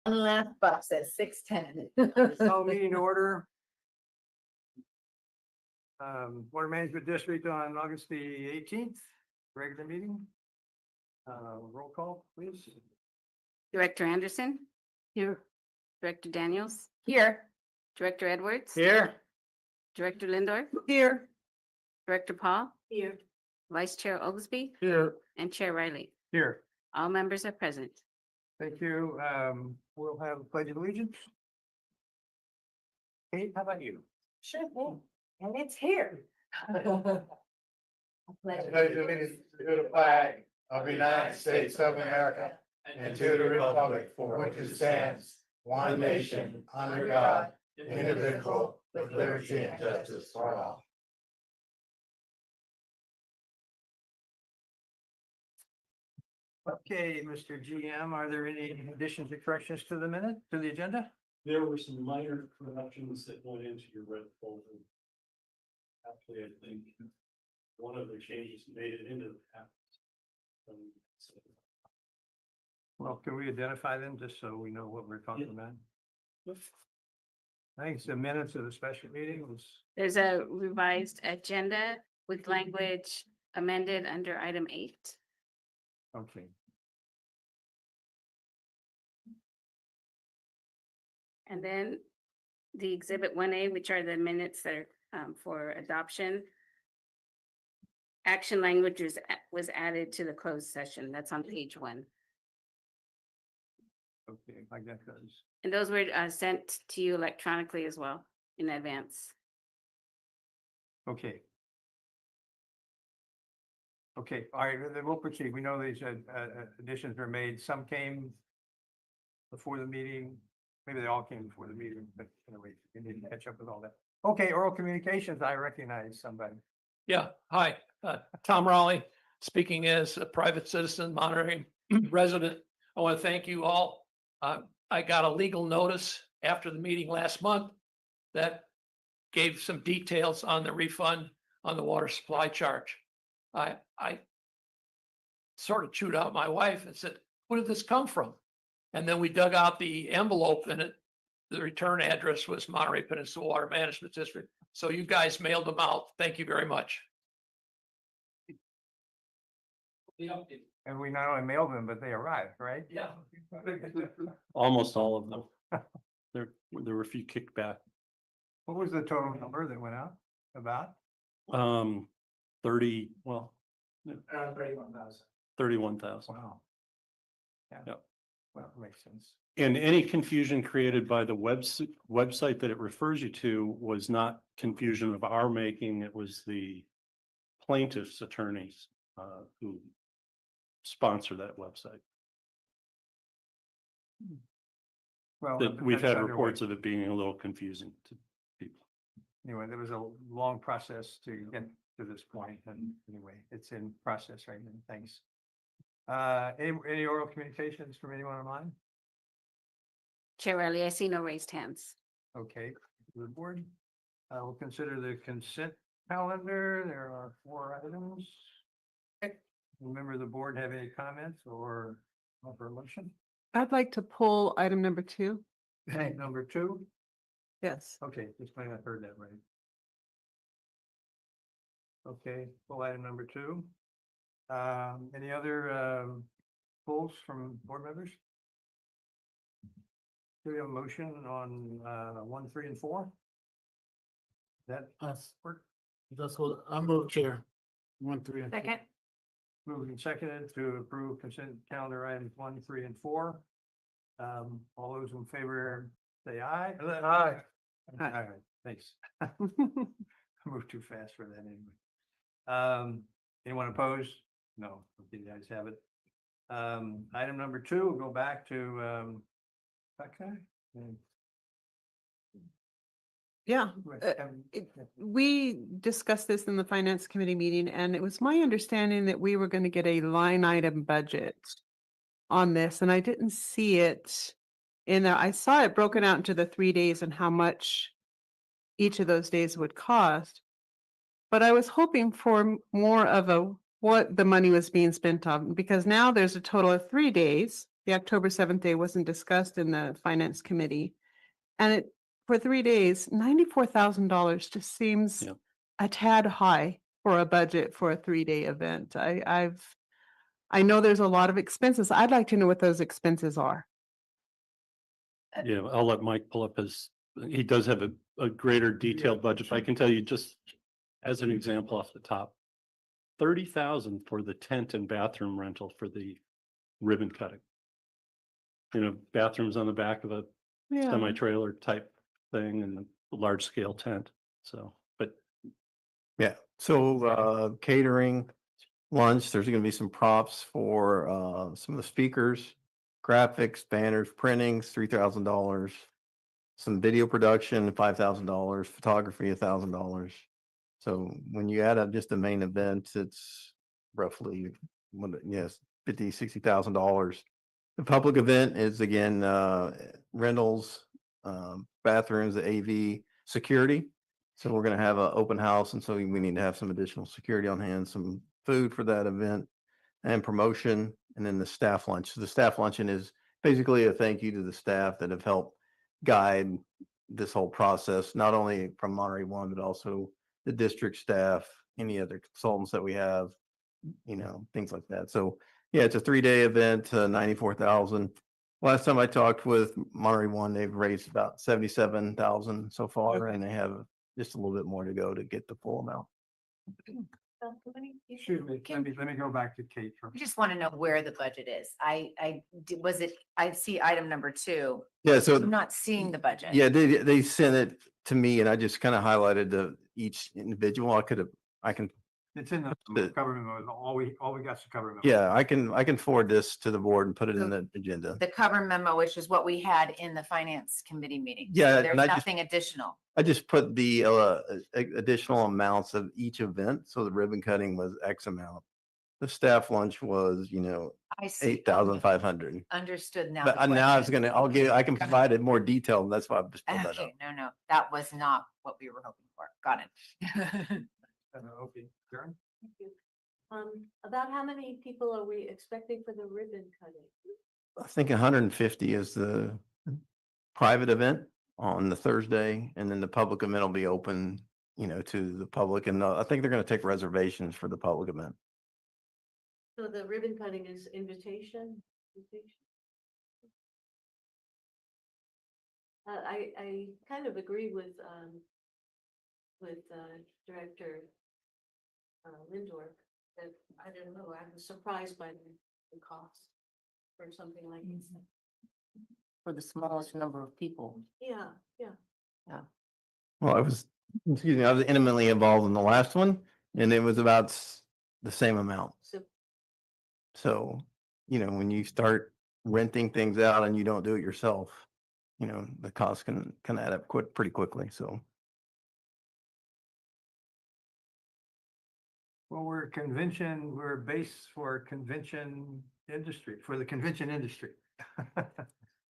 One last bus at 6:10. Call meeting to order. Water Management District on August the 18th, regular meeting. Roll call, please. Director Anderson, Here. Director Daniels, Here. Director Edwards. Here. Director Lindor, Here. Director Paul, Here. Vice Chair Oglesby, Here. and Chair Riley. Here. All members are present. Thank you. We'll have a pledge of allegiance. Kate, how about you? Sure thing. And it's here. Pledge allegiance to the flag of the United States of America and to the republic for which it stands, one nation, under God, indivisible, with liberty and justice for all. Okay, Mr. GM, are there any additions or corrections to the minute, to the agenda? There were some minor corrections that went into your red folder. Actually, I think one of the changes made it into the packet. Well, can we identify them just so we know what we're talking about? I think it's the minutes of the special meeting was, There's a revised agenda with language amended under item 8. okay. And then the exhibit 1A, which are the minutes that are for adoption. Action language was added to the closed session. That's on page 1. Okay, I got those. And those were sent to you electronically as well in advance. Okay. Okay, all right, then we'll proceed. We know these additions were made. Some came before the meeting. Maybe they all came before the meeting, but anyway, we need to catch up with all that. Okay, oral communications, I recognize somebody. Yeah, hi, Tom Raleigh, speaking as a private citizen, Monterey resident. I want to thank you all. I got a legal notice after the meeting last month that gave some details on the refund on the water supply charge. I sort of chewed out my wife and said, where did this come from? And then we dug out the envelope and the return address was Monterey Peninsula Water Management District. So you guys mailed them out. Thank you very much. And we not only mailed them, but they arrived, right? Yeah. Almost all of them. There were a few kickback. What was the total number that went out about? 30, well, 31,000. 31,000. Wow. Yeah. Yep. Well, makes sense. And any confusion created by the website that it refers you to was not confusion of our making. It was the plaintiff's attorneys who sponsor that website. Well, That we've that's had underway. reports of it being a little confusing to people. Anyway, there was a long process to get to this point, and anyway, it's in process right now. Thanks. Any oral communications from anyone online? Chair Riley, I see no raised hands. Okay, the board. We'll consider the consent calendar. There are 4 items. Member of the board have any comments or offer a motion? I'd like to pull item number 2. Number 2. Yes. Okay, just might not heard that right. Okay, pull item number 2. Any other pulls from board members? Do we have a motion on 1, 3, and 4? That work? That's what I move, Chair. 1, 3, and 4. Second. Moved and seconded to approve consent calendar items 1, 3, and 4. All those in favor say aye. Aye. All right, thanks. I moved too fast for that anyway. Anyone opposed? No, okay, you guys have it. Item number 2, we'll go back to okay. Yeah. We discussed this in the finance committee meeting, and it was my understanding that we were going to get a line item budget on this, and I didn't see it in there. I saw it broken out into the 3 days and how much each of those days would cost. But I was hoping for more of a what the money was being spent on, because now there's a total of 3 days the October 7th day wasn't discussed in the finance committee. And it, for 3 days, $94,000 just seems Yeah. a tad high for a budget for a 3-day event. I know there's a lot of expenses. I'd like to know what those expenses are. Yeah, I'll let Mike pull up his, he does have a greater detailed budget. But I can tell you just as an example off the top. 30,000 for the tent and bathroom rental for the ribbon cutting. You know, bathrooms on the back of a Yeah. semi-trailer type thing and a large scale tent. So, but Yeah, so catering, lunch, there's gonna be some props for some of the speakers, graphics, banners, printings, $3,000. Some video production, $5,000, photography, $1,000. So when you add up just the main event, it's roughly, yes, $60,000. The public event is again rentals, bathrooms, the AV, security. So we're gonna have an open house, and so we need to have some additional security on hand, some food for that event and promotion, and then the staff lunch. So the staff luncheon is basically a thank you to the staff that have helped guide this whole process, not only from Monterey One, but also the district staff, any other consultants that we have, you know, things like that. So yeah, it's a 3-day event, 94,000. Last time I talked with Monterey One, they've raised about 77,000 so far, and they have just a little bit more to go to get the full amount. Excuse me, let me go back to Kate for. We just want to know where the budget is. Was it, I see item number 2. Yeah, so I'm not seeing the budget. yeah, they sent it to me, and I just kind of highlighted each individual. I can It's in the The- government, mode. All we got to cover. yeah, I can forward this to the board and put it in the agenda. The cover memo, which is what we had in the finance committee meeting. So Yeah, There's and I just- nothing additional. I just put the additional amounts of each event. So the ribbon cutting was X amount. The staff lunch was, I see. 8,500. Understood now. But the now I was question. I can provide it more detail, and that's why I've just pulled that up. Okay, no, that was not what we were hoping for. Got it. Okay, Karen? About how many people are we expecting for the ribbon cutting? I think 150 is the private event on the Thursday, and then the public event will be open, to the public. And I think they're going to take reservations for the public event. So the ribbon cutting is invitation? I kind of agree with Director Lindor that I don't know, I was surprised by the cost for something like this. For the smallest number of people. Yeah. Well, I was intimately involved in the last one, and it was about the same amount. So, when you start renting things out and you don't do it yourself, the cost can add up pretty quickly. So. Well, we're a base for convention industry, for the convention industry.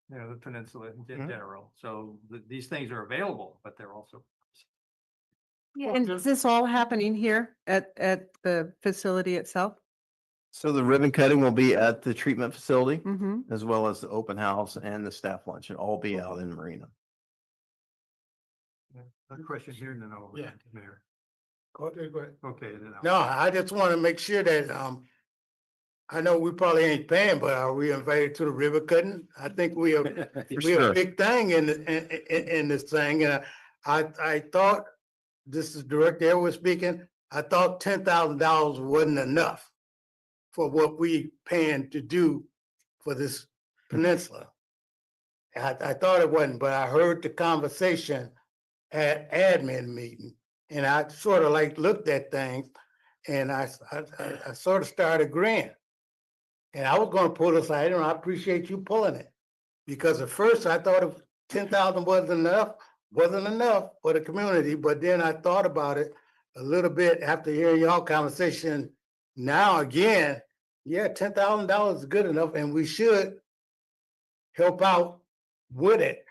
The peninsula in Mhm. general. So these things are available, but they're also. And is this all happening here at the facility itself? So the ribbon cutting will be at the treatment facility, Mm-hmm. as well as the open house and the staff lunch, and all be out in the marina. A question here and then over. Yeah. Mayor. Go ahead. Okay. then I'll- No, I just want to make sure that, I know we probably ain't paying, but are we invited to the ribbon cutting? I think we are, For we a sure. big thing in this thing. And I thought, this is Director Edwards speaking, I thought $10,000 wasn't enough for what we paying to do for this peninsula. I thought it wasn't, but I heard the conversation at admin meeting, and I sort of looked at things, and I sort of started agreeing. And I was gonna pull this item, I appreciate you pulling it. Because at first I thought if 10,000 wasn't enough for the community, but then I thought about it a little bit after hearing y'all conversation. Now again, yeah, $10,000 is good enough, and we should help out with it.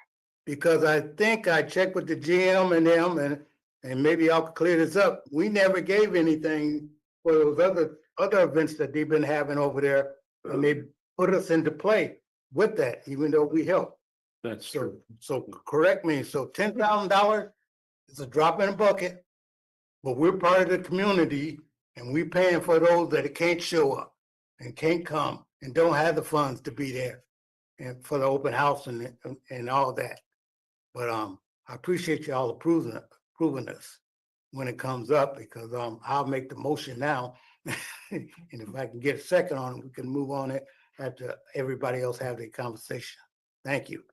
Because I think I checked with the GM and them, and maybe y'all could clear this up. We never gave anything for those other events that they've been having over there, and they put us into play. with that, even though we help. That's So, true. so correct me, so $10,000 is a drop in a bucket, but we're part of the community and we paying for those that can't show up and can't come and don't have the funds to be there and for the open house and all that. But, I appreciate y'all approving this when it comes up because, I'll make the motion now. And if I can get a second on it, we can move on it after everybody else have their conversation. Thank you.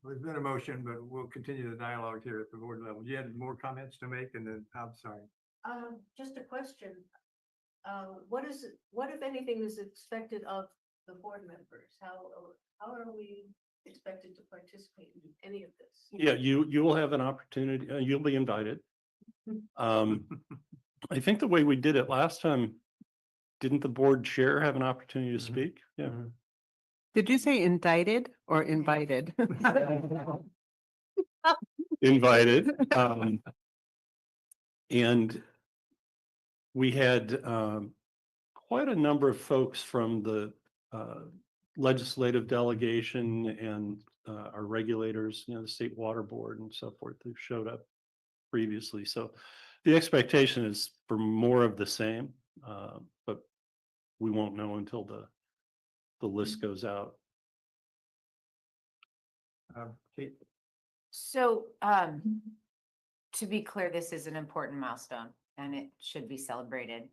There's been a motion, but we'll continue the dialogue here at the board level. You had more comments to make and then, I'm sorry. Just a question. What if anything is expected of the board members? How are we expected to participate in any of this? Yeah, you will have an opportunity, you'll be invited. I think the way we did it last time, didn't the board chair have an opportunity to speak? Yeah. Did you say indicted or invited? Invited. And we had quite a number of folks from the legislative delegation and our regulators, the State Water Board and so forth, who showed up previously. So the expectation is for more of the same, but we won't know until the list goes out. Kate, So, to be clear, this is an important milestone and it should be celebrated.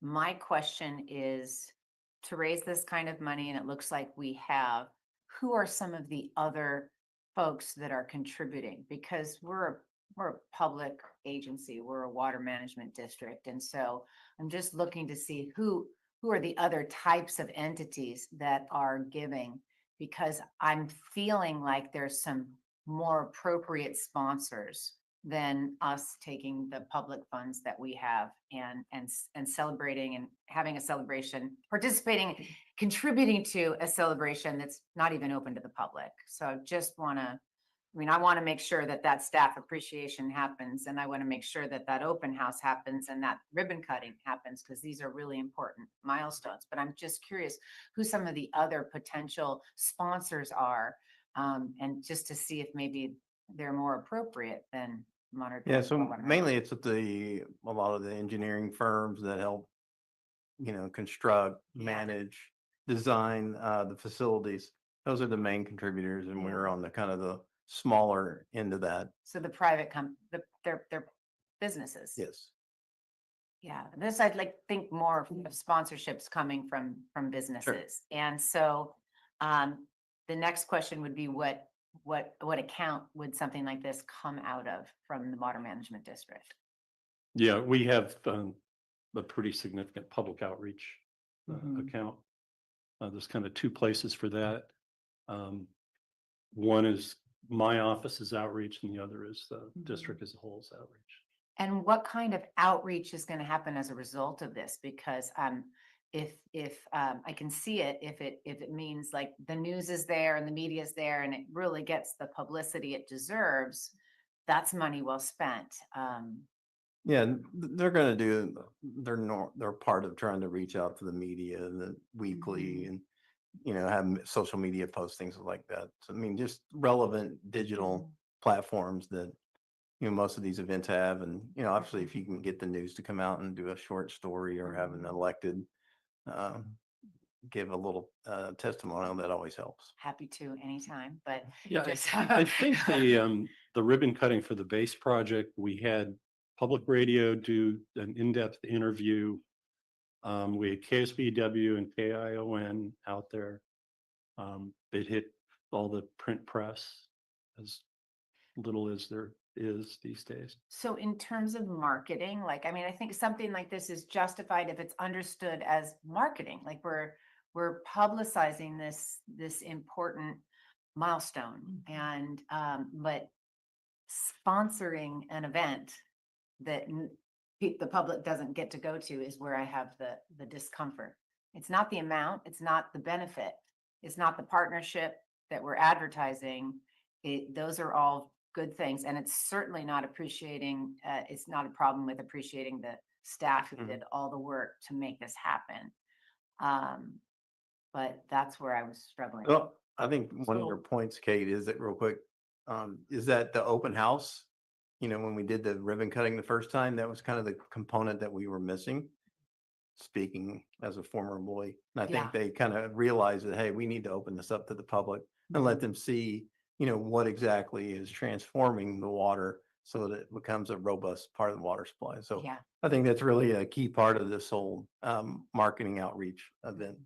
My question is, to raise this kind of money, and it looks like we have, who are some of the other folks that are contributing? Because we're a public agency, we're a water management district. And so I'm just looking to see who are the other types of entities that are giving, because I'm feeling like there's some more appropriate sponsors than us taking the public funds that we have and celebrating and having a celebration, participating, contributing to a celebration that's not even open to the public. So I just want to, I want to make sure that that staff appreciation happens, and I want to make sure that that open house happens and that ribbon cutting happens, because these are really important milestones. But I'm just curious who some of the other potential sponsors are, and just to see if maybe they're more appropriate than Monterey. Yeah, so mainly it's at a lot of the engineering firms that help, construct, manage, design the facilities. Those are the main contributors, and we're on the kind of the smaller end of that. So the private they're businesses. Yes. Yeah, this I'd think more of sponsorships coming from businesses. And so the next question would be what account would something like this come out of from the Water Management District? Yeah, we have a pretty significant public outreach account. There's kind of two places for that. One is my office's outreach and the other is the district as a whole's outreach. And what kind of outreach is going to happen as a result of this? Because if I can see it, if it means like the news is there and the media is there and it really gets the publicity it deserves, that's money well spent. Yeah, they're going to do. They're part of trying to reach out to the media and the weekly, and have social media postings like that. So, just relevant digital platforms that most of these events have, and obviously, if you can get the news to come out and do a short story or have an elected give a little testimonial, that always helps. Happy to anytime, but Yeah, just I think the ribbon cutting for the base project, we had public radio do an in-depth interview. We had KSBW and KION out there. It hit all the print press, as little as there is these days. So in terms of marketing, I think something like this is justified if it's understood as marketing, like we're publicizing this important milestone, and but sponsoring an event that the public doesn't get to go to is where I have the discomfort. It's not the amount, it's not the benefit, it's not the partnership that we're advertising. Those are all good things, and it's certainly not appreciating. It's not a problem with appreciating the staff who did all the work to make this happen. but that's where I was struggling. Well, I think one of So- your points, Kate, is that real quick, is that the open house? You know, when we did the ribbon cutting the first time, that was kind of the component that we were missing. Speaking as a former employee, and I Yeah. think they kind of realized that, hey, we need to open this up to the public and let them see, you know, what exactly is transforming the water so that it becomes a robust part of the water supply. So Yeah, I think that's really a key part of this whole marketing outreach event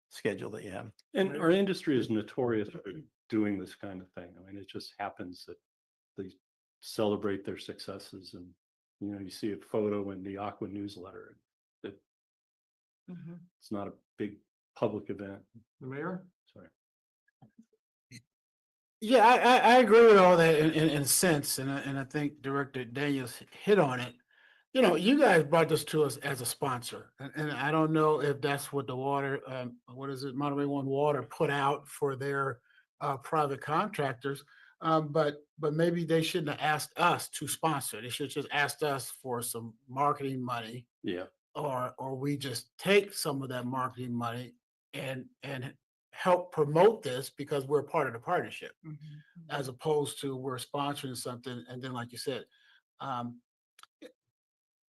schedule that you have. And our industry is notorious for doing this kind of thing. I mean, it just happens that they celebrate their successes and, you know, you see a photo in the Aqua newsletter. It's not a big public event. The mayor? Sorry. Yeah, I agree with all that in a sense, and I think Director Daniels hit on it. You know, you guys brought this to us as a sponsor, and I don't know if that's what the water, what is it, Monterey One Water put out for their private contractors. But maybe they shouldn't have asked us to sponsor. They should have just asked us for some marketing money, Yeah. or we just take some of that marketing money and help promote this because we're part of the partnership, as opposed to we're sponsoring something and then, like you said,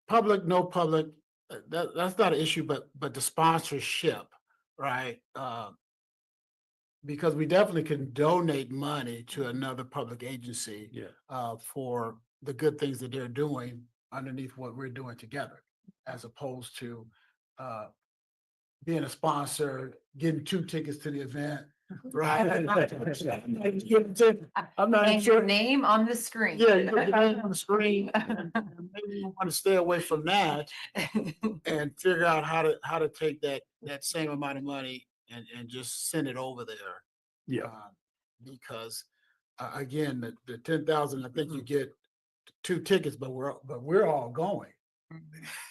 public, no public, that's not an issue, but the sponsorship, right? Because we definitely can donate money to another public agency Yeah. for the good things that they're doing underneath what we're doing together, as opposed to being a sponsor, getting 2 tickets to the event, right? I'm not and your sure. name on the screen. Yeah, you put your name on the screen. And maybe you want to stay away from that and figure out how to take that same amount of money and just send it over there. Yeah. Because again, the 10,000, I think you get 2 tickets, but we're all going.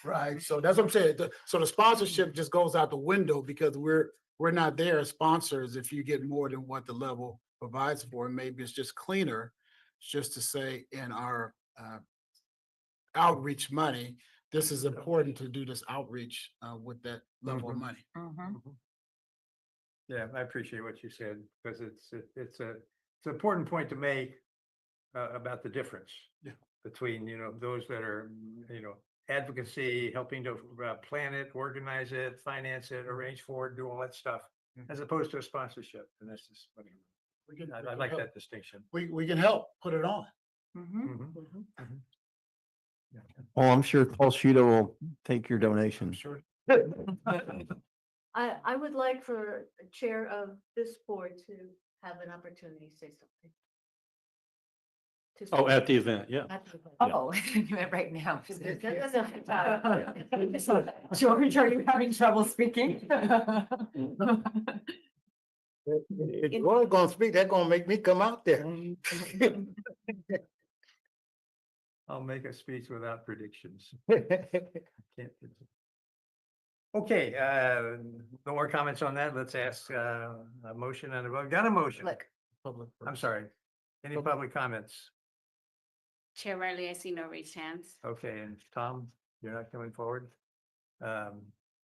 Right, so that's what I'm saying. So the sponsorship just goes out the window because we're not there as sponsors if you get more than what the level provides for. And maybe it's just cleaner, just to say in our outreach money, this is important to do this outreach with that level of money. Yeah, I appreciate what you said, because it's an important point to make about the difference. Yeah. Between, you know, those that are, you know, advocacy, helping to plan it, organize it, finance it, arrange for it, do all that stuff, as opposed to a sponsorship, and that's just, I like that distinction. We can help put it on. Mhm. Well, I'm sure Paul Shudo will take your donation. Sure. I would like for a chair of this board to have an opportunity to say something. Oh, at the event, yeah. Oh, you meant right now. That doesn't- George, are you having trouble speaking? If you're gonna speak, that's gonna make me come out there. I'll make a speech without predictions. Can't do it. Okay, no more comments on that. Let's ask a motion and a vote. Got a motion? Look, I'm sorry. Any public comments? Chair Riley, I see no raised hands. Okay, and Tom, you're not coming forward?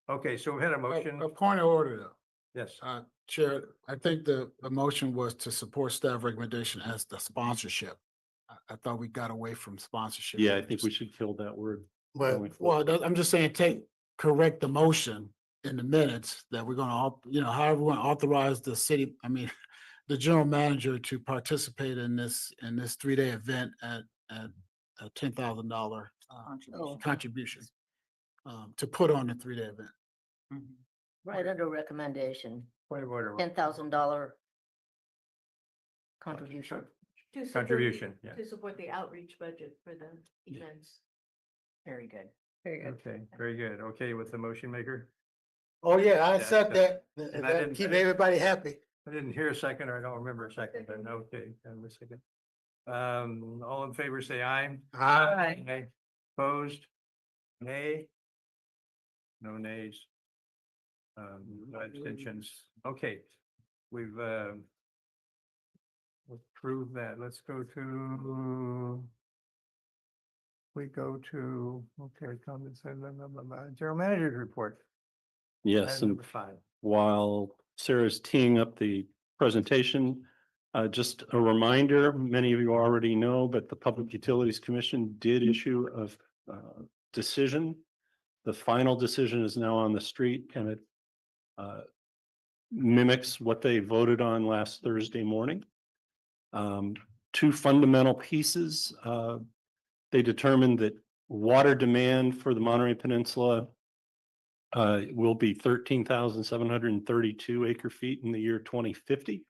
Okay, so we had a motion. A point of order though. Yes, Chair, I think the motion was to support staff recommendation as the sponsorship. I thought we got away from sponsorship. Yeah, I think we should kill that word. But, going well, I'm just saying, correct the motion in the minutes that we're gonna, however we want to authorize the city, the general manager to participate in this 3-day event at a $10,000 contribution to put on the 3-day event. Right under recommendation, point of order. $10,000 contribution. to support- Contribution, yeah. To support the outreach budget for the events. very good. Okay, very good. Okay with the motion maker? Oh, yeah, I Yeah, said that. and I didn't- Keep everybody happy. I didn't hear a second, or I don't remember a second, but okay, a second. All in favor, say aye. Aye. Opposed? Nay? No nays. No abstentions. Okay, we've approved that. Let's go to. Comments, general manager's report. Yes, Item and number 5. while Sarah's teeing up the presentation. Just a reminder, many of you already know, but the Public Utilities Commission did issue a decision. The final decision is now on the street and it mimics what they voted on last Thursday morning. Two fundamental pieces. They determined that water demand for the Monterey Peninsula will be 13,732 acre feet in the year 2050.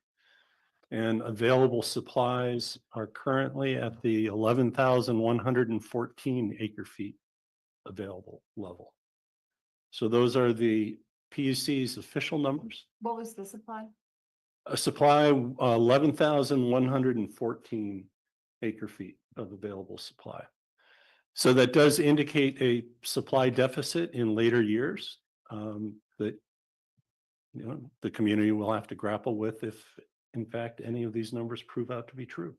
And available supplies are currently at the 11,114 acre feet available level. So those are the PUC's official numbers. What was the supply? A supply, 11,114 acre feet of available supply. So that does indicate a supply deficit in later years that the community will have to grapple with if, in fact, any of these numbers prove out to be true.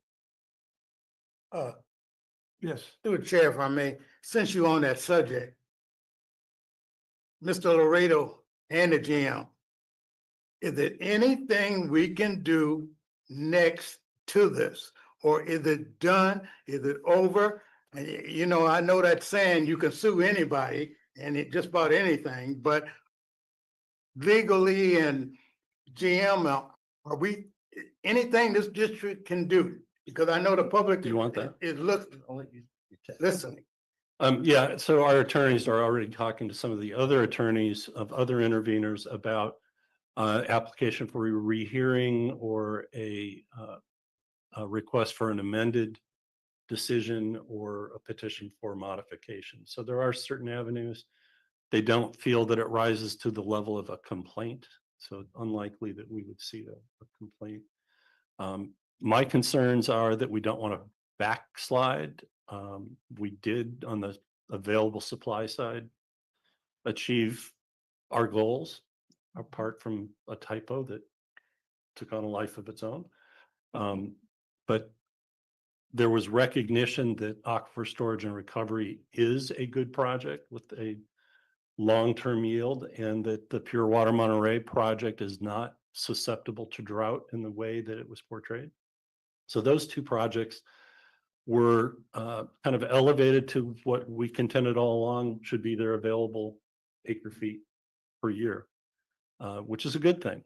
Yes. Through the chair, if I may, since you're on that subject, Mr. Laredo and the GM, is there anything we can do next to this? Or is it done? Is it over? And you know, I know that saying you can sue anybody and it just about anything, but legally and GM, are we, anything this district can do? Because I know the public. Do you want that? Is listening. Yeah, so our attorneys are already talking to some of the other attorneys of other interveners about application for a rehearing or a request for an amended decision or a petition for modification. So there are certain avenues. They don't feel that it rises to the level of a complaint. So it's unlikely that we would see a complaint. My concerns are that we don't want to backslide. We did on the available supply side achieve our goals apart from a typo that took on a life of its own. But there was recognition that aquifer storage and recovery is a good project with a long-term yield, and that the Pure Water Monterey project is not susceptible to drought in the way that it was portrayed. So those two projects were kind of elevated to what we contended all along should be their available acre feet per year, which is a good thing.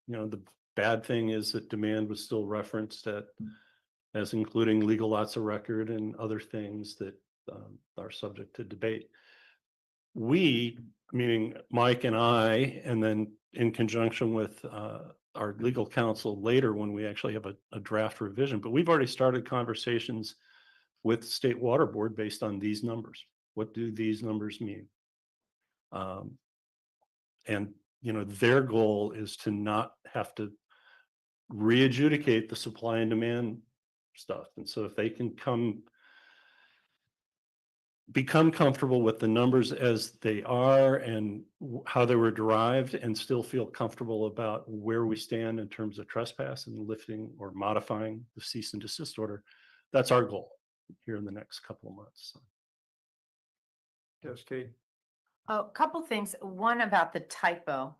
The bad thing is that demand was still referenced as including legal lots of record and other things that are subject to debate. We, meaning Mike and I, and then in conjunction with our legal counsel later when we actually have a draft revision, but we've already started conversations with State Water Board based on these numbers. What do these numbers mean? And their goal is to not have to re-adjudicate the supply and demand stuff. And so if they can become comfortable with the numbers as they are and how they were derived and still feel comfortable about where we stand in terms of trespass and lifting or modifying the cease and desist order, that's our goal here in the next couple of months. Yes, Kate. A couple things. One about the typo.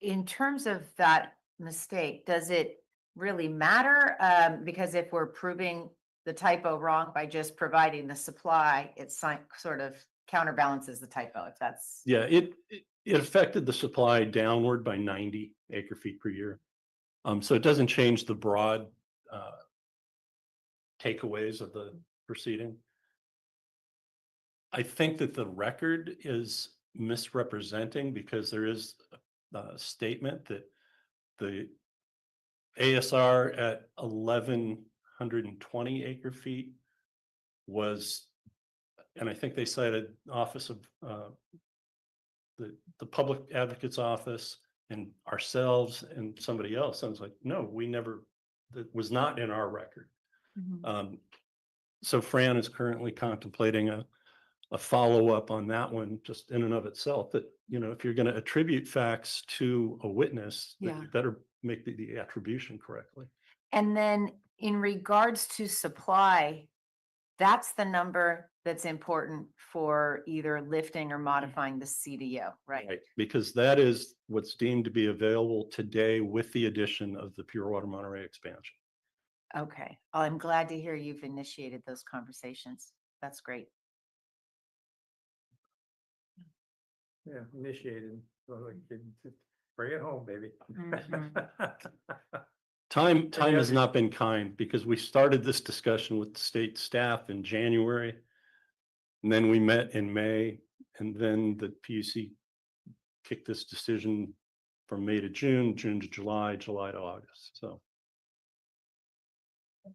In terms of that mistake, does it really matter? Because if we're proving the typo wrong by just providing the supply, it sort of counterbalances the typo, if that's. Yeah, it affected the supply downward by 90 acre feet per year. So it doesn't change the broad takeaways of the proceeding. I think that the record is misrepresenting because there is a statement that the ASR at 1,120 acre feet was, and I think they cited Office of the Public Advocate's Office and ourselves and somebody else. I was like, no, that was not in our record. So Fran is currently contemplating a follow-up on that one, just in and of itself, that, if you're going to attribute facts to a witness, that you better make the attribution correctly. And then in regards to supply, that's the number that's important for either lifting or modifying the CDO, right? Right, because that is what's deemed to be available today with the addition of the Pure Water Monterey expansion. Okay, I'm glad to hear you've initiated those conversations. That's great. Yeah, initiated. So like, bring it home, baby. Mhm. Time has other- not been kind because we started this discussion with the state staff in January. And then we met in May, and then the PUC kicked this decision from May to June, June to July, July to August. So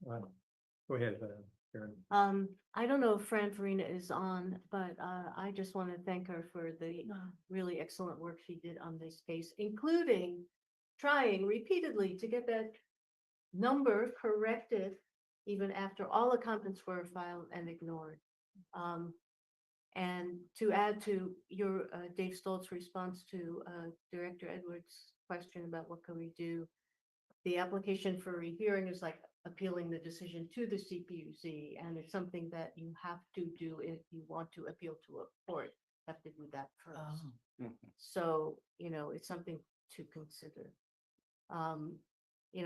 Wow. Go ahead, Karen. I don't know if Fran Farina is on, but I just want to thank her for the really excellent work she did on this case, including trying repeatedly to get that number corrected, even after all the comments were filed and ignored. And to add to your Dave Stoltz's response to Director Edwards' question about what can we do, the application for rehearing is like appealing the decision to the CPUC, and it's something that you have to do if you want to appeal to a court. You have to do that first. So, it's something to consider.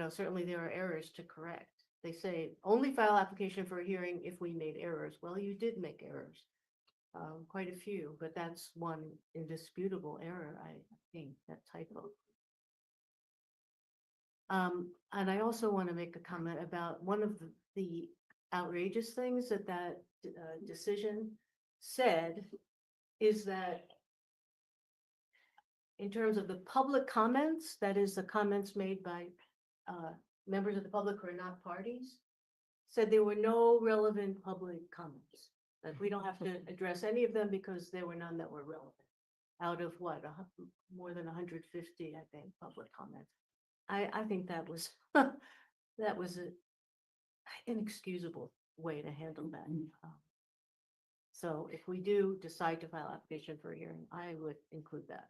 Certainly there are errors to correct. They say only file application for a hearing if we made errors. Well, you did make errors. Quite a few, but that's one indisputable error, I think, that typo. And I also want to make a comment about one of the outrageous things that decision said is that in terms of the public comments, that is the comments made by members of the public who are not parties, said there were no relevant public comments. That we don't have to address any of them because there were none that were relevant. Out of what, more than 150, I think, public comments. I think that was that was an inexcusable way to handle that. So if we do decide to file application for a hearing, I would include that.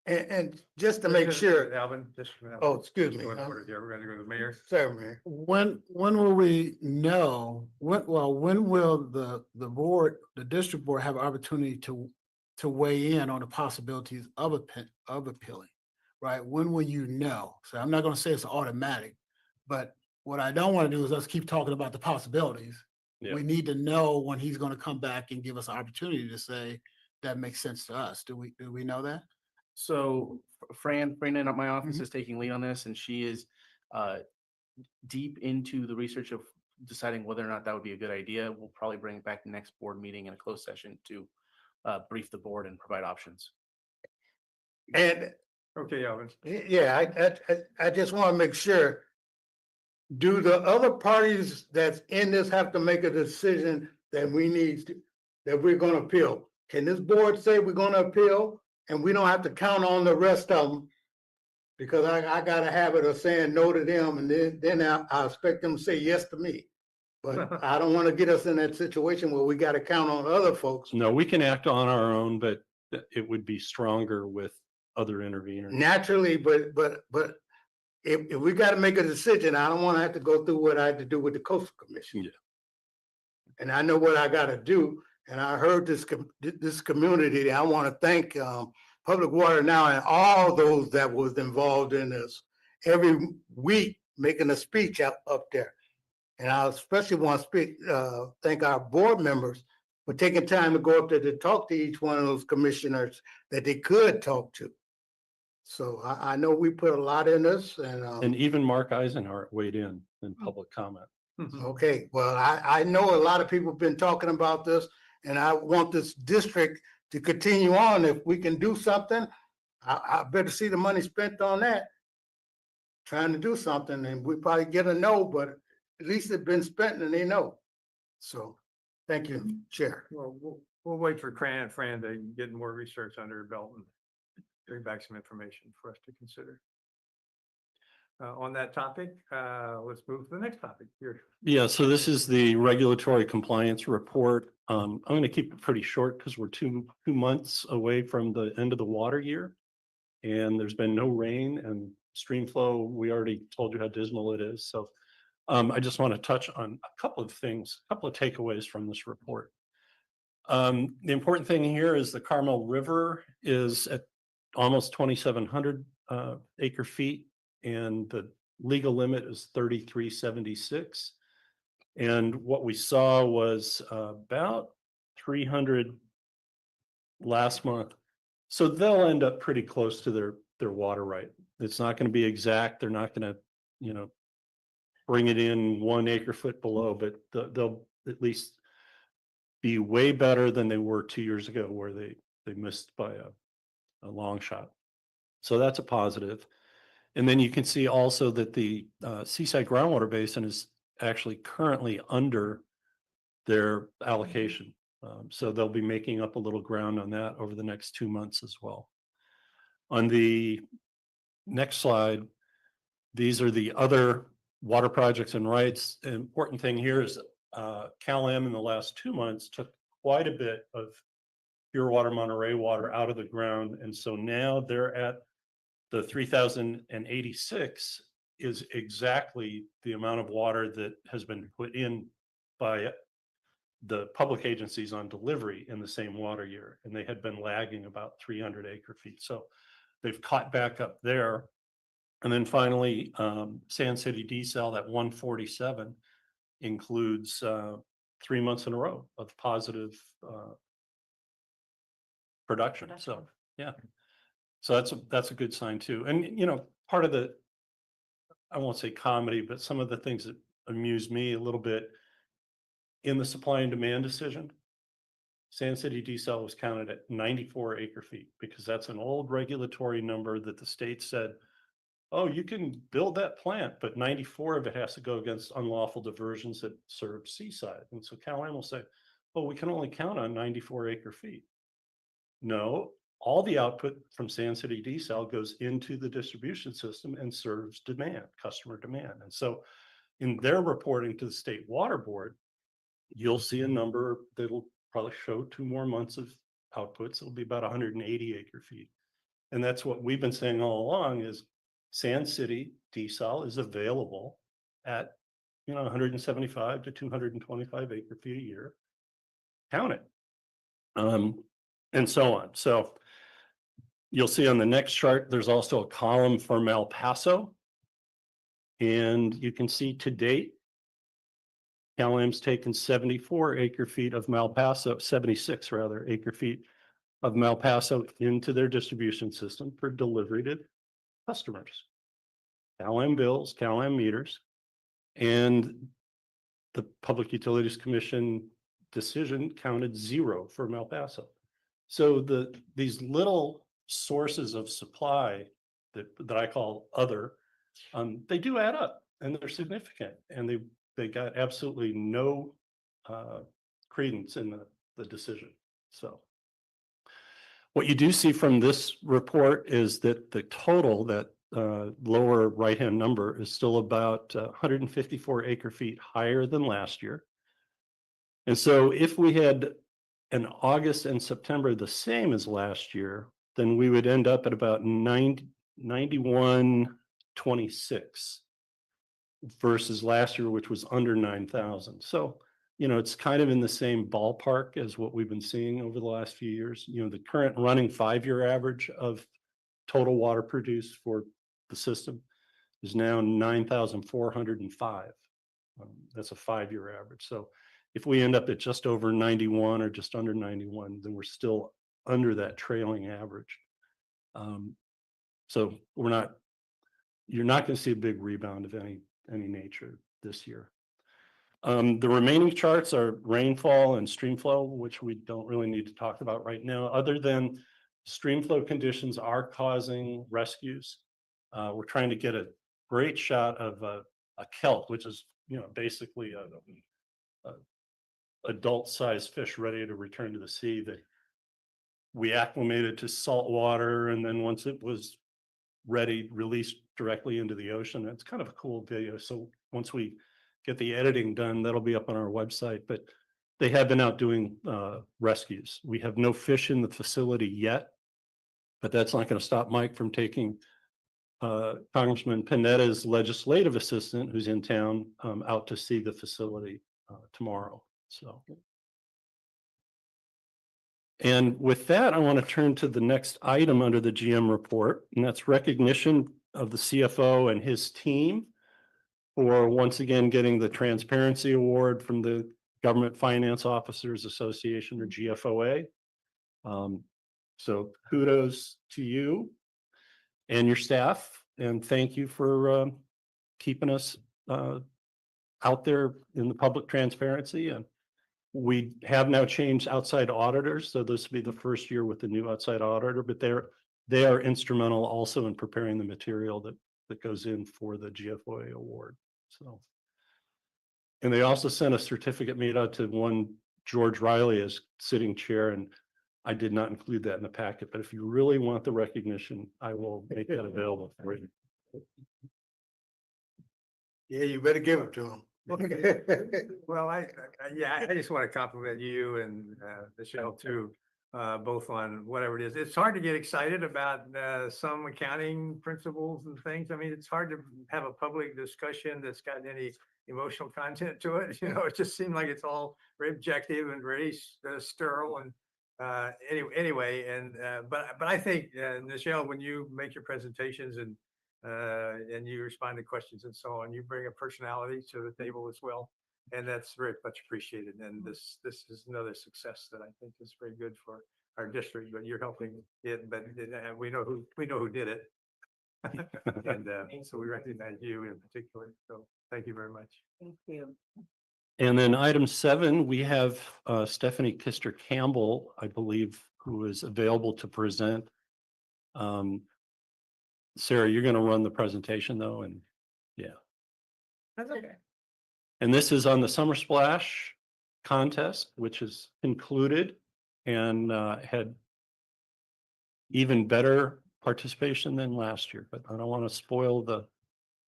And just to make sure, Alvin, just. oh, excuse me. We're gonna go to the mayor. Sorry, Mayor. When will we know, when will the board, the district board have opportunity to weigh in on the possibilities of appealing? Right? When will you know? So I'm not gonna say it's automatic, but what I don't want to do is let's keep talking about the possibilities. Yeah. We need to know when he's gonna come back and give us an opportunity to say that makes sense to us. Do we know that? So Fran in my office is taking lead on this, and she is deep into the research of deciding whether or not that would be a good idea. We'll probably bring it back to the next board meeting in a closed session to brief the board and provide options. And Okay, Alvin. yeah, I just want to make sure. Do the other parties that's in this have to make a decision that that we're gonna appeal? Can this board say we're gonna appeal and we don't have to count on the rest of them? Because I got a habit of saying no to them and then I expect them to say yes to me. But I don't want to get us in that situation where we got to count on other folks. no, we can act on our own, but it would be stronger with other interveners. Naturally, but if we got to make a decision, I don't want to have to go through what I had to do with the Coastal Commission. Yeah. And I know what I got to do. And I heard this community. I want to thank Public Water Now and all those that was involved in this every week making a speech up there. And I especially want to thank our board members for taking time to go up there to talk to each one of those commissioners that they could talk to. So I know we put a lot in this And even Mark Eisenhart weighed in public comment. okay, well, I know a lot of people have been talking about this and I want this district to continue on. If we can do something, I better see the money spent on that. Trying to do something and we probably get a no, but at least it's been spent and they know. So, thank you, Chair. Well, we'll wait for Fran to get more research under her belt and bring back some information for us to consider. On that topic, let's move to the next topic here. Yeah, so this is the regulatory compliance report. I'm going to keep it pretty short because we're two months away from the end of the water year. And there's been no rain and stream flow. We already told you how dismal it is. So I just want to touch on a couple of things, a couple of takeaways from this report. The important thing here is the Carmel River is at almost 2,700 acre feet, and the legal limit is 3,376. And what we saw was about 300 last month. So they'll end up pretty close to their water right. It's not going to be exact. They're not going to, you know, bring it in 1 acre foot below, but they'll at least be way better than they were 2 years ago, where they missed by a long shot. So that's a positive. And then you can see also that the Seaside Groundwater Basin is actually currently under their allocation. So they'll be making up a little ground on that over the next 2 months as well. On the next slide, these are the other water projects and rights. The important thing here is Cal-Am in the last 2 months took quite a bit of pure water Monterey water out of the ground. And so now they're at the 3,086 is exactly the amount of water that has been put in by the public agencies on delivery in the same water year. And they had been lagging about 300 acre feet. So they've caught back up there. And then finally, Sand City desal, that 147 includes 3 months in a row of positive production. So, yeah. So that's a good sign too. And, you know, part of the, I won't say comedy, but some of the things that amuse me a little bit in the supply and demand decision, Sand City desal was counted at 94 acre feet, because that's an old regulatory number that the state said, oh, you can build that plant, but 94 of it has to go against unlawful diversions that serve Seaside. And so Cal-Am will say, oh, we can only count on 94 acre feet. No, all the output from Sand City desal goes into the distribution system and serves demand, customer demand. And so in their reporting to the State Water Board, you'll see a number that'll probably show 2 more months of outputs. It'll be about 180 acre feet. And that's what we've been saying all along is Sand City desal is available at, you know, 175 to 225 acre feet a year. Count it. And so on. So you'll see on the next chart, there's also a column for Malpaso. And you can see to date, Cal-Am's taken 74 acre feet of Malpaso, 76 rather, acre feet of Malpaso into their distribution system for delivery to customers. Cal-Am bills, Cal-Am meters, and the Public Utilities Commission decision counted 0 for Malpaso. So these little sources of supply that I call other, they do add up and they're significant, and they got absolutely no credence in the decision. So what you do see from this report is that the total, that lower right-hand number, is still about 154 acre feet higher than last year. And so if we had an August and September the same as last year, then we would end up at about 9126 versus last year, which was under 9,000. So, you know, it's kind of in the same ballpark as what we've been seeing over the last few years. You know, the current running 5-year average of total water produced for the system is now 9,405. That's a 5-year average. So if we end up at just over 91 or just under 91, then we're still under that trailing average. So you're not going to see a big rebound of any nature this year. The remaining charts are rainfall and stream flow, which we don't really need to talk about right now, other than stream flow conditions are causing rescues. We're trying to get a great shot of a kelp, which is, you know, basically a adult-sized fish ready to return to the sea, that we acclimated to salt water, and then once it was ready, released directly into the ocean. It's kind of a cool video. So once we get the editing done, that'll be up on our website. But they have been out doing rescues. We have no fish in the facility yet, but that's not going to stop Mike from taking Congressman Panetta's legislative assistant, who's in town, out to see the facility tomorrow. So. And with that, I want to turn to the next item under the GM report, and that's recognition of the CFO and his team for once again getting the Transparency Award from the Government Finance Officers Association, or GFOA. So kudos to you and your staff, and thank you for keeping us out there in the public transparency. And we have now changed outside auditors, so this will be the first year with the new outside auditor, but they are instrumental also in preparing the material that goes in for the GFOA award. So, and they also sent a certificate made out to one George Riley as sitting chair, and I did not include that in the packet, but if you really want the recognition, I will make that available for you. Yeah, you better give it to him. Well, I just want to compliment you and Michelle too, both on whatever it is. It's hard to get excited about some accounting principles and things. I mean, it's hard to have a public discussion that's got any emotional content to it. You know, it just seemed like it's all very objective and very sterile. And anyway, but I think Michelle, when you make your presentations and you respond to questions and so on, you bring a personality to the table as well, and that's very much appreciated. And this is another success that I think is very good for our district. But you're helping it, but we know who did it, and so we recognize you in particular. So thank you very much. Thank you. And then item 7, we have Stephanie Kister Campbell, I believe, who is available to present. Sarah, you're going to run the presentation though, and yeah. That's okay. And this is on the Summer Splash contest, which is concluded and had even better participation than last year, but I don't want to spoil the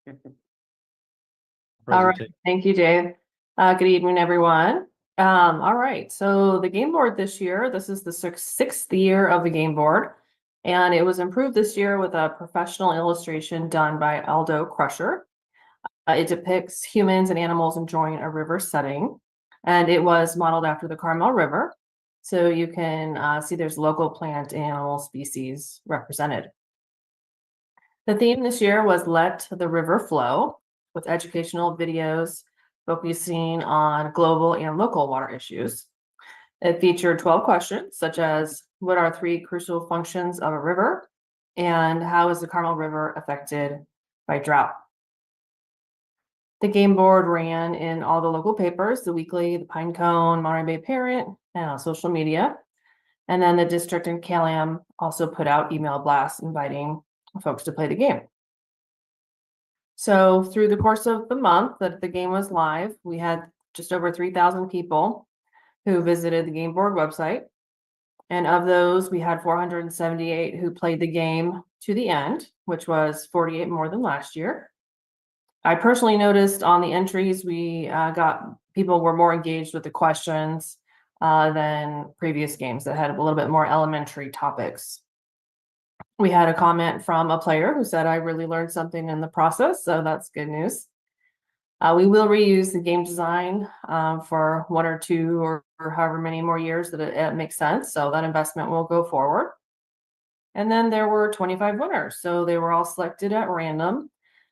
All right, presentation. thank you, Dave. Good evening, everyone. All right, so the game board this year, this is the sixth year of the game board, and it was improved this year with a professional illustration done by Aldo Crusher. It depicts humans and animals enjoying a river setting, and it was modeled after the Carmel River. So you can see there's local plant and animal species represented. The theme this year was Let the River Flow, with educational videos focusing on global and local water issues. It featured 12 questions, such as what are 3 crucial functions of a river, and how is the Carmel River affected by drought? The game board ran in all the local papers, the Weekly, the Pinecone, Monterey Bay Parent, and on social media. And then the district in Calam also put out email blasts inviting folks to play the game. So through the course of the month that the game was live, we had just over 3,000 people who visited the game board website. And of those, we had 478 who played the game to the end, which was 48 more than last year. I personally noticed on the entries, we got people were more engaged with the questions than previous games that had a little bit more elementary topics. We had a comment from a player who said, I really learned something in the process, so that's good news. We will reuse the game design for 1 or 2 or however many more years that it makes sense. So that investment will go forward. And then there were 25 winners. So they were all selected at random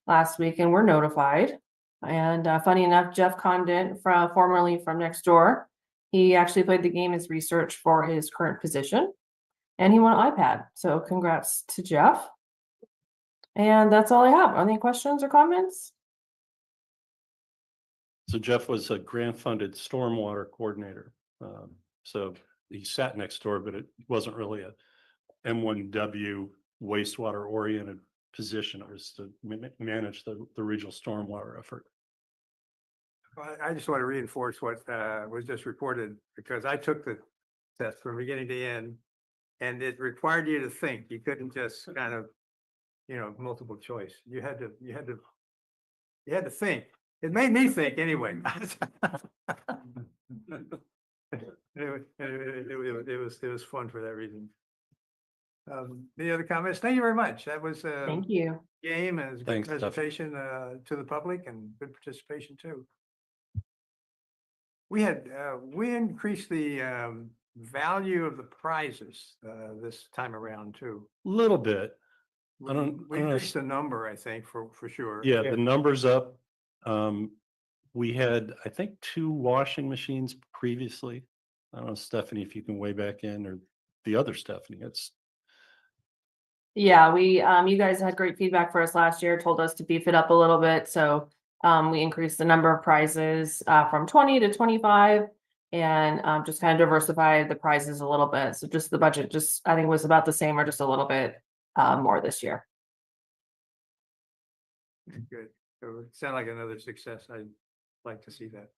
last week and were notified. And funny enough, Jeff Condon, formerly from next door, he actually played the game as research for his current position. And he won an iPad. So congrats to Jeff. And that's all I have. Any questions or comments? So Jeff was a grant-funded stormwater coordinator. So he sat next door, but it wasn't really a M1W wastewater-oriented position. It was to manage the regional stormwater effort. Well, I just want to reinforce what was just reported, because I took the test from beginning to end, and it required you to think. You couldn't just kind of, multiple choice. You had to think. It made me think anyway. It was fun for that reason. Any other comments? Thank you very much. That was Thank you. game and it was a good Thanks, Jeff. presentation to the public and good participation too. We increased the value of the prizes this time around too. Little bit. I We don't- we I don't know. increased the number, I think, for sure. Yeah, the number's up. We had, I think, 2 washing machines previously. I don't know, Stephanie, if you can weigh back in, or the other Stephanie, it's, Yeah, you guys had great feedback for us last year, told us to beef it up a little bit, so we increased the number of prizes from 20 to 25 and just kind of diversified the prizes a little bit. So just the budget just I think was about the same or just a little bit more this year. Good. So it sounded like another success. I'd like to see that.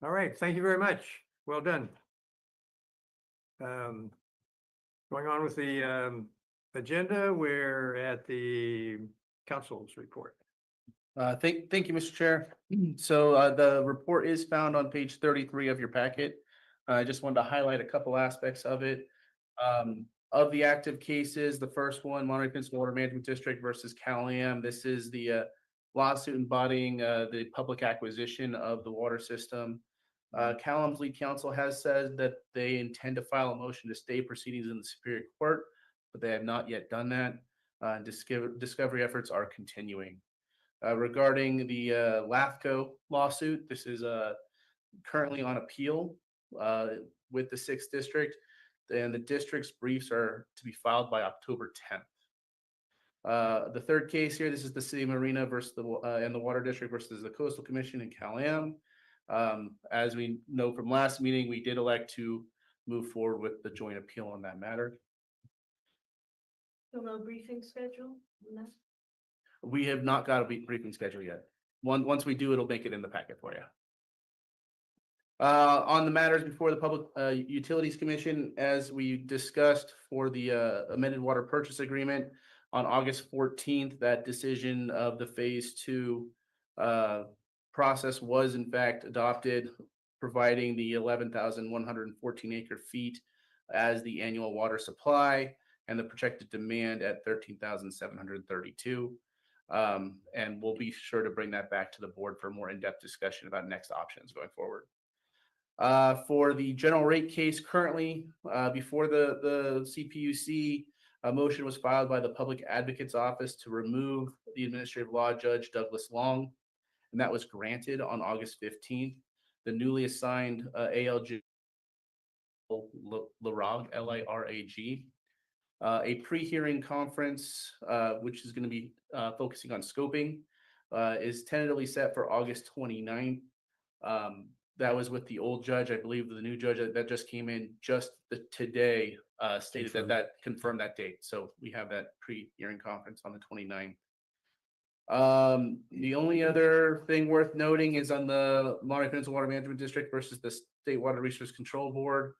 All right, thank you very much. Well done. Going on with the agenda, we're at the council's report. Thank you, Mr. Chair. So the report is found on page 33 of your packet. I just wanted to highlight a couple aspects of it. Of the active cases, the first one, Monterey Peninsula Water Management District versus Cal-Am. This is the lawsuit embodying the public acquisition of the water system. Cal-Am's lead counsel has said that they intend to file a motion to stay proceedings in the Superior Court, but they have not yet done that. Discovery efforts are continuing. Regarding the LAFCO lawsuit, this is currently on appeal with the 6th District, and the district's briefs are to be filed by October 10th. The third case here, this is the City of Marina versus and the Water District versus the Coastal Commission in Cal-Am. As we know from last meeting, we did elect to move forward with the joint appeal on that matter. So no briefing schedule on that? We have not got a briefing schedule yet. Once we do, it'll make it in the packet for you. On the matters before the Public Utilities Commission, as we discussed for the amended water purchase agreement on August 14th, that decision of the phase 2 process was in fact adopted, providing the 11,114 acre feet as the annual water supply and the projected demand at 13,732. And we'll be sure to bring that back to the board for more in-depth discussion about next options going forward. For the general rate case currently before the CPUC, a motion was filed by the Public Advocate's Office to remove the Administrative Law Judge Douglas Long, and that was granted on August 15th. The newly assigned ALJ Larag, L-I-R-A-G. A pre-hearing conference, which is going to be focusing on scoping, is tentatively set for August 29th. That was with the old judge. I believe the new judge that just came in just today stated that confirmed that date. So we have that pre-hearing conference on the 29th. The only other thing worth noting is on the Monterey Peninsula Water Management District versus the State Water Resource Control Board.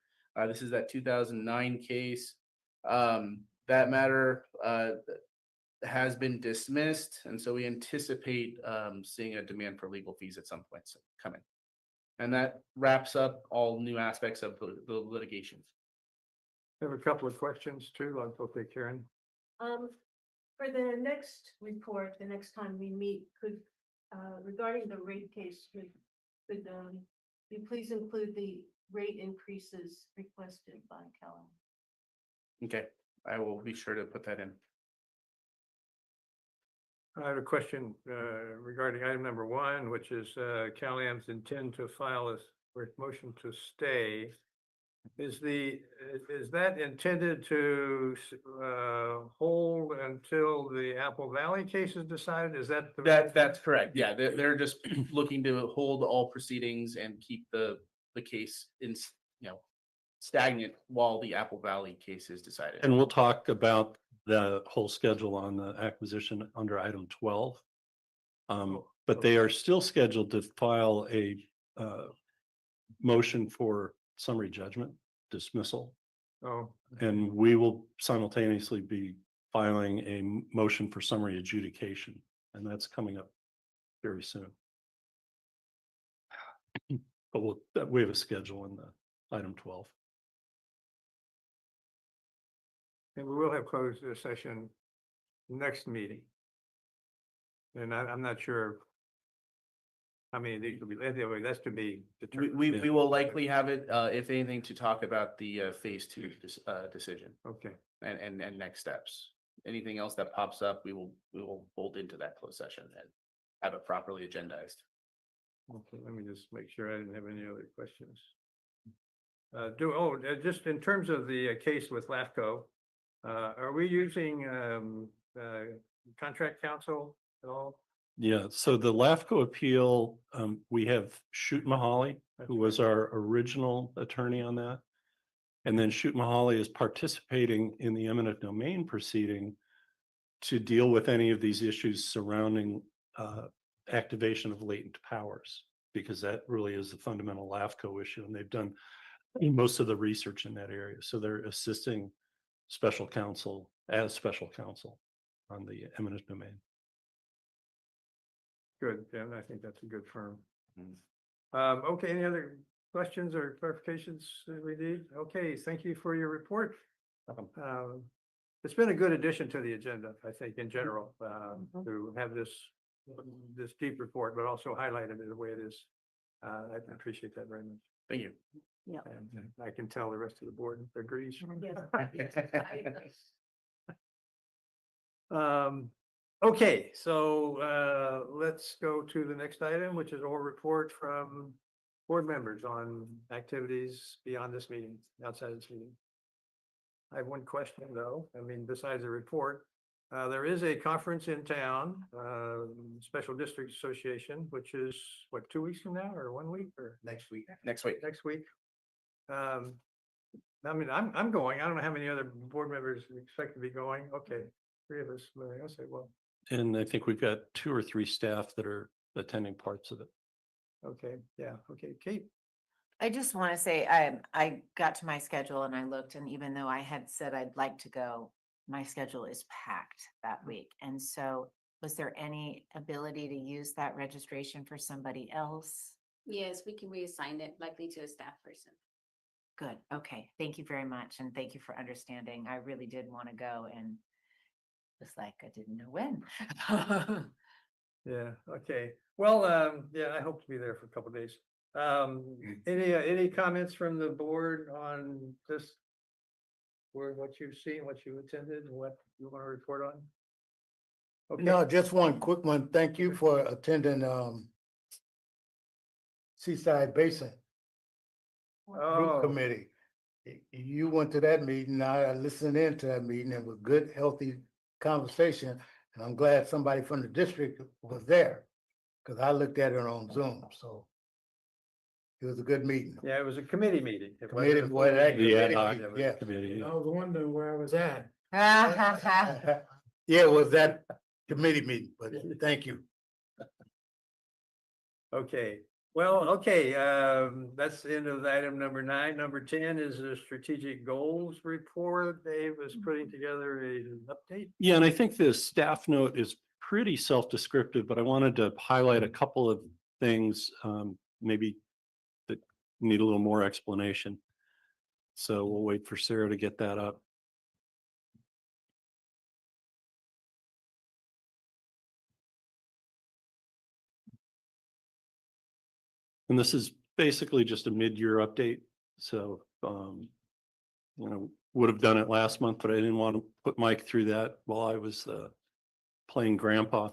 This is that 2009 case. That matter has been dismissed, and so we anticipate seeing a demand for legal fees at some point coming. And that wraps up all new aspects of the litigation. I have a couple of questions too. I'll take Karen. For the next report, the next time we meet, could, regarding the rate case, could you please include the rate increases requested by Cal-Am? Okay, I will be sure to put that in. I have a question regarding item number 1, which is Cal-Am's intend to file a motion to stay. Is that intended to hold until the Apple Valley case is decided? Is that? That's correct. Yeah, they're just looking to hold all proceedings and keep the case in, stagnant while the Apple Valley case is decided. and we'll talk about the whole schedule on the acquisition under item 12. But they are still scheduled to file a motion for summary judgment dismissal. Oh, And we will simultaneously be filing a motion for summary adjudication, and that's coming up very soon. But we have a schedule in the item 12. And we will have closed the session next meeting. And I'm not sure how many of these will be, anyway, that's to be We, determined. we will likely have it, if anything, to talk about the phase two decision Okay, and next steps. Anything else that pops up, we will bolt into that closed session and have it properly agendized. okay, let me just make sure I didn't have any other questions. Just in terms of the case with LAFCO, are we using contract counsel at all? Yeah, so the LAFCO appeal, we have Shoot Mahali, who was our original attorney on that. And then Shoot Mahali is participating in the eminent domain proceeding to deal with any of these issues surrounding activation of latent powers, because that really is the fundamental LAFCO issue, and they've done most of the research in that area. So they're assisting special counsel as special counsel on the eminent domain. Good, yeah, I think that's a good firm. Mhm. Okay, any other questions or clarifications that we need? Okay, thank you for your report. It's been a good addition to the agenda, I think, in general, to have this deep report, but also highlighted it the way it is. I appreciate that very much. Thank you. And I can tell the rest of the board agrees. Okay, so let's go to the next item, which is our report from board members on activities beyond this meeting, outside this meeting. I have one question though, I mean, besides the report, there is a conference in town, Special District Association, which is what, 2 weeks from now or 1 week or Next week. next week? I mean, I'm going. I don't know how many other board members expect to be going. Okay, 3 of us. I'll say, well, And I think we've got 2 or 3 staff that are attending parts of it. okay, yeah, okay, Kate. I just want to say, I got to my schedule and I looked, and even though I had said I'd like to go, my schedule is packed that week. And so was there any ability to use that registration for somebody else? Yes, we can reassign it likely to a staff person. Good. Okay. Thank you very much. And thank you for understanding. I really did want to go, and it's like I didn't know when. Yeah, okay. Well, yeah, I hope to be there for a couple of days. Any comments from the board on this? Or what you've seen, what you attended, and what you want to report on? Okay. No, just one quick one. Thank you for attending Seaside Basin Oh, Group Committee. You went to that meeting, I listened in to that meeting, it was good, healthy conversation. And I'm glad somebody from the district was there, because I looked at it on Zoom, so it was a good meeting. yeah, it was a committee meeting. It wasn't Committee, a boy, full that meeting. The ad committee hoc meeting, yeah. committee. I was wondering where I was at. Well, Yeah, it was that committee meeting, but thank you. Okay, well, okay, that's the end of item number 9. Number 10 is the strategic goals report. Dave was putting together an update. Yeah, and I think the staff note is pretty self-descriptive, but I wanted to highlight a couple of things, maybe that need a little more explanation. So we'll wait for Sarah to get that up. And this is basically just a mid-year update. So, would have done it last month, but I didn't want to put Mike through that while I was playing grandpa.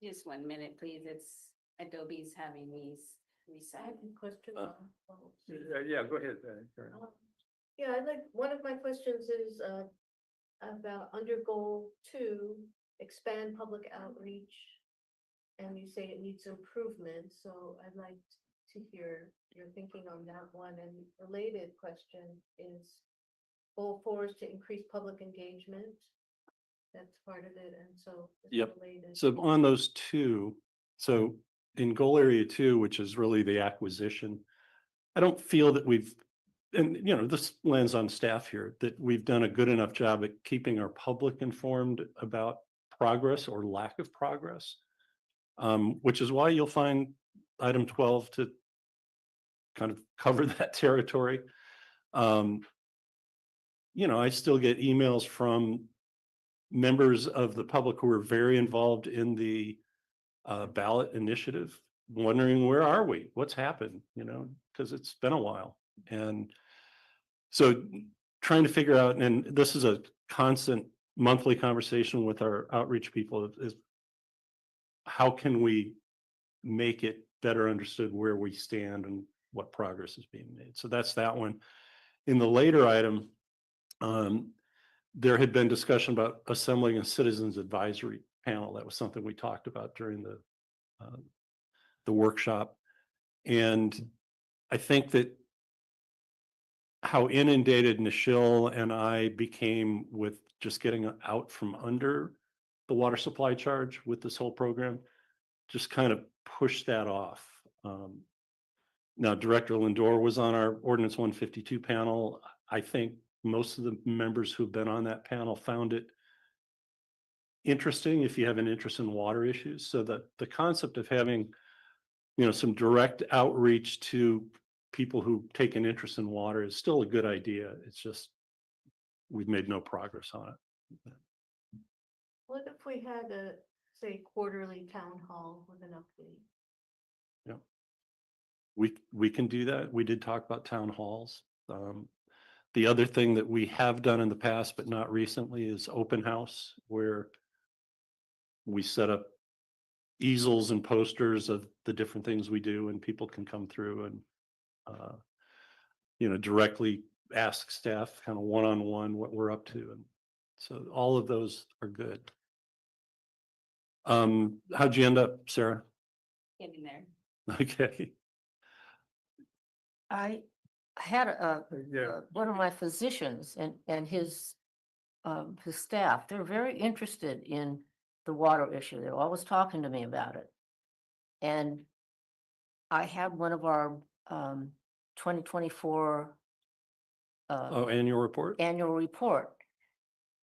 Just 1 minute, please. It's Adobe's having these I reset. have a question. Yeah, go ahead. Karen. Yeah, I'd like, one of my questions is about under goal 2, expand public outreach. And you say it needs improvement, so I'd like to hear your thinking on that one. And related question is goal 4 is to increase public engagement. That's part of it, and so. it's Yep. related. So on those 2, so in goal area 2, which is really the acquisition, I don't feel that we've and you know, this lands on staff here, that we've done a good enough job at keeping our public informed about progress or lack of progress. Which is why you'll find item 12 to kind of cover that territory. You know, I still get emails from members of the public who are very involved in the ballot initiative, wondering where are we? What's happened? You know, because it's been a while. And so trying to figure out, and this is a constant monthly conversation with our outreach people, is how can we make it better understood where we stand and what progress is being made. So that's that one. In the later item, there had been discussion about assembling a citizens advisory panel. That was something we talked about during the workshop. And I think that how inundated Nichelle and I became with just getting out from under the water supply charge with this whole program, just kind of pushed that off. Now, Director Lindor was on our Ordinance 152 panel. I think most of the members who've been on that panel found it interesting if you have an interest in water issues. So that the concept of having, you know, some direct outreach to people who take an interest in water is still a good idea. It's just we've made no progress on it. What if we had a, say, quarterly town hall with an update? Yeah, we can do that. We did talk about town halls. The other thing that we have done in the past, but not recently, is open house, where we set up easels and posters of the different things we do, and people can come through and you know, directly ask staff kind of one-on-one what we're up to. And so all of those are good. How'd you end up, Sarah? Getting there. Okay. I had Yeah. one of my physicians and his staff, they're very interested in the water issue. They're always talking to me about it. And I had one of our 2024 Oh, annual report? annual report.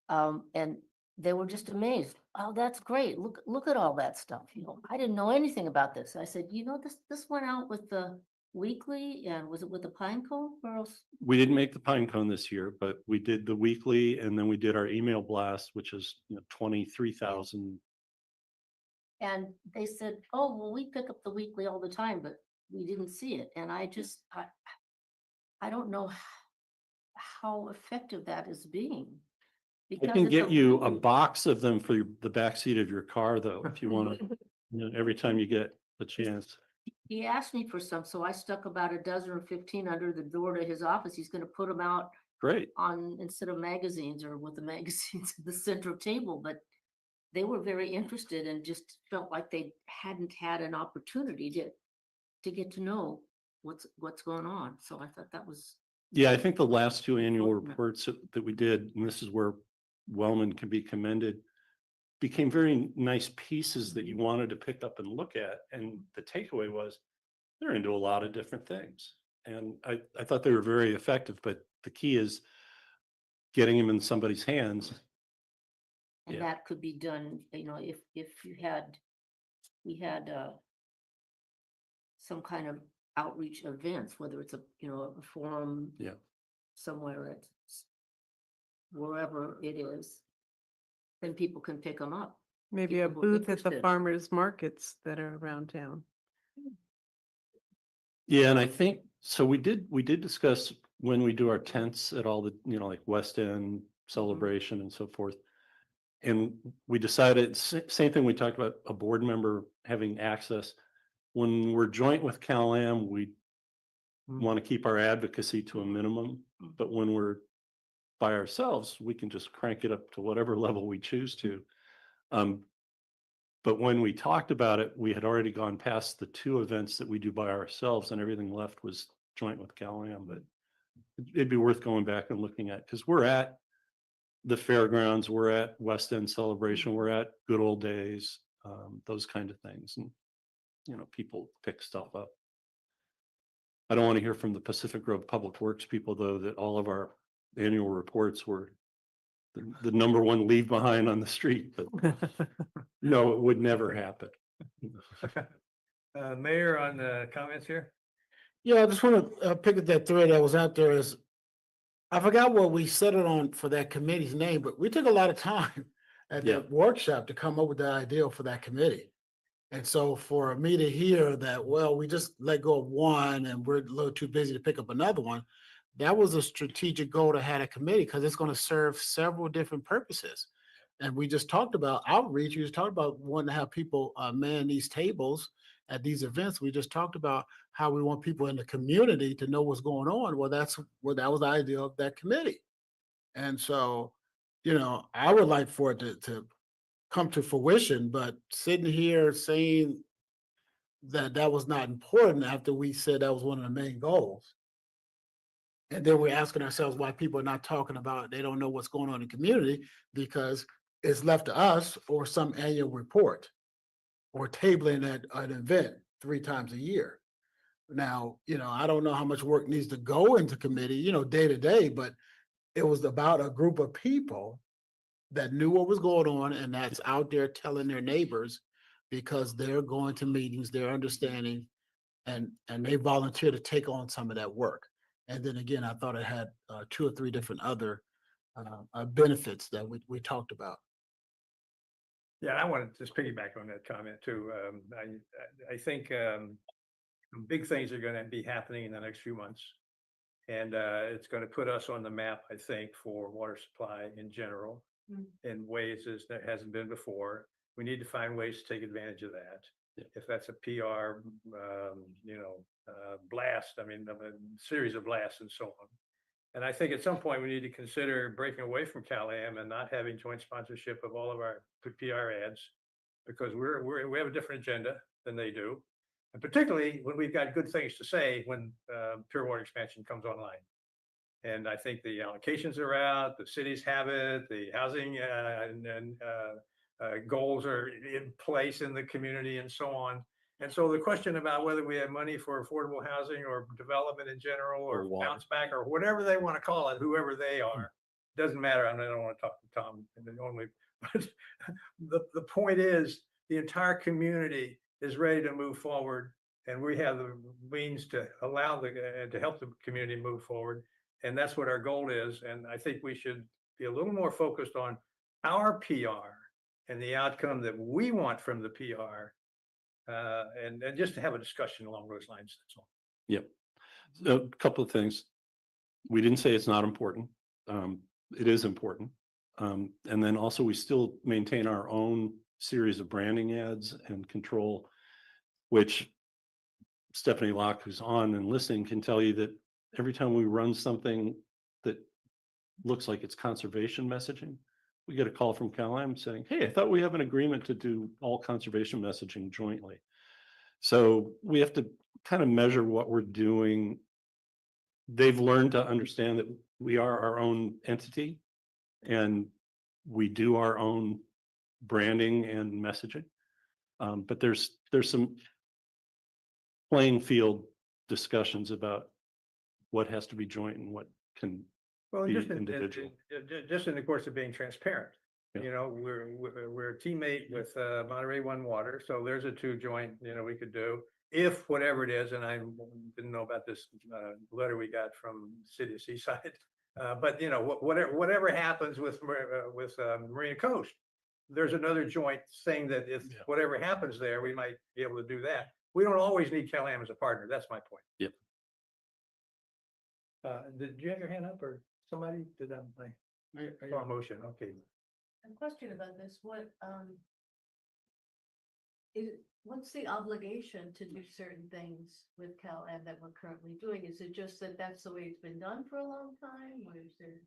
And they were just amazed. Oh, that's great. Look at all that stuff. You know, I didn't know anything about this. I said, you know, this went out with the weekly, and was it with the pine cone? Where else? We didn't make the pine cone this year, but we did the weekly, and then we did our email blast, which is, you know, 23,000. And they said, oh, well, we pick up the weekly all the time, but we didn't see it. And I don't know how effective that is being. I Because can it's get you a really- box of them for the backseat of your car, though, if you want to, you know, every time you get the chance. He asked me for some, so I stuck about a dozen or 15 under the door to his office. He's gonna put them out Great. on, instead of magazines, or with the magazines at the center table, but they were very interested and just felt like they hadn't had an opportunity to get to know what's going on. So I thought that was, Yeah, I think the last two annual Important. reports that we did, and this is where Wellman can be commended, became very nice pieces that you wanted to pick up and look at. And the takeaway was they're into a lot of different things. And I thought they were very effective, but the key is getting them in somebody's hands. and Yeah. that could be done, you know, if we had some kind of outreach events, whether it's a forum. Yeah. Somewhere it's wherever it is, then people can pick them up. Maybe a People who are booth at the interested. farmers markets that are around town. Yeah, and I think, so we did discuss when we do our tents at all the, you know, like West End celebration and so forth. And we decided, same thing we talked about, a board member having access. When we're joint with Cal-Am, we want to keep our advocacy to a minimum, but when we're by ourselves, we can just crank it up to whatever level we choose to. But when we talked about it, we had already gone past the two events that we do by ourselves, and everything left was joint with Cal-Am. But it'd be worth going back and looking at, because we're at the fairgrounds, we're at West End Celebration, we're at Good Old Days, those kind of things. And, you know, people pick stuff up. I don't want to hear from the Pacific Grove Public Works people, though, that all of our annual reports were the number one leave behind on the street, but no, it would never happen. Mayor, on the comments here? Yeah, I just want to pick at that thread that was out there is, I forgot what we settled on for that committee's name, but we took a lot of time at Yeah. that workshop to come up with the idea for that committee. And so for me to hear that, well, we just let go of one and we're a little too busy to pick up another one, that was a strategic goal to have a committee because it's going to serve several different purposes. And we just talked about outreach. We just talked about wanting to have people man these tables at these events. We just talked about how we want people in the community to know what's going on. Well, that was the idea of that committee. And so, I would like for it to come to fruition, but sitting here saying that was not important after we said that was one of the main goals. And then we're asking ourselves why people are not talking about it. They don't know what's going on in the community because it's left to us or some annual report or tabling at an event 3 times a year. Now, I don't know how much work needs to go into committee, day to day, but it was about a group of people that knew what was going on and that's out there telling their neighbors because they're going to meetings, they're understanding, and they volunteer to take on some of that work. And then again, I thought it had 2 or 3 different other benefits that we talked about. Yeah, I want to just piggyback on that comment too. I think big things are going to be happening in the next few months. And it's going to put us on the map, I think, for water supply in general in ways as there hasn't been before. We need to find ways to take advantage of that. Yeah. If that's a PR, blast, a series of blasts and so on. And I think at some point we need to consider breaking away from Cal-Am and not having joint sponsorship of all of our PR ads because we have a different agenda than they do. And particularly when we've got good things to say when pure water expansion comes online. And I think the allocations are out, the cities have it, the housing goals are in place in the community and so on. And so the question about whether we have money for affordable housing or development in general or bounce back or whatever they want to call it, whoever they are, doesn't matter. I don't want to talk to Tom only, but the point is the entire community is ready to move forward and we have the means to allow to help the community move forward. And that's what our goal is. And I think we should be a little more focused on our PR and the outcome that we want from the PR. And just to have a discussion along those lines, that's all. Yep. So a couple of things. We didn't say it's not important. It is important. And then also we still maintain our own series of branding ads and control, which Stephanie Locke, who's on and listening, can tell you that every time we run something that looks like it's conservation messaging, we get a call from Cal-Am saying, hey, I thought we have an agreement to do all conservation messaging jointly. So we have to kind of measure what we're doing. They've learned to understand that we are our own entity and we do our own branding and messaging. But there's some playing field discussions about what has to be joint and what can be individual. Just in the course of being transparent. Yeah. We're a teammate with Monterey One Water, so there's a 2 joint, we could do if whatever it is, and I didn't know about this letter we got from City of Seaside, but whatever happens with Marina Coast, there's another joint thing that if whatever happens there, we might be able to do that. We don't always need Cal-Am as a partner. That's my point. Yep. Did you have your hand up or somebody did that? I saw a motion. Okay. A question about this, what's the obligation to do certain things with Cal-Am that we're currently doing? Is it just that that's the way it's been done for a long time, or is there?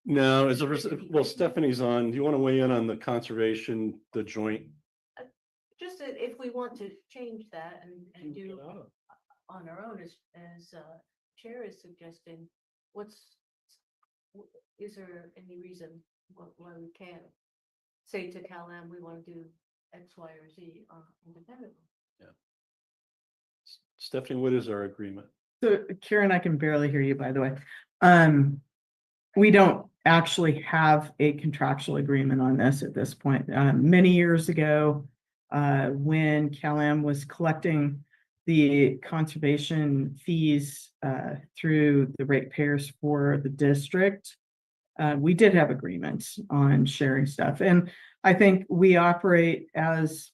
No, well, Stephanie's on. Do you want to weigh in on the conservation, the joint? Just that if we want to change that and do on our own, as Chair is suggesting, is there any reason why we can't say to Cal-Am, we want to do X, Y, or Z independently? Yeah. Stephanie, what is our agreement? So Karen, I can barely hear you, by the way. We don't actually have a contractual agreement on this at this point. Many years ago, when CalAm was collecting the conservation fees through the ratepayers for the district, we did have agreements on sharing stuff. And I think we operate as,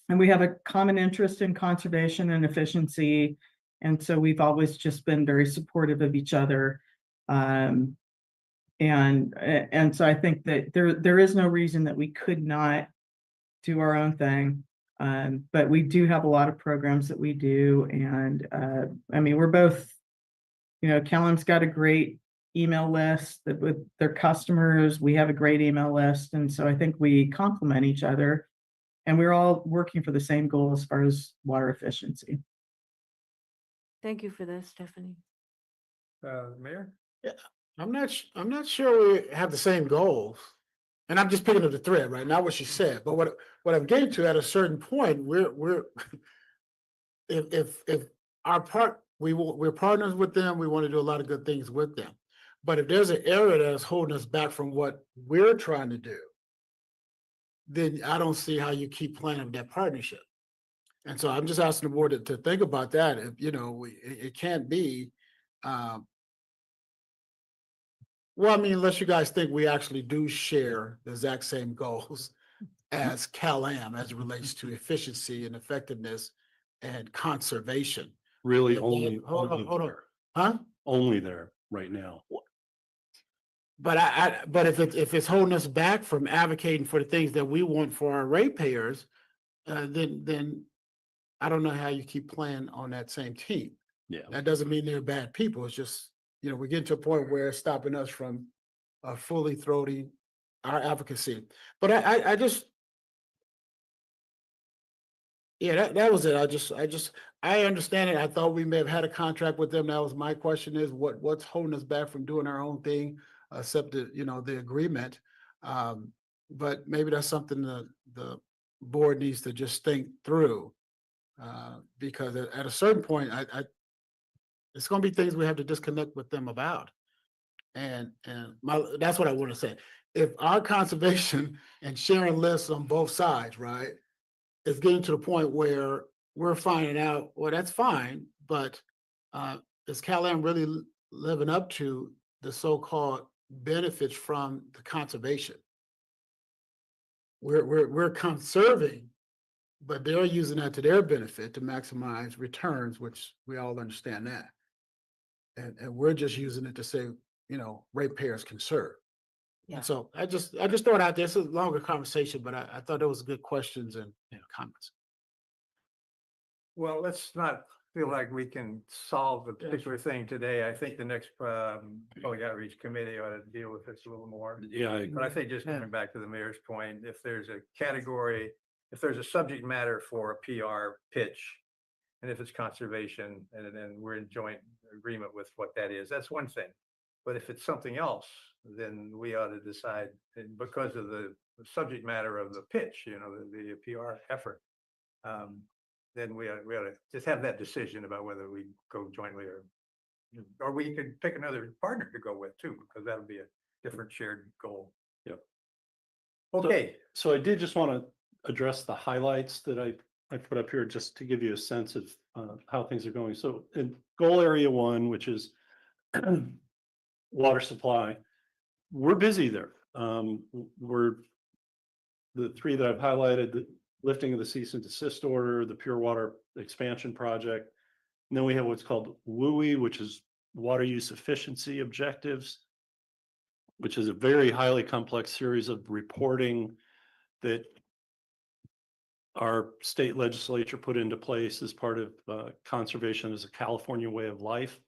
and we have a common interest in conservation and efficiency. And so we've always just been very supportive of each other. And so I think that there is no reason that we could not do our own thing. But we do have a lot of programs that we do. And I mean, we're both, CalAm's got a great email list that with their customers, we have a great email list. And so I think we complement each other and we're all working for the same goal as far as water efficiency. Thank you for this, Stephanie. Mayor? I'm not sure we have the same goals. And I'm just picking up the thread, right? Not what she said, but what I'm getting to at a certain point, we're if we're partners with them, we want to do a lot of good things with them. But if there's an area that's holding us back from what we're trying to do, then I don't see how you keep planning that partnership. And so I'm just asking the board to think about that. If, it can't be, well, I mean, unless you guys think we actually do share the exact same goals as CalAm as it relates to efficiency and effectiveness and conservation. Really Yeah, only, hold only on. there, Huh? only there right now. But but if it's holding us back from advocating for the things that we want for our ratepayers, then I don't know how you keep playing on that same team. Yeah. That doesn't mean they're bad people. It's just, we're getting to a point where it's stopping us from fully throating our advocacy. But I just, yeah, that was it. I understand it. I thought we may have had a contract with them. That was my question is what's holding us back from doing our own thing, except the agreement. But maybe that's something the board needs to just think through. Because at a certain point, it's going to be things we have to disconnect with them about. And that's what I want to say. If our conservation and sharing lists on both sides, right, is getting to the point where we're finding out, well, that's fine, but is CalAm really living up to the so-called benefits from the conservation? We're conserving, but they're using that to their benefit to maximize returns, which we all understand that. And we're just using it to say, ratepayers conserve. Yeah. And so I just throw it out there. It's a longer conversation, but I thought it was good questions and comments. Well, let's not feel like we can solve the particular thing today. I think the next public outreach committee ought to deal with this a little more. Yeah, But I think just coming back to the mayor's point, if there's a category, if there's a subject matter for a PR pitch, and if it's conservation, and then we're in joint agreement with what that is, that's one thing. But if it's something else, then we ought to decide, and because of the subject matter of the pitch, the PR effort, then we ought to just have that decision about whether we go jointly or we could pick another partner to go with too, because that'll be a different shared goal. Yep. Okay. So I did just want to address the highlights that I put up here just to give you a sense of how things are going. So in goal area 1, which is water supply, we're busy there. We're the 3 that I've highlighted: the lifting of the cease and desist order, the pure water expansion project. And then we have what's called WUI, which is water use efficiency objectives, which is a very highly complex series of reporting that our state legislature put into place as part of conservation as a California way of life.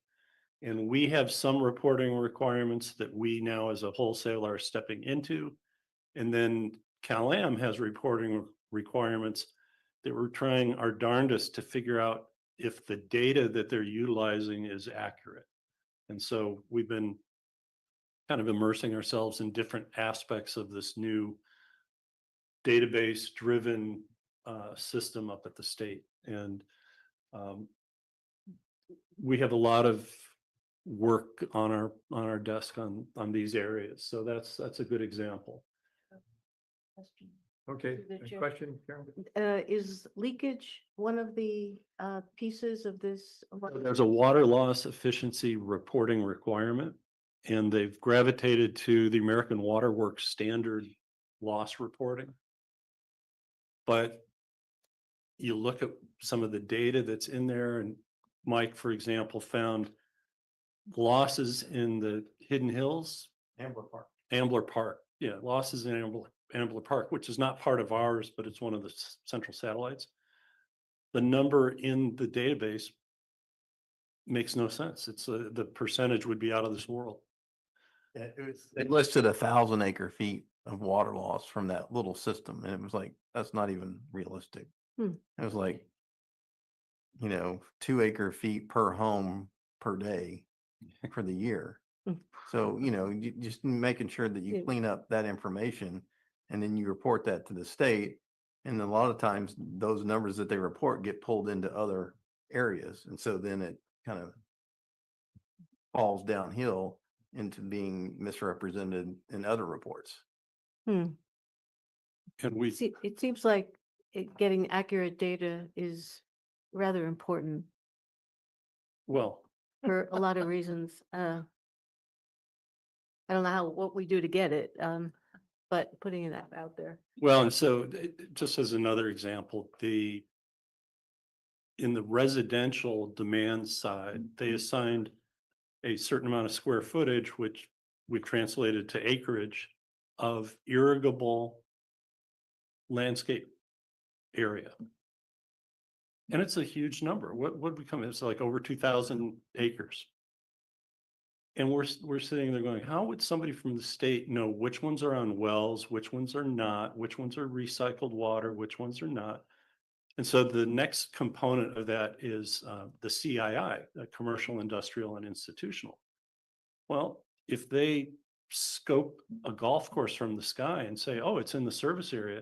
And we have some reporting requirements that we now as a wholesaler are stepping into. And then CalAm has reporting requirements that we're trying our darndest to figure out if the data that they're utilizing is accurate. And so we've been kind of immersing ourselves in different aspects of this new database driven system up at the state. And we have a lot of work on our desk on these areas. So that's a good example. Okay, Through the a chair. question, Karen? Is leakage one of the pieces of this? There's a water loss efficiency reporting requirement, and they've gravitated to the American Water Works standard loss reporting. But you look at some of the data that's in there, and Mike, for example, found losses in the Hidden Hills, Ambler Park. Yeah, losses in Ambler Park, which is not part of ours, but it's one of the central satellites. The number in the database makes no sense. It's the percentage would be out of this world. Yeah, they listed 1,000 acre feet of water loss from that little system, and it was like, that's not even realistic. Hmm. It was like, 2 acre feet per home per day for the year. Hmm. So, you just making sure that you Yeah. clean up that information and then you report that to the state. And a lot of times those numbers that they report get pulled into other areas. And so then it kind of falls downhill into being misrepresented in other reports. And we, It seems like getting accurate data is rather important well, for a lot of reasons. I don't know what we do to get it, but putting it out there. Well, and so just as another example, in the residential demand side, they assigned a certain amount of square footage, which we translated to acreage of irrigable landscape area. And it's a huge number. What become, it's like over 2,000 acres. And we're sitting there going, how would somebody from the state know which ones are on wells, which ones are not, which ones are recycled water, which ones are not? And so the next component of that is the CII, commercial, industrial, and institutional. Well, if they scope a golf course from the sky and say, oh, it's in the service area,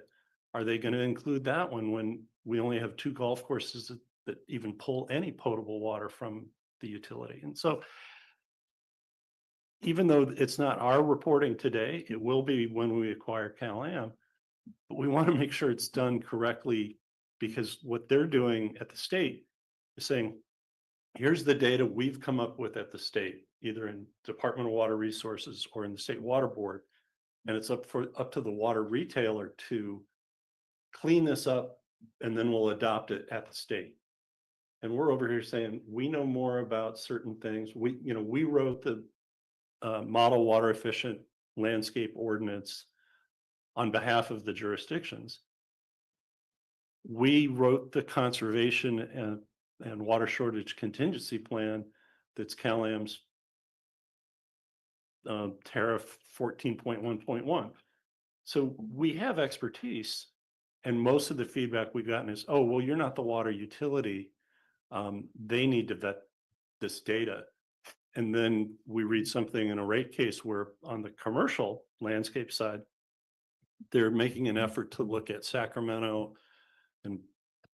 are they going to include that one when we only have 2 golf courses that even pull any potable water from the utility? And so even though it's not our reporting today, it will be when we acquire Cal-Am, but we want to make sure it's done correctly, because what they're doing at the state is saying, here's the data we've come up with at the state, either in Department of Water Resources or in the State Water Board. And it's up to the water retailer to clean this up, and then we'll adopt it at the state. And we're over here saying, we know more about certain things. We wrote the model water efficient landscape ordinance on behalf of the jurisdictions. We wrote the conservation and water shortage contingency plan that's Cal-Am's tariff 14.1.1. So we have expertise, and most of the feedback we've gotten is, oh, well, you're not the water utility. They need to vet this data. And then we read something in a rate case where on the commercial landscape side, they're making an effort to look at Sacramento and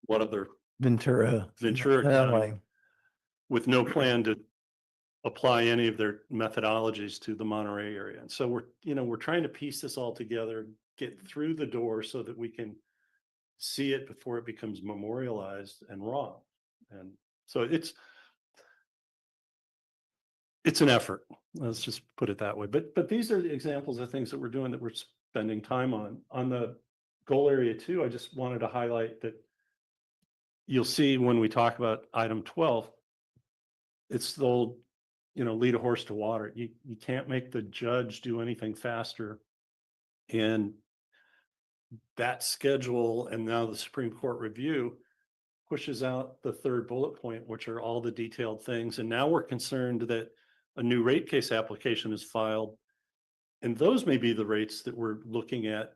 what other Ventura County, with no plan to apply any of their methodologies to the Monterey area. And so we're trying to piece this all together, get through the door so that we can see it before it becomes memorialized and wrong. And so it's an effort. Let's just put it that way. But these are the examples of things that we're doing, that we're spending time on. On the goal area 2, I just wanted to highlight that you'll see when we talk about item 12, it's the old, lead a horse to water. You can't make the judge do anything faster. And that schedule, and now the Supreme Court review, pushes out the 3rd bullet point, which are all the detailed things. And now we're concerned that a new rate case application is filed, and those may be the rates that we're looking at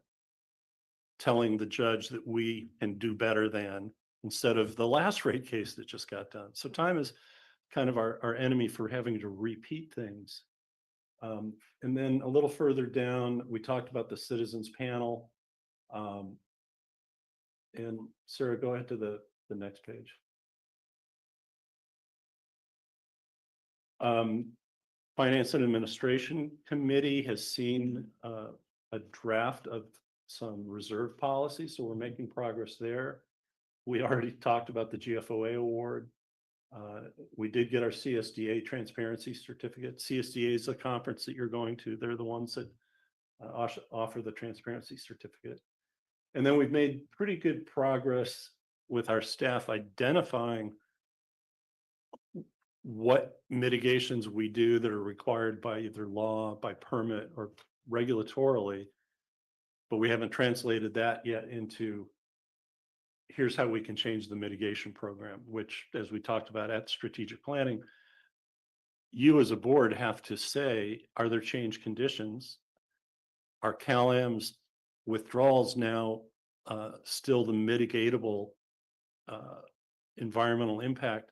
telling the judge that we can do better than, instead of the last rate case that just got done. So time is kind of our enemy for having to repeat things. And then a little further down, we talked about the citizens panel. And Sarah, go ahead to the next page. Finance and Administration Committee has seen a draft of some reserve policy, so we're making progress there. We already talked about the GFOA award. We did get our CSDA transparency certificate. CSDA is a conference that you're going to. They're the ones that offer the transparency certificate. And then we've made pretty good progress with our staff identifying what mitigations we do that are required by either law, by permit, or regulatorily. But we haven't translated that yet into here's how we can change the mitigation program, which, as we talked about at strategic planning, you as a board have to say, are there change conditions? Are CalAM's withdrawals now still the mitigatable environmental impact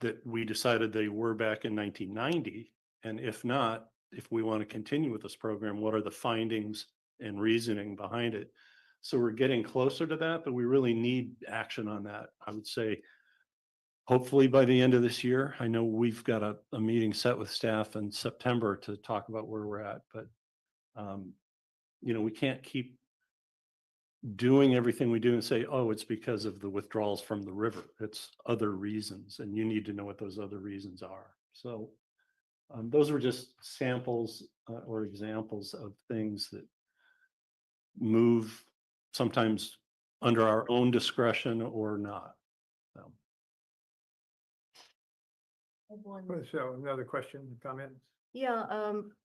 that we decided they were back in 1990? And if not, if we want to continue with this program, what are the findings and reasoning behind it? So we're getting closer to that, but we really need action on that. I would say, hopefully by the end of this year. I know we've got a meeting set with staff in September to talk about where we're at, but we can't keep doing everything we do and say, oh, it's because of the withdrawals from the river. It's other reasons, and you need to know what those other reasons are. So those were just samples or examples of things that move sometimes under our own discretion or not. So. So another question, comment? Yeah,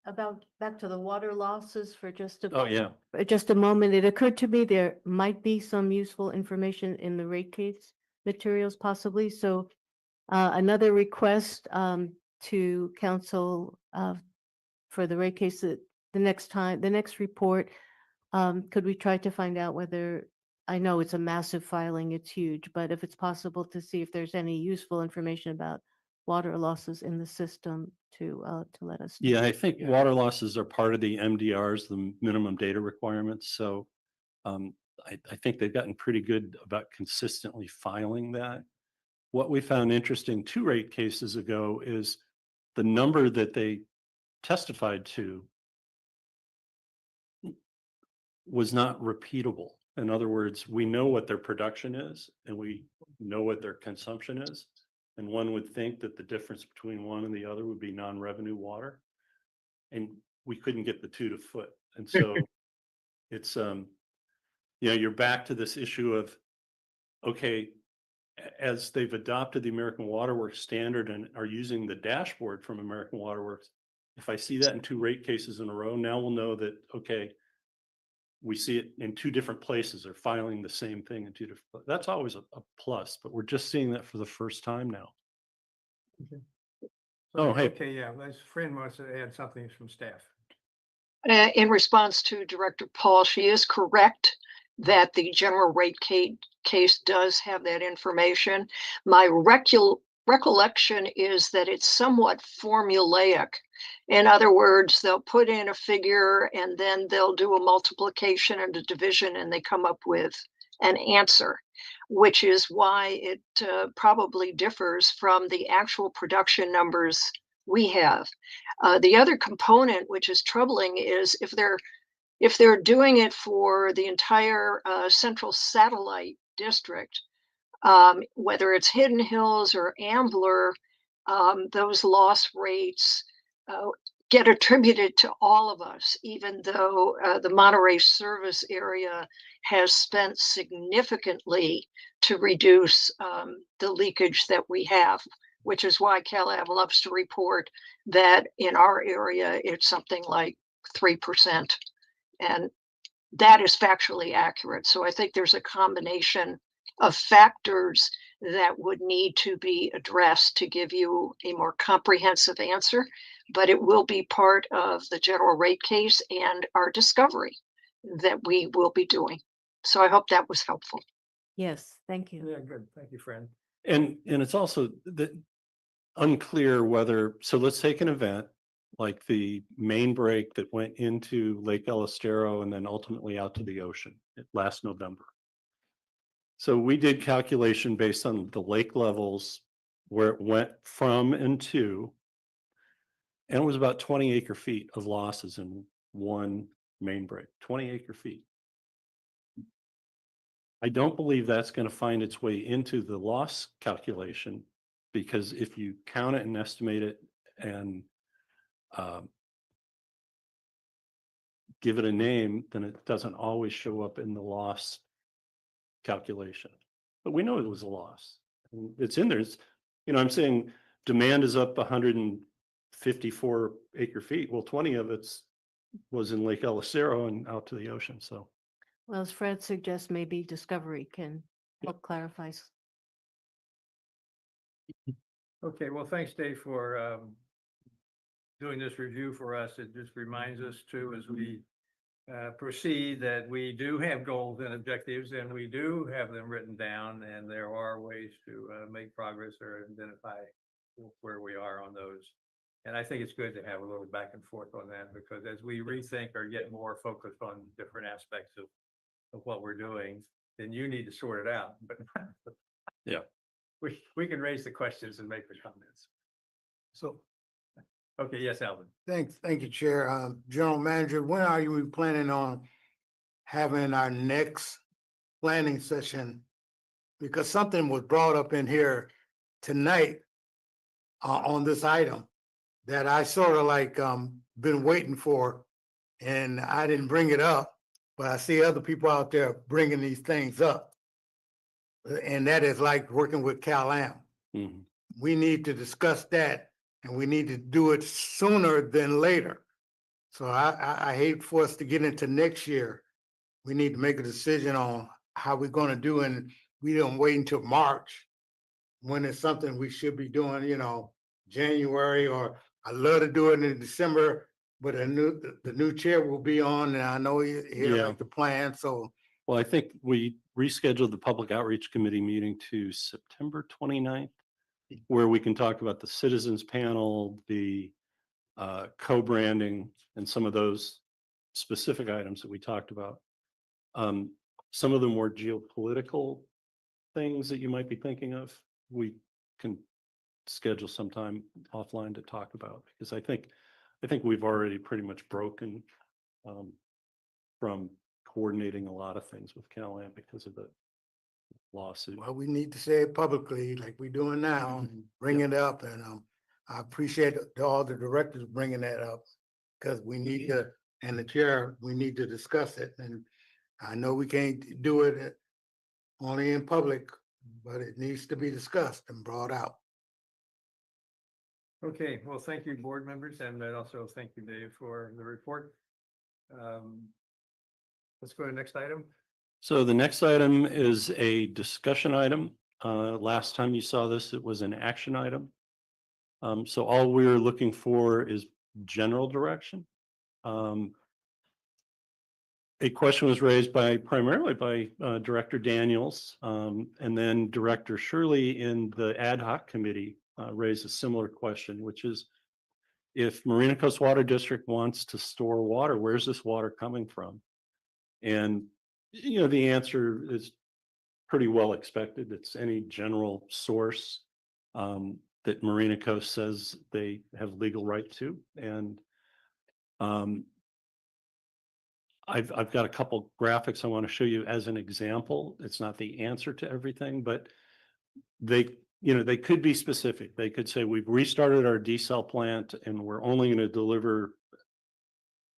about back to the water losses for just Oh, yeah. just a moment. It occurred to me there might be some useful information in the rate case materials possibly. So another request to council for the rate case that the next report, could we try to find out whether, I know it's a massive filing, it's huge, but if it's possible to see if there's any useful information about water losses in the system to let us know. Yeah, I think water losses are part of the MDRs, the minimum data requirements. So I think they've gotten pretty good about consistently filing that. What we found interesting 2 rate cases ago is the number that they testified to was not repeatable. In other words, we know what their production is and we know what their consumption is. And one would think that the difference between one and the other would be non-revenue water. And we couldn't get the 2 to foot. And so it's, you're back to this issue of, okay, as they've adopted the American Water Works standard and are using the dashboard from American Water Works, if I see that in 2 rate cases in a row, now we'll know that, okay, we see it in 2 different places. They're filing the same thing in 2 different, that's always a plus, but we're just seeing that for the first time now. Okay. Oh, hey. Okay, yeah, my friend wants to add something from staff. In response to Director Paul, she is correct that the general rate case does have that information. My recollection is that it's somewhat formulaic. In other words, they'll put in a figure and then they'll do a multiplication and a division and they come up with an answer, which is why it probably differs from the actual production numbers we have. The other component, which is troubling, is if they're doing it for the entire central satellite district, whether it's Hidden Hills or Ambler, those loss rates get attributed to all of us, even though the Monterey service area has spent significantly to reduce the leakage that we have, which is why CalAV loves to report that in our area, it's something like 3%. And that is factually accurate. So I think there's a combination of factors that would need to be addressed to give you a more comprehensive answer, but it will be part of the general rate case and our discovery that we will be doing. So I hope that was helpful. Yes, thank you. Yeah, good. Thank you, friend. And it's also unclear whether, so let's take an event like the main break that went into Lake El Estero and then ultimately out to the ocean last November. So we did calculation based on the lake levels where it went from and to, And it was about 20 acre feet of losses in one main break, 20 acre feet. I don't believe that's going to find its way into the loss calculation, because if you count it and estimate it and give it a name, then it doesn't always show up in the loss calculation. But we know it was a loss. And it's in there. It's, I'm saying demand is up 154 acre feet. Well, 20 of it was in Lake El Acero and out to the ocean. So Well, as Fred suggests, maybe Discovery can help clarify. Okay, well, thanks, Dave, for doing this review for us. It just reminds us too, as we proceed, that we do have goals and objectives, and we do have them written down, and there are ways to make progress or identify where we are on those. And I think it's good to have a little back and forth on that, because as we rethink or get more focused on different aspects of what we're doing, then you need to sort it out. But yeah, we can raise the questions and make the comments. So, Okay, yes, Alvin. thank you, Chair. General Manager, when are you planning on having our next planning session? Because something was brought up in here tonight on this item that I sort of like been waiting for, and I didn't bring it up, but I see other people out there bringing these things up. And that is like working with Cal-Am. Mhm. We need to discuss that, and we need to do it sooner than later. So I hate for us to get into next year. We need to make a decision on how we're gonna do, and we don't wait until March when it's something we should be doing, January, or I love to do it in December, but the new chair will be on, and I know he'll Yeah. make the plan, so. Well, I think we rescheduled the public outreach committee meeting to September 29th, where we can talk about the citizens panel, the co-branding, and some of those specific items that we talked about. Some of the more geopolitical things that you might be thinking of, we can schedule some time offline to talk about, because I think we've already pretty much broken from coordinating a lot of things with Cal-Am because of the lawsuit. Well, we need to say it publicly like we're doing now, and bring it up, and I appreciate all the directors bringing that up, because we need to, and the chair, we need to discuss it, and I know we can't do it only in public, but it needs to be discussed and brought out. Okay, well, thank you, board members, and also thank you, Dave, for the report. Let's go to the next item. So the next item is a discussion item. Last time you saw this, it was an action item. So all we're looking for is general direction. A question was raised primarily by Director Daniels, and then Director Shirley in the ad hoc committee raised a similar question, which is, if Marina Coast Water District wants to store water, where's this water coming from? And the answer is pretty well expected. It's any general source that Marina Coast says they have legal right to. And I've got a couple graphics I want to show you as an example. It's not the answer to everything, but they could be specific. They could say, we've restarted our desal plant and we're only going to deliver,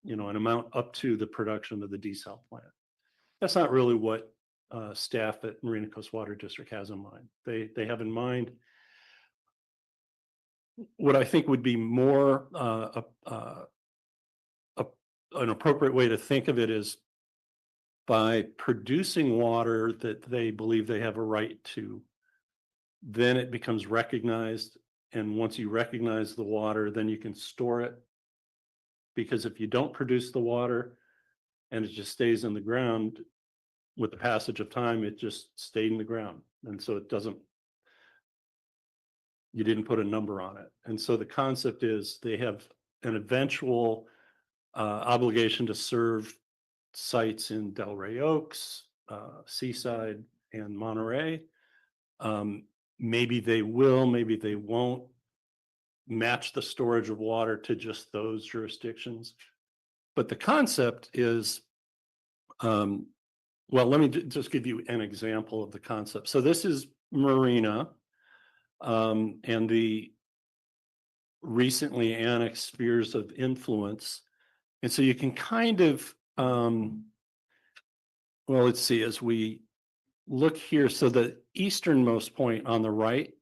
an amount up to the production of the desal plant. That's not really what staff at Marina Coast Water District has in mind. They have in mind what I think would be more an appropriate way to think of it is, by producing water that they believe they have a right to, then it becomes recognized. And once you recognize the water, then you can store it. Because if you don't produce the water and it just stays in the ground, with the passage of time, it just stayed in the ground. And so you didn't put a number on it. And so the concept is they have an eventual obligation to serve sites in Delray Oaks, Seaside, and Monterey. Maybe they will, maybe they won't. match the storage of water to just those jurisdictions. But the concept is, well, let me just give you an example of the concept. So this is Marina, and the recently annexed spheres of influence. And so you can kind of, well, let's see, as we look here, so the easternmost point on the right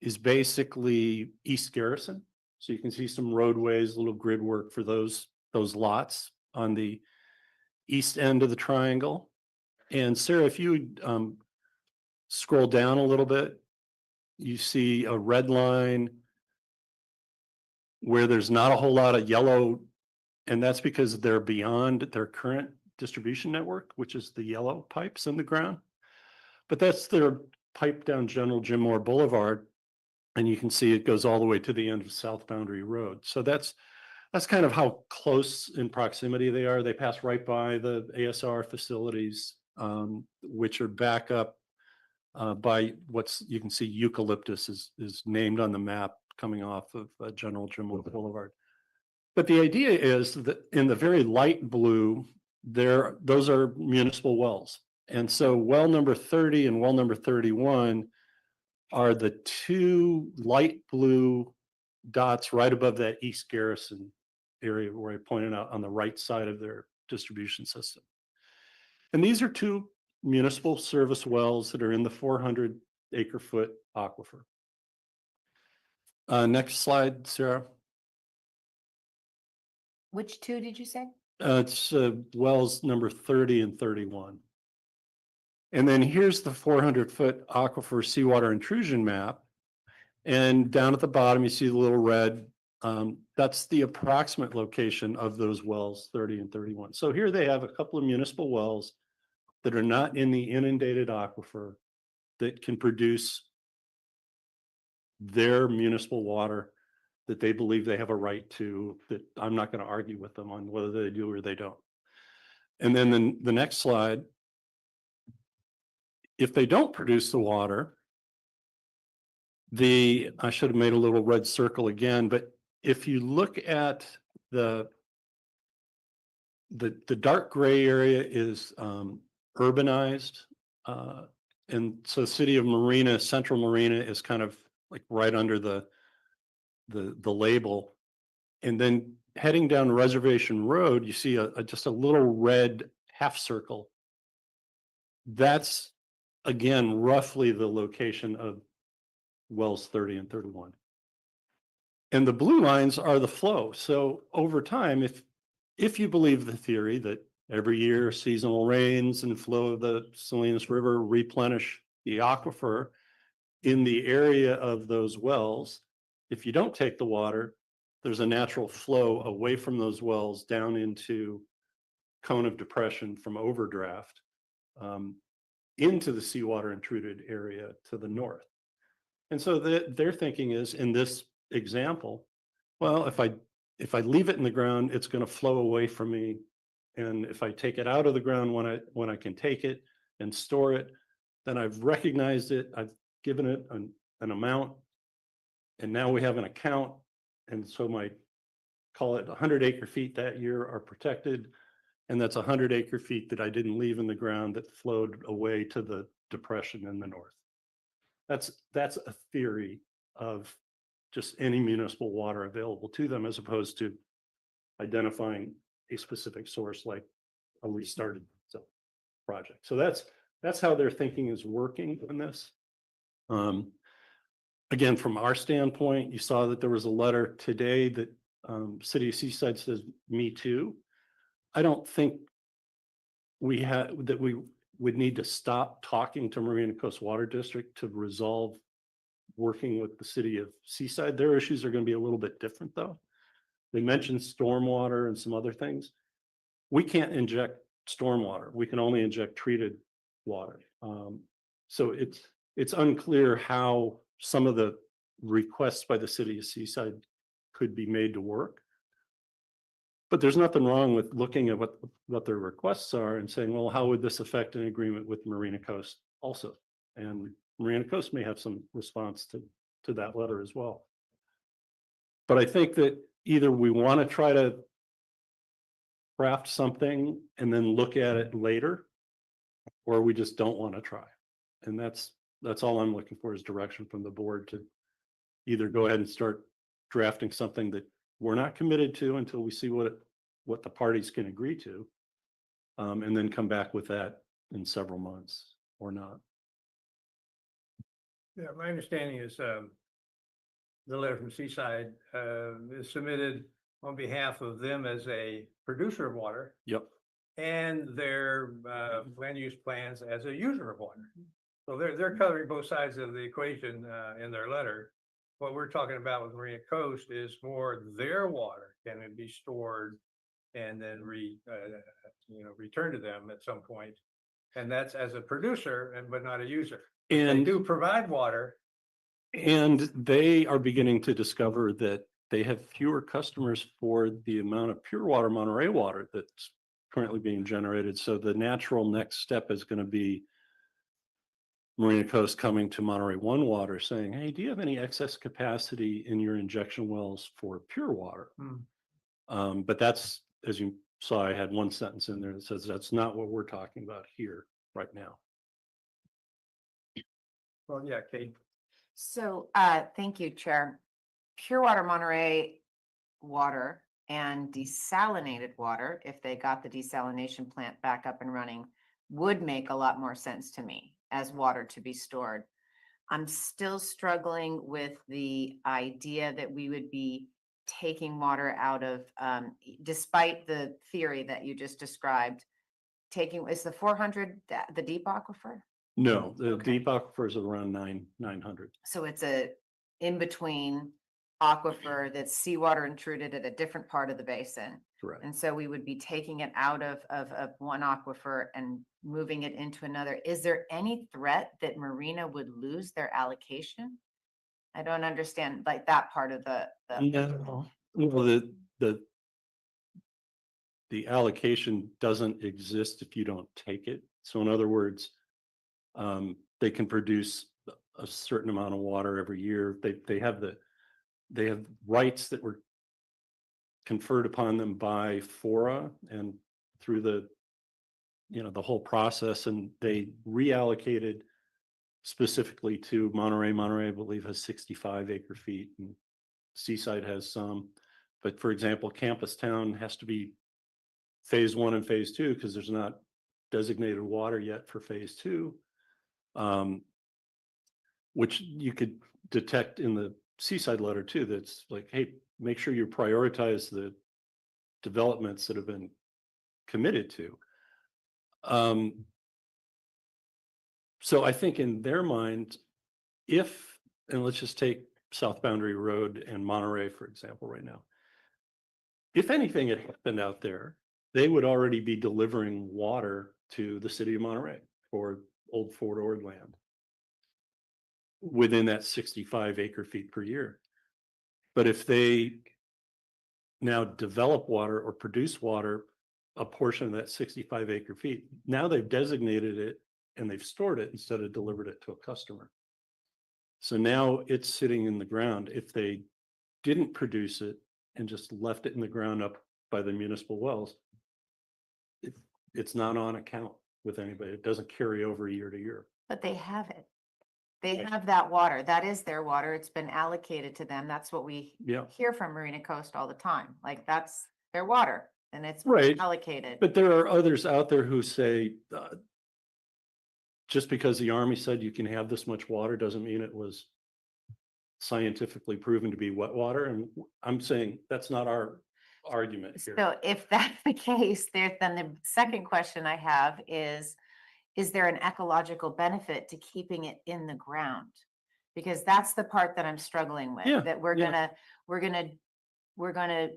is basically East Garrison. So you can see some roadways, little grid work for those lots on the east end of the triangle. And Sarah, if you would scroll down a little bit, you see a red line where there's not a whole lot of yellow, and that's because they're beyond their current distribution network, which is the yellow pipes in the ground. But that's their pipe down General Jim Moore Boulevard, and you can see it goes all the way to the end of South Boundary Road. So that's kind of how close in proximity they are. They pass right by the ASR facilities, which are back up by you can see eucalyptus is named on the map coming off of General Jim Moore Boulevard. But the idea is that in the very light blue, those are municipal wells. And so well number 30 and well number 31 are the two light blue dots right above that East Garrison area where I pointed out on the right side of their distribution system. And these are two municipal service wells that are in the 400 acre foot aquifer. Next slide, Sarah. Which two did you say? It's wells number 30 and 31. And then here's the 400 foot aquifer seawater intrusion map. And down at the bottom, you see the little red. That's the approximate location of those wells 30 and 31. So here they have a couple of municipal wells that are not in the inundated aquifer that can produce their municipal water that they believe they have a right to, that I'm not going to argue with them on whether they do or they don't. And then the next slide, if they don't produce the water, I should have made a little red circle again, but if you look at the dark gray area is urbanized. And so the city of Marina, Central Marina is kind of like right under the label. And then heading down Reservation Road, you see just a little red half circle. That's, again, roughly the location of wells 30 and 31. And the blue lines are the flow. So over time, if you believe the theory that every year seasonal rains and flow of the Salinas River replenish the aquifer in the area of those wells, if you don't take the water, there's a natural flow away from those wells down into cone of depression from overdraft into the seawater intruded area to the north. And so their thinking is, in this example, well, if I leave it in the ground, it's going to flow away from me. And if I take it out of the ground when I can take it and store it, then I've recognized it, I've given it an amount, and now we have an account. And so call it 100 acre feet that year are protected. And that's 100 acre feet that I didn't leave in the ground that flowed away to the depression in the north. That's a theory of just any municipal water available to them, as opposed to identifying a specific source like a restarted project. So that's how their thinking is working in this. Again, from our standpoint, you saw that there was a letter today that City of Seaside says, me too. I don't think we would need to stop talking to Marina Coast Water District to resolve working with the City of Seaside. Their issues are going to be a little bit different though. They mentioned stormwater and some other things. We can't inject stormwater. We can only inject treated water. So it's unclear how some of the requests by the City of Seaside could be made to work. But there's nothing wrong with looking at what their requests are and saying, well, how would this affect an agreement with Marina Coast also? And Marina Coast may have some response to that letter as well. But I think that either we want to try to craft something and then look at it later, or we just don't want to try. And that's all I'm looking for is direction from the board to either go ahead and start drafting something that we're not committed to until we see what the parties can agree to. And then come back with that in several months or not. Yeah, my understanding is, the letter from Seaside, is submitted on behalf of them as a producer of water Yep. and their, land use plans as a user of water. So they're covering both sides of the equation, in their letter. What we're talking about with Marina Coast is more their water, can it be stored and then return to them at some point. And that's as a producer but not a user. They And do provide water. And they are beginning to discover that they have fewer customers for the amount of pure water Monterey water that's currently being generated. So the natural next step is going to be Marina Coast coming to Monterey One Water saying, hey, do you have any excess capacity in your injection wells for pure water? But that's, as you saw, I had one sentence in there that says that's not what we're talking about here right now. Well, yeah, Kate. So, thank you, Chair. Pure Water Monterey water and desalinated water, if they got the desalination plant back up and running, would make a lot more sense to me as water to be stored. I'm still struggling with the idea that we would be taking water out of, despite the theory that you just described, is the 400 the deep aquifer? No, the Okay. deep aquifer is around 900. So it's a in-between aquifer that's seawater intruded at a different part of the basin. Correct. And so we would be taking it out of one aquifer and moving it into another. Is there any threat that Marina would lose their allocation? I don't understand like that part of the No. Well, the allocation doesn't exist if you don't take it. So in other words, they can produce a certain amount of water every year. They have rights that were conferred upon them by FORA and through the whole process, and they reallocated specifically to Monterey. Monterey, I believe, has 65 acre feet and Seaside has some. But for example, Campus Town has to be phase 1 and phase 2 because there's not designated water yet for phase 2. Which you could detect in the Seaside letter too. That's like, hey, make sure you prioritize the developments that have been committed to. So I think in their mind, and let's just take South Boundary Road and Monterey, for example, right now. If anything had happened out there, they would already be delivering water to the city of Monterey for old Fort Ord land within that 65 acre feet per year. But if they now develop water or produce water, a portion of that 65 acre feet, now they've designated it and they've stored it instead of delivered it to a customer. So now it's sitting in the ground. If they didn't produce it and just left it in the ground up by the municipal wells, it's not on account with anybody. It doesn't carry over year to year. But they have it. They have that water. That is their water. It's been allocated to them. That's what we hear from Marina Coast all the time. Like that's their water and it's Right. allocated. But there are others out there who say, just because the Army said you can have this much water doesn't mean it was scientifically proven to be wet water. And I'm saying that's not our argument here. So if that's the case, then the second question I have is there an ecological benefit to keeping it in the ground? Because that's the part that I'm struggling with, Yeah, that we're yeah. gonna,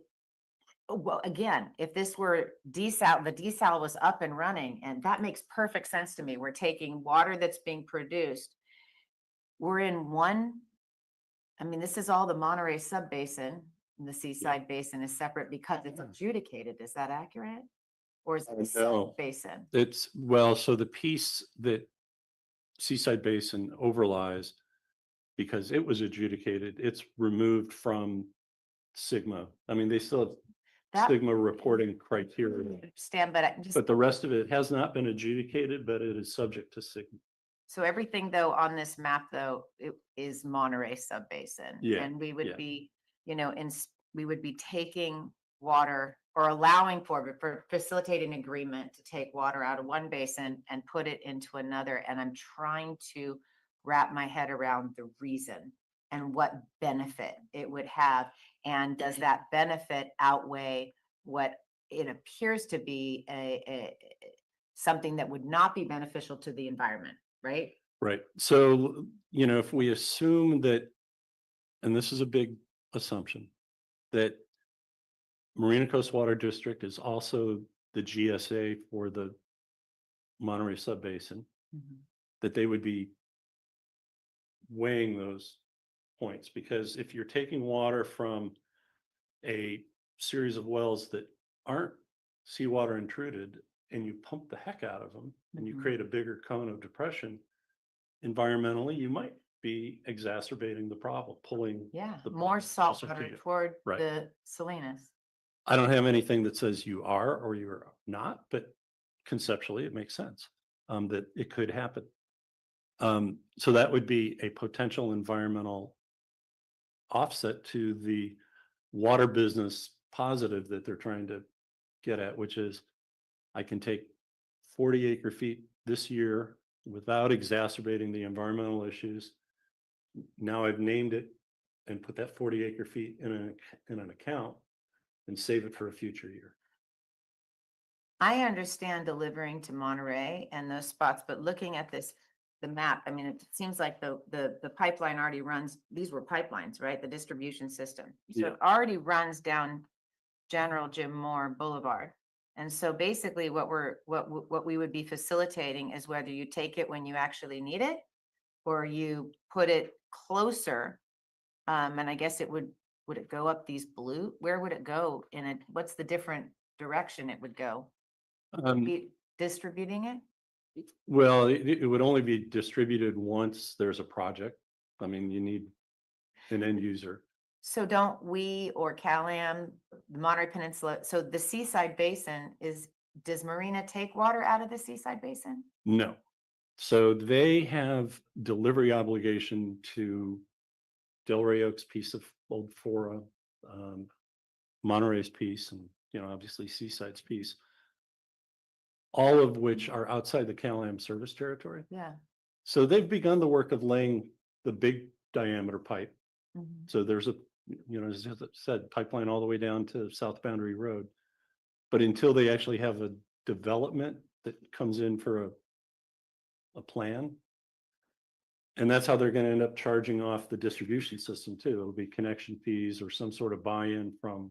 well, again, if this were the desal was up and running, and that makes perfect sense to me. We're taking water that's being produced. We're in this is all the Monterey sub-basin, and the Seaside Basin is separate because it's adjudicated. Is that accurate? Or is it the No. sub-basin? So the piece that Seaside Basin overlies, because it was adjudicated, it's removed from Sigma. I mean, they still have That- Sigma reporting criteria, Understand, but I just, but the rest of it has not been adjudicated, but it is subject to Sigma. so everything though on this map though, it is Monterey Subbasin. Yeah, And we would yeah. be, we would be taking water or allowing for facilitating agreement to take water out of one basin and put it into another. And I'm trying to wrap my head around the reason and what benefit it would have. And does that benefit outweigh what it appears to be something that would not be beneficial to the environment, right? Right. So, if we assume that, and this is a big assumption, that Marina Coast Water District is also the GSA for the Monterey Subbasin, that they would be weighing those points, because if you're taking water from a series of wells that aren't seawater intruded and you pump the heck out of them and you create a bigger cone of depression, environmentally, you might be exacerbating the problem, pulling. Yeah, the more salt water associated. toward Right. the Salinas. I don't have anything that says you are or you're not, but conceptually it makes sense that it could happen. So that would be a potential environmental offset to the water business positive that they're trying to get at, which is I can take 40 acre feet this year without exacerbating the environmental issues. Now I've named it and put that 40 acre feet in an account and save it for a future year. I understand delivering to Monterey and those spots, but looking at the map, I mean, it seems like the pipeline already runs, these were pipelines, right? The distribution system. So Yeah. it already runs down General Jim Moore Boulevard. And so basically what we would be facilitating is whether you take it when you actually need it or you put it closer. And I guess would it go up these blue? Where would it go what's the different direction it would go? Be distributing it? Well, it would only be distributed once there's a project. I mean, you need an end user. So don't we or Calam, the Monterey Peninsula, so the Seaside Basin does Marina take water out of the Seaside Basin? No. So they have delivery obligation to Delray Oaks piece of Old Fora, Monterey's piece, and obviously Seaside's piece, all of which are outside the Calam service territory. Yeah. So they've begun the work of laying the big diameter pipe. So there's a, as I said, pipeline all the way down to South Boundary Road. But until they actually have a development that comes in for a plan, and that's how they're going to end up charging off the distribution system too. It'll be connection fees or some sort of buy-in from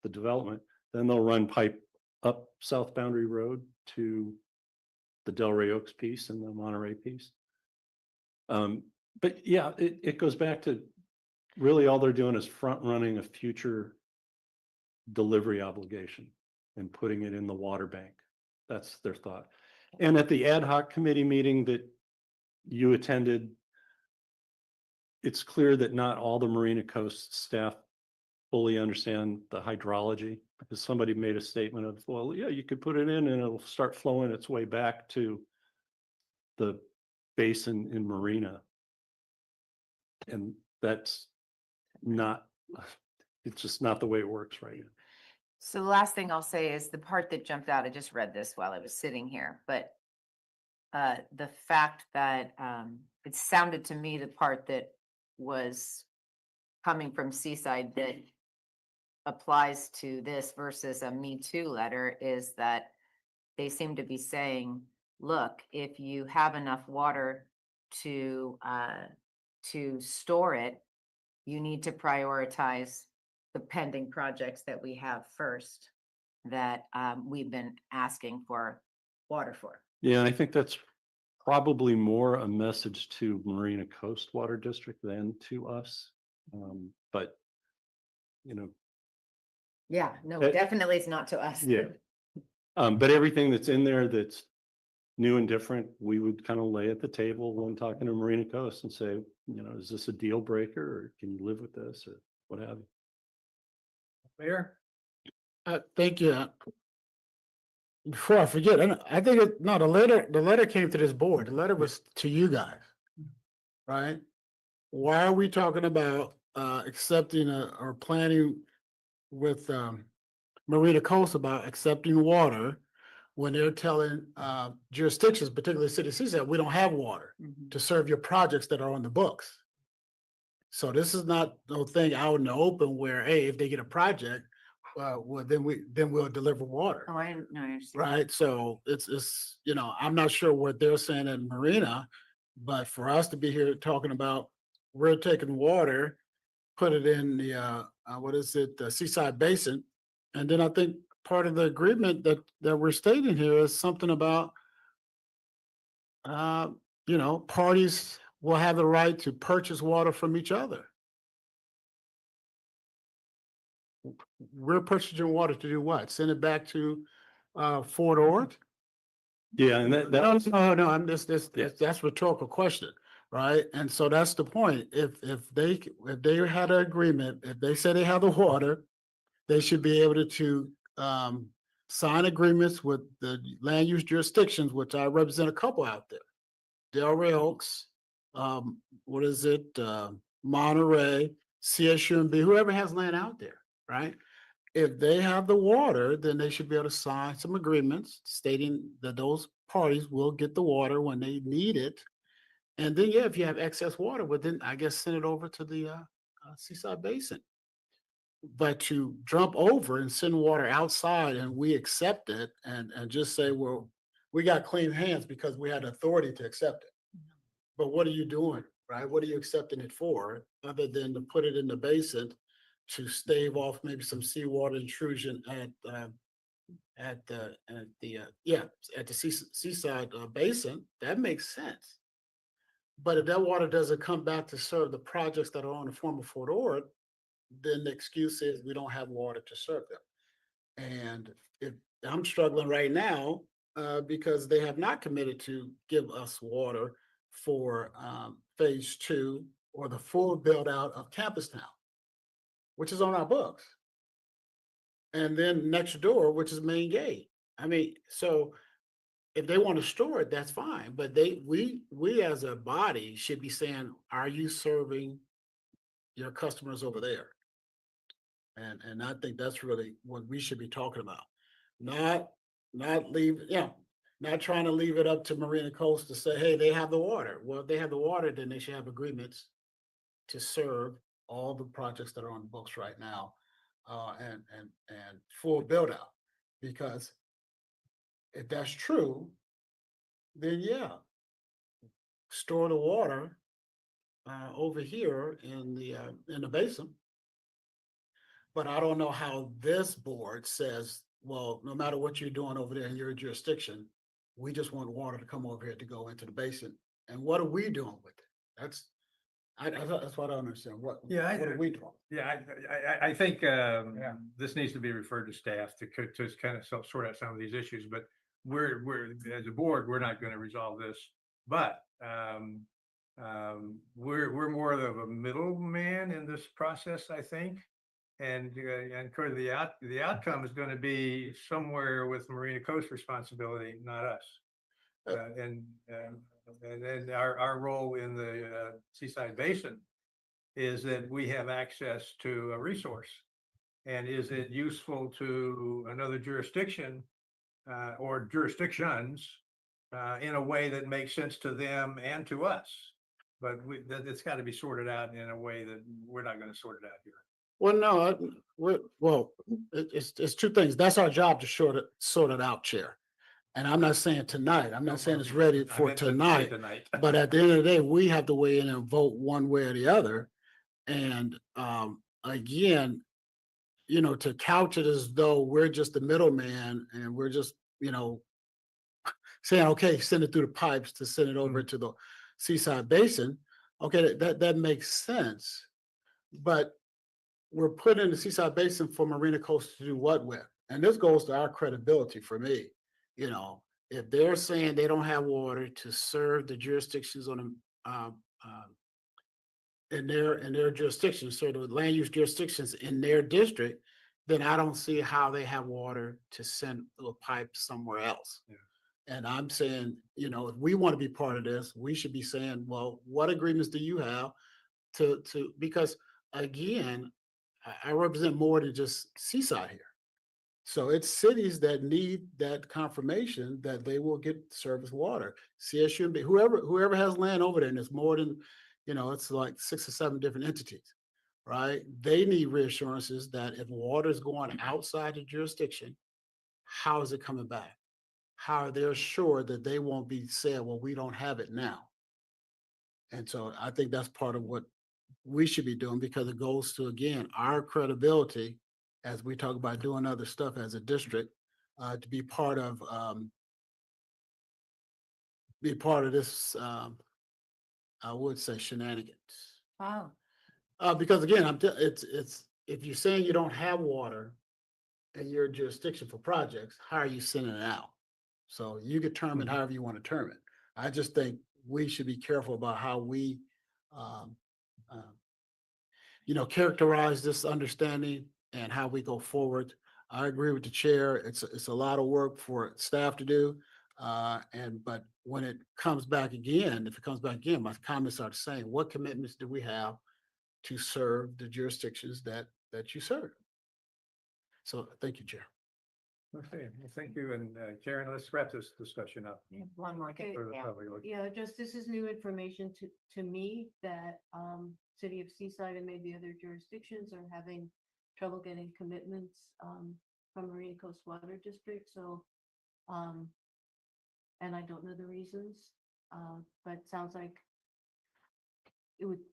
the development. Then they'll run pipe up South Boundary Road to the Delray Oaks piece and the Monterey piece. But yeah, it goes back to really all they're doing is front running a future delivery obligation and putting it in the water bank. That's their thought. And at the ad hoc committee meeting that you attended, it's clear that not all the Marina Coast staff fully understand the hydrology, because somebody made a statement of, well, yeah, you could put it in and it'll start flowing its way back to the basin in Marina. And that's not, it's just not the way it works right now. So the last thing I'll say is the part that jumped out, I just read this while I was sitting here, but the fact that it sounded to me the part that was coming from Seaside that applies to this versus a Me Too letter is that they seem to be saying, look, if you have enough water to store it, you need to prioritize the pending projects that we have first that we've been asking for water for. Yeah, and I think that's probably more a message to Marina Coast Water District than to us. But, Yeah, no, It- definitely it's not to us. yeah. But everything that's in there that's new and different, we would kind of lay at the table when talking to Marina Coast and say, is this a deal breaker or can you live with this or what have you? Mayor? Thank you. Before I forget, I think no, the letter came to this board. The letter was to you guys. Right? Why are we talking about accepting or planning with Marina Coast about accepting water when they're telling jurisdictions, particularly City of Seaside, we don't have water to serve your projects that are on the books. So this is not no thing out in the open where, hey, if they get a project, well, then we'll deliver water. Oh, I didn't know. I understand. Right, so it's, I'm not sure what they're saying at Marina, but for us to be here talking about, we're taking water, put it in the, what is it, the Seaside Basin. And then I think part of the agreement that we're stating here is something about, parties will have the right to purchase water from each other. We're purchasing water to do what? Send it back to Fort Ord? Yeah, and No, I'm Yeah. that's rhetorical question, right? And so that's the point. If they had an agreement, if they say they have the water, they should be able to sign agreements with the land use jurisdictions, which I represent a couple out there. Delray Oaks, what is it? Monterey, CSUMB, whoever has land out there, right? If they have the water, then they should be able to sign some agreements stating that those parties will get the water when they need it. And then, yeah, if you have excess water, well, then I guess send it over to the Seaside Basin. But to jump over and send water outside and we accept it and just say, well, we got clean hands because we had authority to accept it. But what are you doing, right? What are you accepting it for, other than to put it in the basin to stave off maybe some seawater intrusion at the Seaside Basin? That makes sense. But if that water doesn't come back to serve the projects that are on the former Fort Ord, then the excuse is we don't have water to serve them. And if I'm struggling right now because they have not committed to give us water for phase 2 or the full build out of Campus Town, which is on our books. And then next door, which is Main Gate. I mean, so if they want to store it, that's fine. But we as a body should be saying, are you serving your customers over there? And I think that's really what we should be talking about. Not trying to leave it up to Marina Coast to say, hey, they have the water. Well, if they have the water, then they should have agreements to serve all the projects that are on the books right now, and full build out. Because if that's true, then yeah, store the water over here in the basin. But I don't know how this board says, well, no matter what you're doing over there in your jurisdiction, we just want water to come over here to go into the basin. And what are we doing with it? That's what I don't understand. What are we doing? Yeah, I think this needs to be referred to staff to kind of sort out some of these issues, but we're as a board, we're not going to resolve this. But we're more of a middleman in this process, I think. And kind of the outcome is going to be somewhere with Marina Coast responsibility, not us. And then our role in the Seaside Basin is that we have access to a resource. And is it useful to another jurisdiction or jurisdictions in a way that makes sense to them and to us? But it's got to be sorted out in a way that we're not going to sort it out here. Well, no, it's two things. That's our job to sort it out, Chair. And I'm not saying tonight. I'm not saying it's ready for tonight. But at the end of the day, we have to weigh in and vote one way or the other. And again, to couch it as though we're just the middleman and we're just, saying, okay, send it through the pipes to send it over to the Seaside Basin. Okay, that makes sense. But we're putting in the Seaside Basin for Marina Coast to do what with? And this goes to our credibility for me. If they're saying they don't have water to serve the jurisdictions on in their jurisdictions, so the land use jurisdictions in their district, then I don't see how they have water to send a pipe somewhere else. Yeah. And I'm saying, you know, if we want to be part of this, we should be saying, well, what agreements do you have because again, I represent more than just Seaside here. So it's cities that need that confirmation that they will get service water. CSUMB, whoever has land over there, and it's more than, you know, it's like 6 or 7 different entities, right? They need reassurances that if water is going outside the jurisdiction, how is it coming back? How are they assured that they won't be said, well, we don't have it now? And so I think that's part of what we should be doing because it goes to, again, our credibility as we talk about doing other stuff as a district, to be part of this, I would say shenanigans. Wow. Because again, it's, if you're saying you don't have water in your jurisdiction for projects, how are you sending it out? So you could term it however you want to term it. I just think we should be careful about how we, you know, characterize this understanding and how we go forward. I agree with the chair. It's a lot of work for staff to do. But when it comes back again, if it comes back again, my comments are the same. What commitments do we have to serve the jurisdictions that you serve? So thank you, Chair. Okay, well, thank you. And Karen, let's wrap this discussion up. One more thing. for the Yeah. public. Yeah, just this is new information to me that City of Seaside and maybe other jurisdictions are having trouble getting commitments from Marina Coast Water District. So and I don't know the reasons, but it sounds like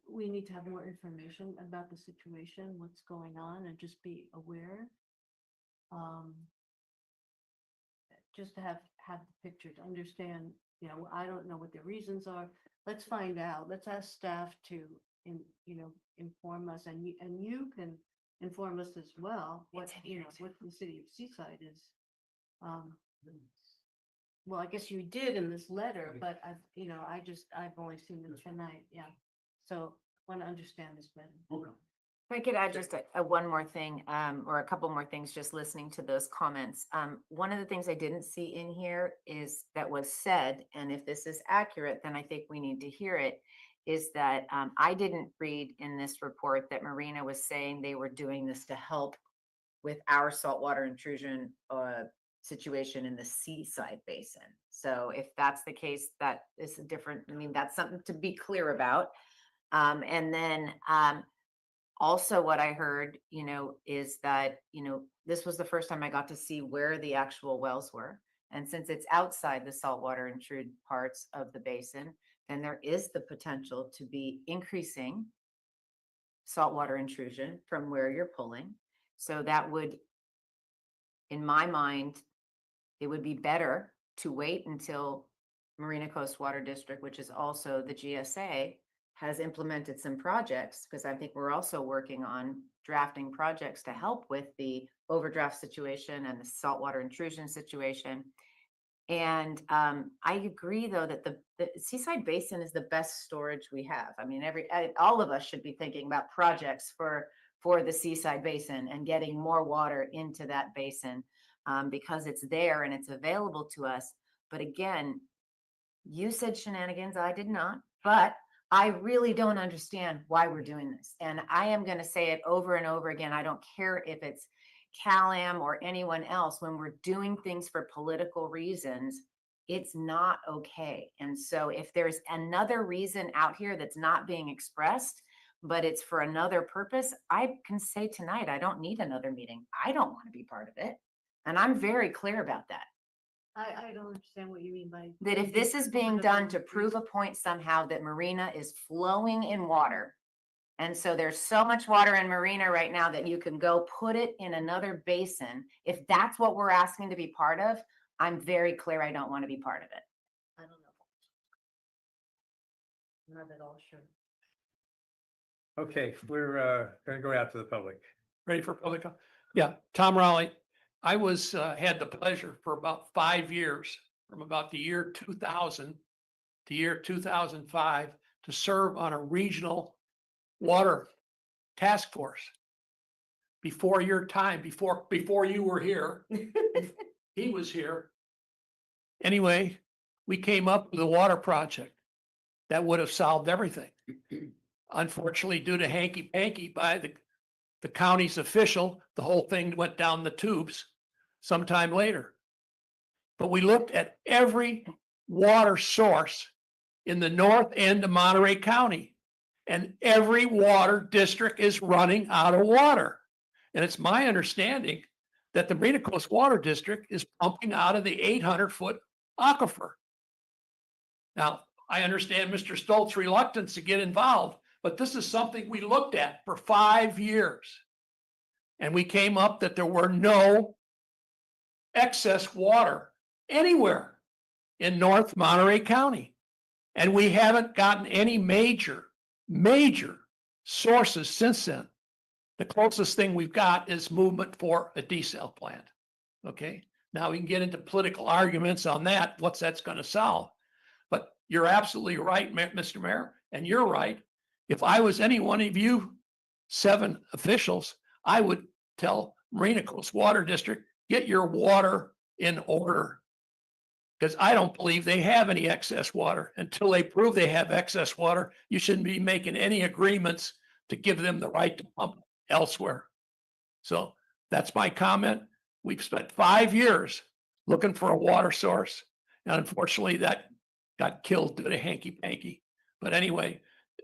we need to have more information about the situation, what's going on, and just be aware. Just to have the picture to understand, you know, I don't know what the reasons are. Let's find out. Let's ask staff to, inform us, and you can inform us as well. What what the City of Seaside is. Well, I guess you did in this letter, but I've only seen it tonight. Yeah, so want to understand this better. Okay. If I could add just a one more thing, or a couple more things, just listening to those comments. One of the things I didn't see in here is that was said, and if this is accurate, then I think we need to hear it, is that I didn't read in this report that Marina was saying they were doing this to help with our saltwater intrusion situation in the Seaside Basin. So if that's the case, that is a different, that's something to be clear about. And then also what I heard, is that, this was the first time I got to see where the actual wells were. And since it's outside the saltwater intrude parts of the basin, then there is the potential to be increasing saltwater intrusion from where you're pulling. So that would, in my mind, it would be better to wait until Marina Coast Water District, which is also the GSA, has implemented some projects, because I think we're also working on drafting projects to help with the overdraft situation and the saltwater intrusion situation. And I agree, though, that the Seaside Basin is the best storage we have. All of us should be thinking about projects for the Seaside Basin and getting more water into that basin, because it's there and it's available to us. But again, you said shenanigans, I did not, but I really don't understand why we're doing this. And I am going to say it over and over again. I don't care if it's CalAm or anyone else. When we're doing things for political reasons, it's not okay. And so if there's another reason out here that's not being expressed, but it's for another purpose, I can say tonight, I don't need another meeting. I don't want to be part of it. And I'm very clear about that. I don't understand what you mean by. That if this is being done to prove a point somehow that Marina is flowing in water, and so there's so much water in Marina right now that you can go put it in another basin, if that's what we're asking to be part of, I'm very clear I don't want to be part of it. I don't know. Not at all sure. Okay, we're going to go out to the public. Ready for public? Yeah, Tom Raleigh. I had the pleasure for about 5 years, from about the year 2000 to year 2005, to serve on a regional water task force. before your time, before you were here. He was here. Anyway, we came up with a water project that would have solved everything. Unfortunately, due to hanky-panky by the county's official, the whole thing went down the tubes sometime later. But we looked at every water source in the north end of Monterey County, and every water district is running out of water. And it's my understanding that the Marina Coast Water District is pumping out of the 800-foot aquifer. Now, I understand Mr. Stoltz's reluctance to get involved, but this is something we looked at for 5 years. And we came up that there were no excess water anywhere in North Monterey County. And we haven't gotten any major sources since then. The closest thing we've got is movement for a desal plant. Okay, now we can get into political arguments on that, what's that's going to solve. But you're absolutely right, Mr. Mayor, and you're right. If I was any one of you 7 officials, I would tell Marina Coast Water District, get your water in order. Because I don't believe they have any excess water. Until they prove they have excess water, you shouldn't be making any agreements to give them the right to pump elsewhere. So that's my comment. We've spent 5 years looking for a water source. And unfortunately, that got killed due to hanky-panky. But anyway,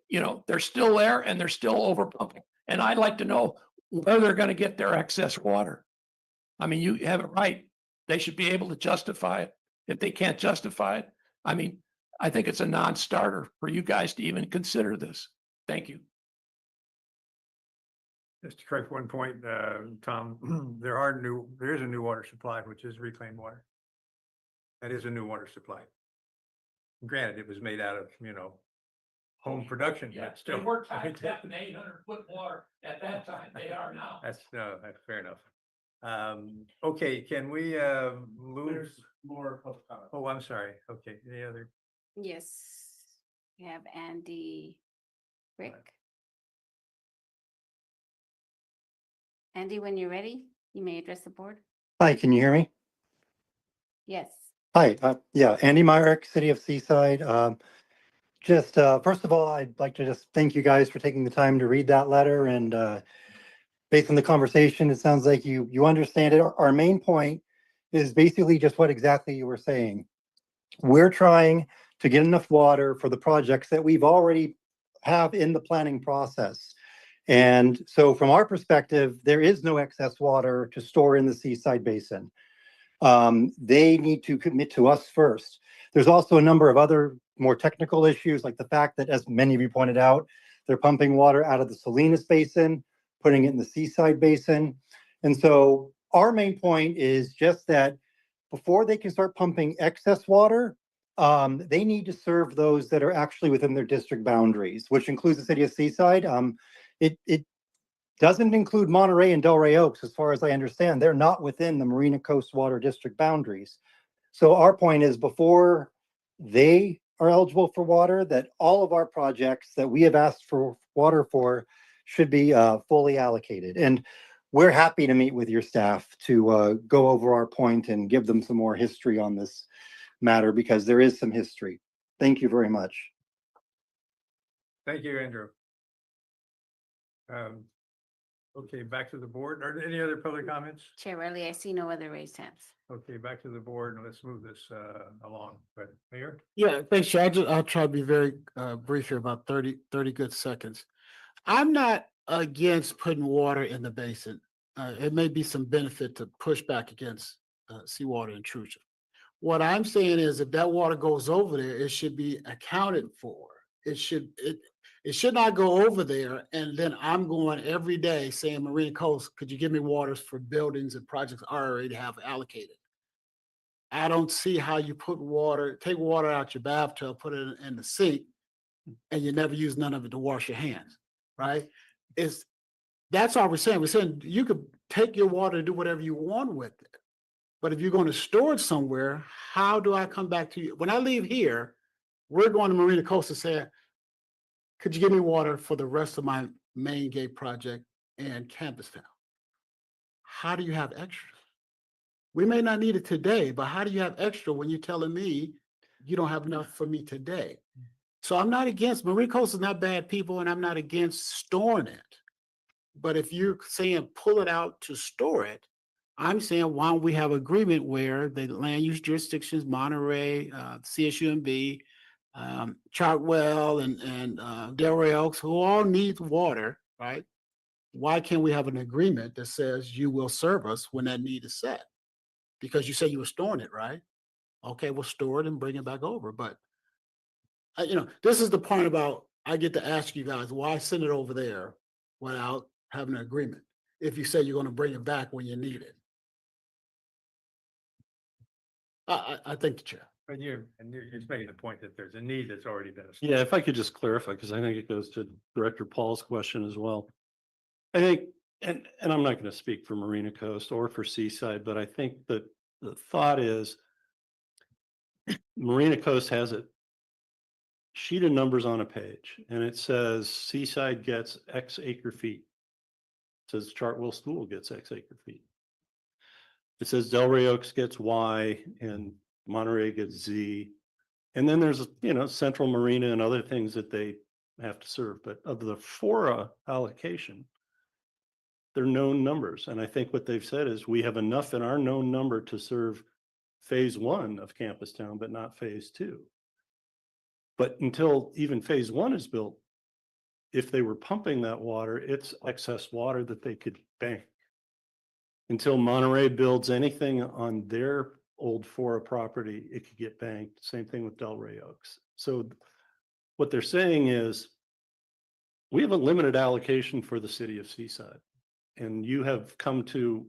you know, they're still there and they're still over pumping. And I'd like to know where they're going to get their excess water. I mean, you have it right. They should be able to justify it. If they can't justify it, I mean, I think it's a non-starter for you guys to even consider this. Thank you. Just to correct one point, Tom, there is a new water supply, which is reclaimed water. That is a new water supply. Granted, it was made out of, home production, Yeah, but still. they were tapping 800-foot water at that time. They are now. That's fair enough. Okay, can we, move? More public comment. Oh, I'm sorry. Okay, any other? Yes, we have Andy Rick. Andy, when you're ready, you may address the board. Hi, can you hear me? Yes. Hi, yeah, Andy Myrick, City of Seaside. First of all, I'd like to just thank you guys for taking the time to read that letter, and based on the conversation, it sounds like you understand it. Our main point is basically just what exactly you were saying. We're trying to get enough water for the projects that we've already have in the planning process. And so from our perspective, there is no excess water to store in the Seaside Basin. They need to commit to us first. There's also a number of other more technical issues, like the fact that, as many of you pointed out, they're pumping water out of the Salinas Basin, putting it in the Seaside Basin. And so our main point is just that before they can start pumping excess water, they need to serve those that are actually within their district boundaries, which includes the city of Seaside. It doesn't include Monterey and Delray Oaks, as far as I understand. They're not within the Marina Coast Water District boundaries. So our point is, before they are eligible for water, that all of our projects that we have asked for water for should be fully allocated. And we're happy to meet with your staff to go over our point and give them some more history on this matter, because there is some history. Thank you very much. Thank you, Andrew. Okay, back to the board. Are there any other public comments? Chair Riley, I see no other raised hands. Okay, back to the board, and let's move this along. But Mayor? Yeah, thanks, Chair. I'll try to be very brief here, about 30 good seconds. I'm not against putting water in the basin. It may be some benefit to push back against seawater intrusion. What I'm saying is, if that water goes over there, it should be accounted for. It should not go over there, and then I'm going every day saying, Marina Coast, could you give me waters for buildings and projects I already have allocated? I don't see how you take water out your bathtub, put it in the sink, and you never use none of it to wash your hands, right? That's all we're saying. We're saying you could take your water and do whatever you want with it. But if you're going to store it somewhere, how do I come back to you? When I leave here, we're going to Marina Coast and say, could you give me water for the rest of my main gate project and Campus Town? how do you have extra? We may not need it today, but how do you have extra when you're telling me you don't have enough for me today? So I'm not against, Marine Coast is not bad people, and I'm not against storing it. But if you're saying pull it out to store it, I'm saying why don't we have agreement where the land use jurisdictions, Monterey, CSUMB, Chartwell and Delray Oaks, who all need water, right? Why can't we have an agreement that says you will serve us when that need is set? Because you said you were storing it, right? Okay, we'll store it and bring it back over. But this is the point about, I get to ask you guys, why send it over there without having an agreement? If you say you're going to bring it back when you need it. I think the chair. But you're just making the point that there's a need that's already been. Yeah, if I could just clarify, because I think it goes to Director Paul's question as well. I think, and I'm not going to speak for Marina Coast or for Seaside, but I think that the thought is Marina Coast has a sheet of numbers on a page, and it says Seaside gets X acre feet. It says Chartwell School gets X acre feet. It says Delray Oaks gets Y and Monterey gets Z. And then there's, Central Marina and other things that they have to serve. But of the FORA allocation, they're known numbers. And I think what they've said is we have enough in our known number to serve phase 1 of Campus Town, but not phase 2. But until even phase 1 is built, if they were pumping that water, it's excess water that they could bank. Until Monterey builds anything on their old FORA property, it could get banked. Same thing with Delray Oaks. So what they're saying is we have a limited allocation for the city of Seaside. And you have come to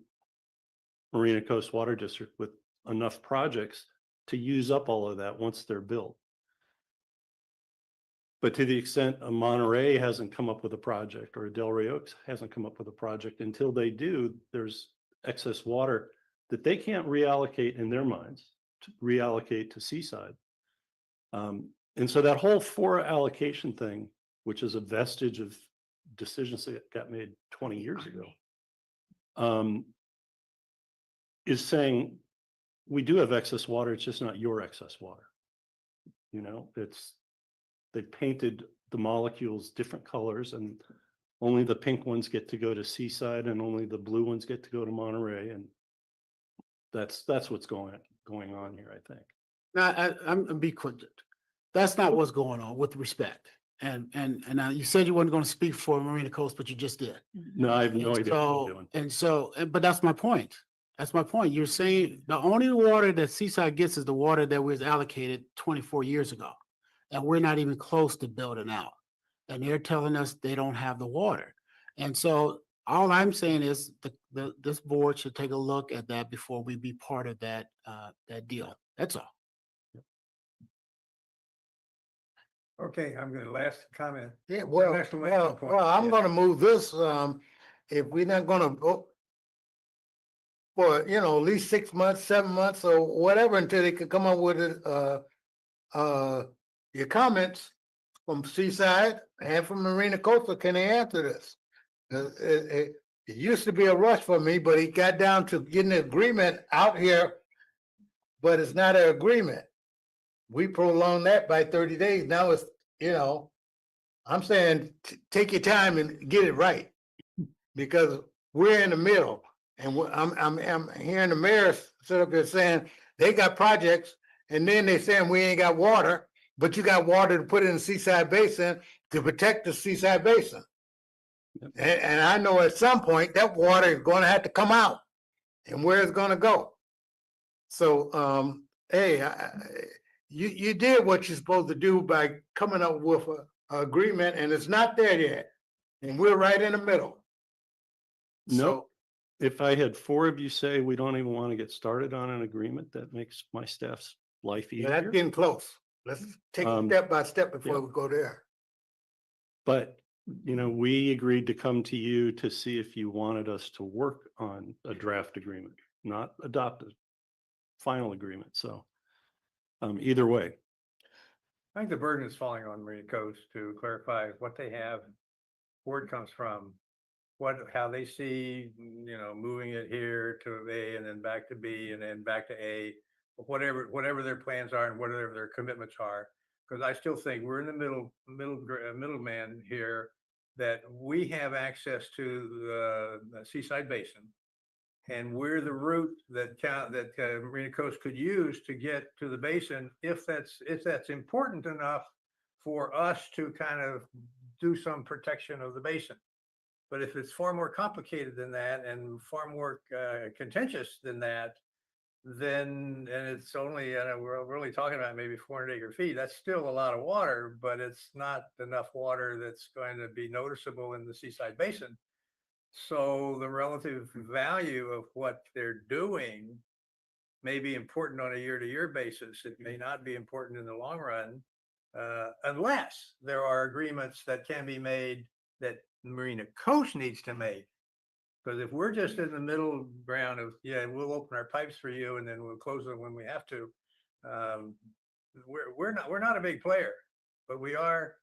Marina Coast Water District with enough projects to use up all of that once they're built. But to the extent a Monterey hasn't come up with a project or a Delray Oaks hasn't come up with a project, until they do, there's excess water that they can't reallocate in their minds to reallocate to Seaside. And so that whole FORA allocation thing, which is a vestige of decisions that got made 20 years ago, is saying we do have excess water. It's just not your excess water. They painted the molecules different colors, and only the pink ones get to go to Seaside and only the blue ones get to go to Monterey. And that's what's going on here, I think. Now, I'm be quick. That's not what's going on, with respect. And now you said you weren't going to speak for Marina Coast, but you just did. No, I have no idea what I'm doing. But that's my point. That's my point. You're saying the only water that Seaside gets is the water that was allocated 24 years ago. And we're not even close to building out. And they're telling us they don't have the water. And so all I'm saying is this board should take a look at that before we be part of that deal. That's all. Okay, I'm going to last comment. Yeah, Exclamation point. I'm Yeah. gonna move this, if we're not gonna go for, at least 6 months, 7 months or whatever, until they could come up with it, your comments from Seaside and from Marina Coastal, can they answer this? It used to be a rush for me, but it got down to getting an agreement out here, but it's not an agreement. We prolonged that by 30 days. Now it's, I'm saying, take your time and get it right. Because we're in the middle, and I'm hearing the mayor sit up here saying they got projects, and then they saying we ain't got water, but you got water to put in the Seaside Basin to protect the Seaside Basin. And I know at some point that water is going to have to come out, and where it's going to go. So, hey, you did what you're supposed to do by coming up with a agreement, and it's not there yet, and we're right in the middle. Nope. If I had 4 of you say we don't even want to get started on an agreement, that makes my staff's life Yeah, that's easier. getting close. Let's take it step by step before we go there. But, we agreed to come to you to see if you wanted us to work on a draft agreement, not adopt a final agreement. So either way. I think the burden is falling on Marina Coast to clarify what they have, where it comes from, how they see, moving it here to A and then back to B and then back to A, whatever their plans are and whatever their commitments are. Because I still think we're in the middleman here, that we have access to the Seaside Basin. And we're the route that Marina Coast could use to get to the basin if that's important enough for us to kind of do some protection of the basin. But if it's far more complicated than that and far more contentious than that, then, and it's only, we're only talking about maybe 400 acre feet, that's still a lot of water, but it's not enough water that's going to be noticeable in the Seaside Basin. So the relative value of what they're doing may be important on a year-to-year basis. It may not be important in the long run, unless there are agreements that can be made that Marina Coast needs to make. Because if we're just in the middle ground of, yeah, we'll open our pipes for you and then we'll close them when we have to, we're not a big player, but we're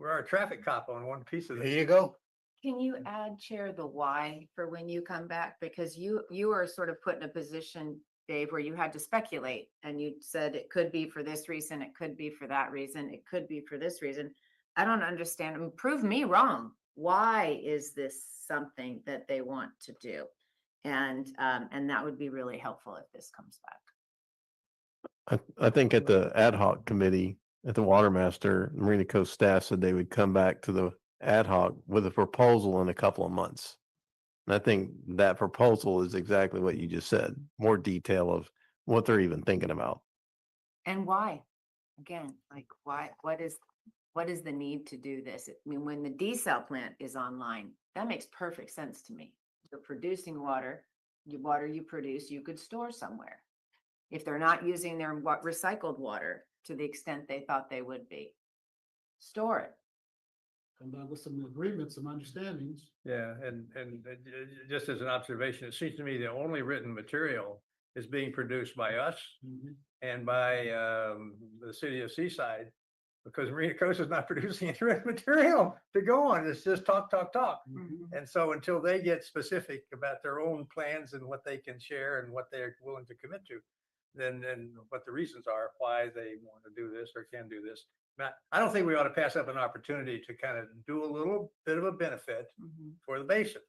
a traffic cop on one piece of it. There you go. Can you add, Chair, the why for when you come back? Because you are sort of put in a position, Dave, where you had to speculate and you said it could be for this reason, it could be for that reason, it could be for this reason. I don't understand. I mean, prove me wrong. Why is this something that they want to do? And that would be really helpful if this comes back. I think at the ad hoc committee, at the water master, Marina Coast staff said they would come back to the ad hoc with a proposal in a couple of months. And I think that proposal is exactly what you just said, more detail of what they're even thinking about. And why? Again, like why, what is the need to do this? I mean, when the desal plant is online, that makes perfect sense to me. You're producing water, water you produce, you could store somewhere. If they're not using their recycled water to the extent they thought they would be, store it. Come back with some agreements, some understandings. Yeah, and just as an observation, it seems to me the only written material is being produced by us and by the city of Seaside, because Marina Coast is not producing any written material to go on. It's just talk. And so until they get specific about their own plans and what they can share and what they're willing to commit to, then what the reasons are why they want to do this or can do this. Now, I don't think we ought to pass up an opportunity to kind of do a little bit of a benefit for the basin.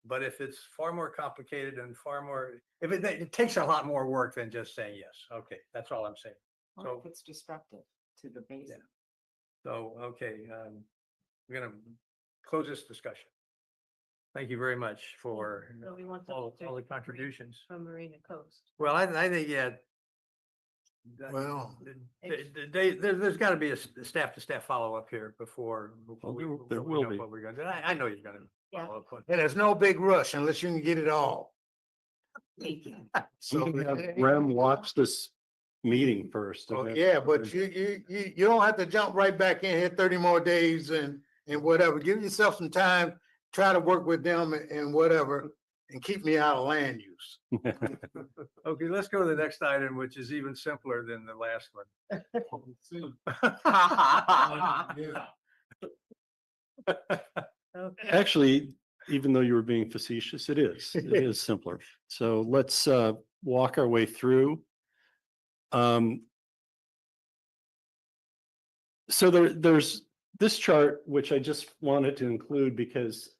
But if it's far more complicated and far more, if it takes a lot more work than just saying yes. Okay, that's all I'm saying. Or So if it's destructive to the basin. So, okay, we're gonna close this discussion. Thank you very much for So we want all something the contributions. from Marina Coast. Well, I think, yeah. Well, There's got to be a staff-to-staff follow-up here before there we will know be. what we're going to do. I know you're going to Yeah. follow up on. and there's no big rush unless you can get it all. Thank you. So we can have Rem watch this meeting first. Oh, yeah, but you don't have to jump right back in here 30 more days and whatever. Give yourself some time, try to work with them and whatever, and keep me out of land use. Okay, let's go to the next item, which is even simpler than the last one. Actually, even though you were being facetious, it is simpler. So let's walk our way through. So there's this chart, which I just wanted to include because,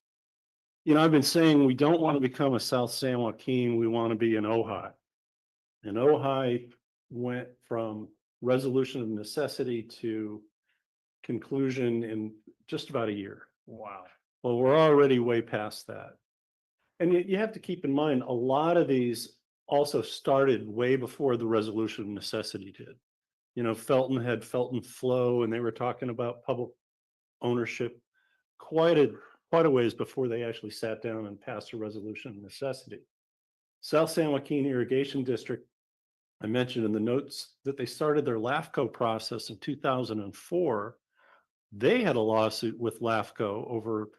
I've been saying we don't want to become a South San Joaquin, we want to be an Ojai. And Ojai went from resolution of necessity to conclusion in just about a year. Wow. Well, we're already way past that. And you have to keep in mind, a lot of these also started way before the resolution of necessity did. Felton had Felton Flow, and they were talking about public ownership quite a ways before they actually sat down and passed a resolution of necessity. South San Joaquin Irrigation District, I mentioned in the notes that they started their LAFCO process in 2004. They had a lawsuit with LAFCO over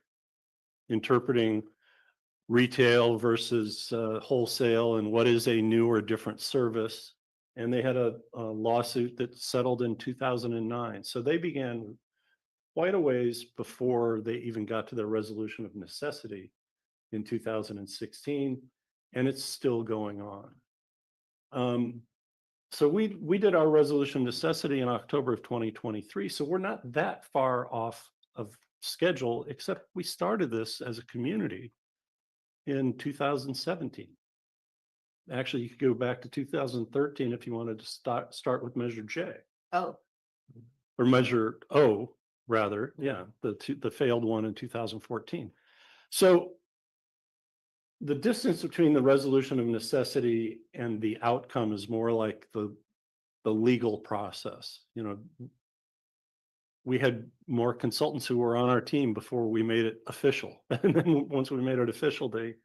interpreting retail versus wholesale and what is a new or different service. And they had a lawsuit that settled in 2009. So they began quite a ways before they even got to their resolution of necessity. in 2016, and it's still going on. So we did our resolution of necessity in October of 2023, so we're not that far off of schedule, except we started this as a community in 2017. Actually, you could go back to 2013 if you wanted to start with Measure J. Oh, Or Measure O, rather, yeah, the failed one in 2014. So the distance between the resolution of necessity and the outcome is more like the legal process. You know, we had more consultants who were on our team before we made it official. And then once we made it official, they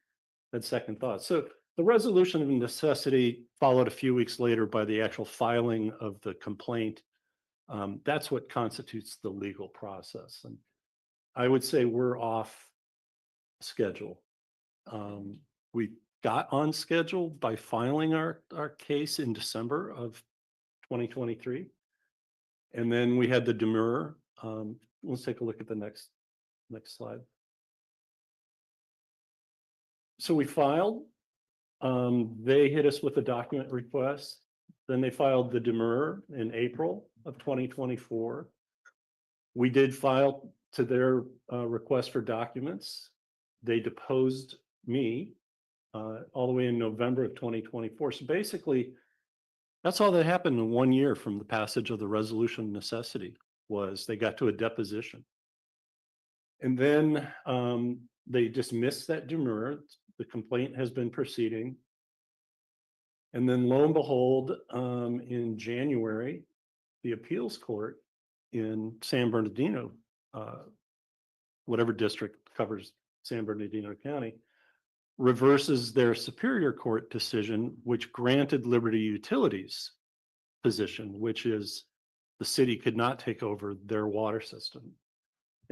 had second thoughts. So the resolution of necessity followed a few weeks later by the actual filing of the complaint. That's what constitutes the legal process. And I would say we're off schedule. We got on schedule by filing our case in December of 2023. And then we had the demurrer. Let's take a look at the next slide. So we filed. They hit us with a document request. Then they filed the demurrer in April of 2024. We did file to their request for documents. They deposed me all the way in November of 2024. So basically, that's all that happened in 1 year from the passage of the resolution of necessity was they got to a deposition. And then they dismissed that demurrer. The complaint has been proceeding. And then lo and behold, in January, the appeals court in San Bernardino, whatever district covers San Bernardino County, reverses their Superior Court decision, which granted Liberty Utilities position, which is the city could not take over their water system.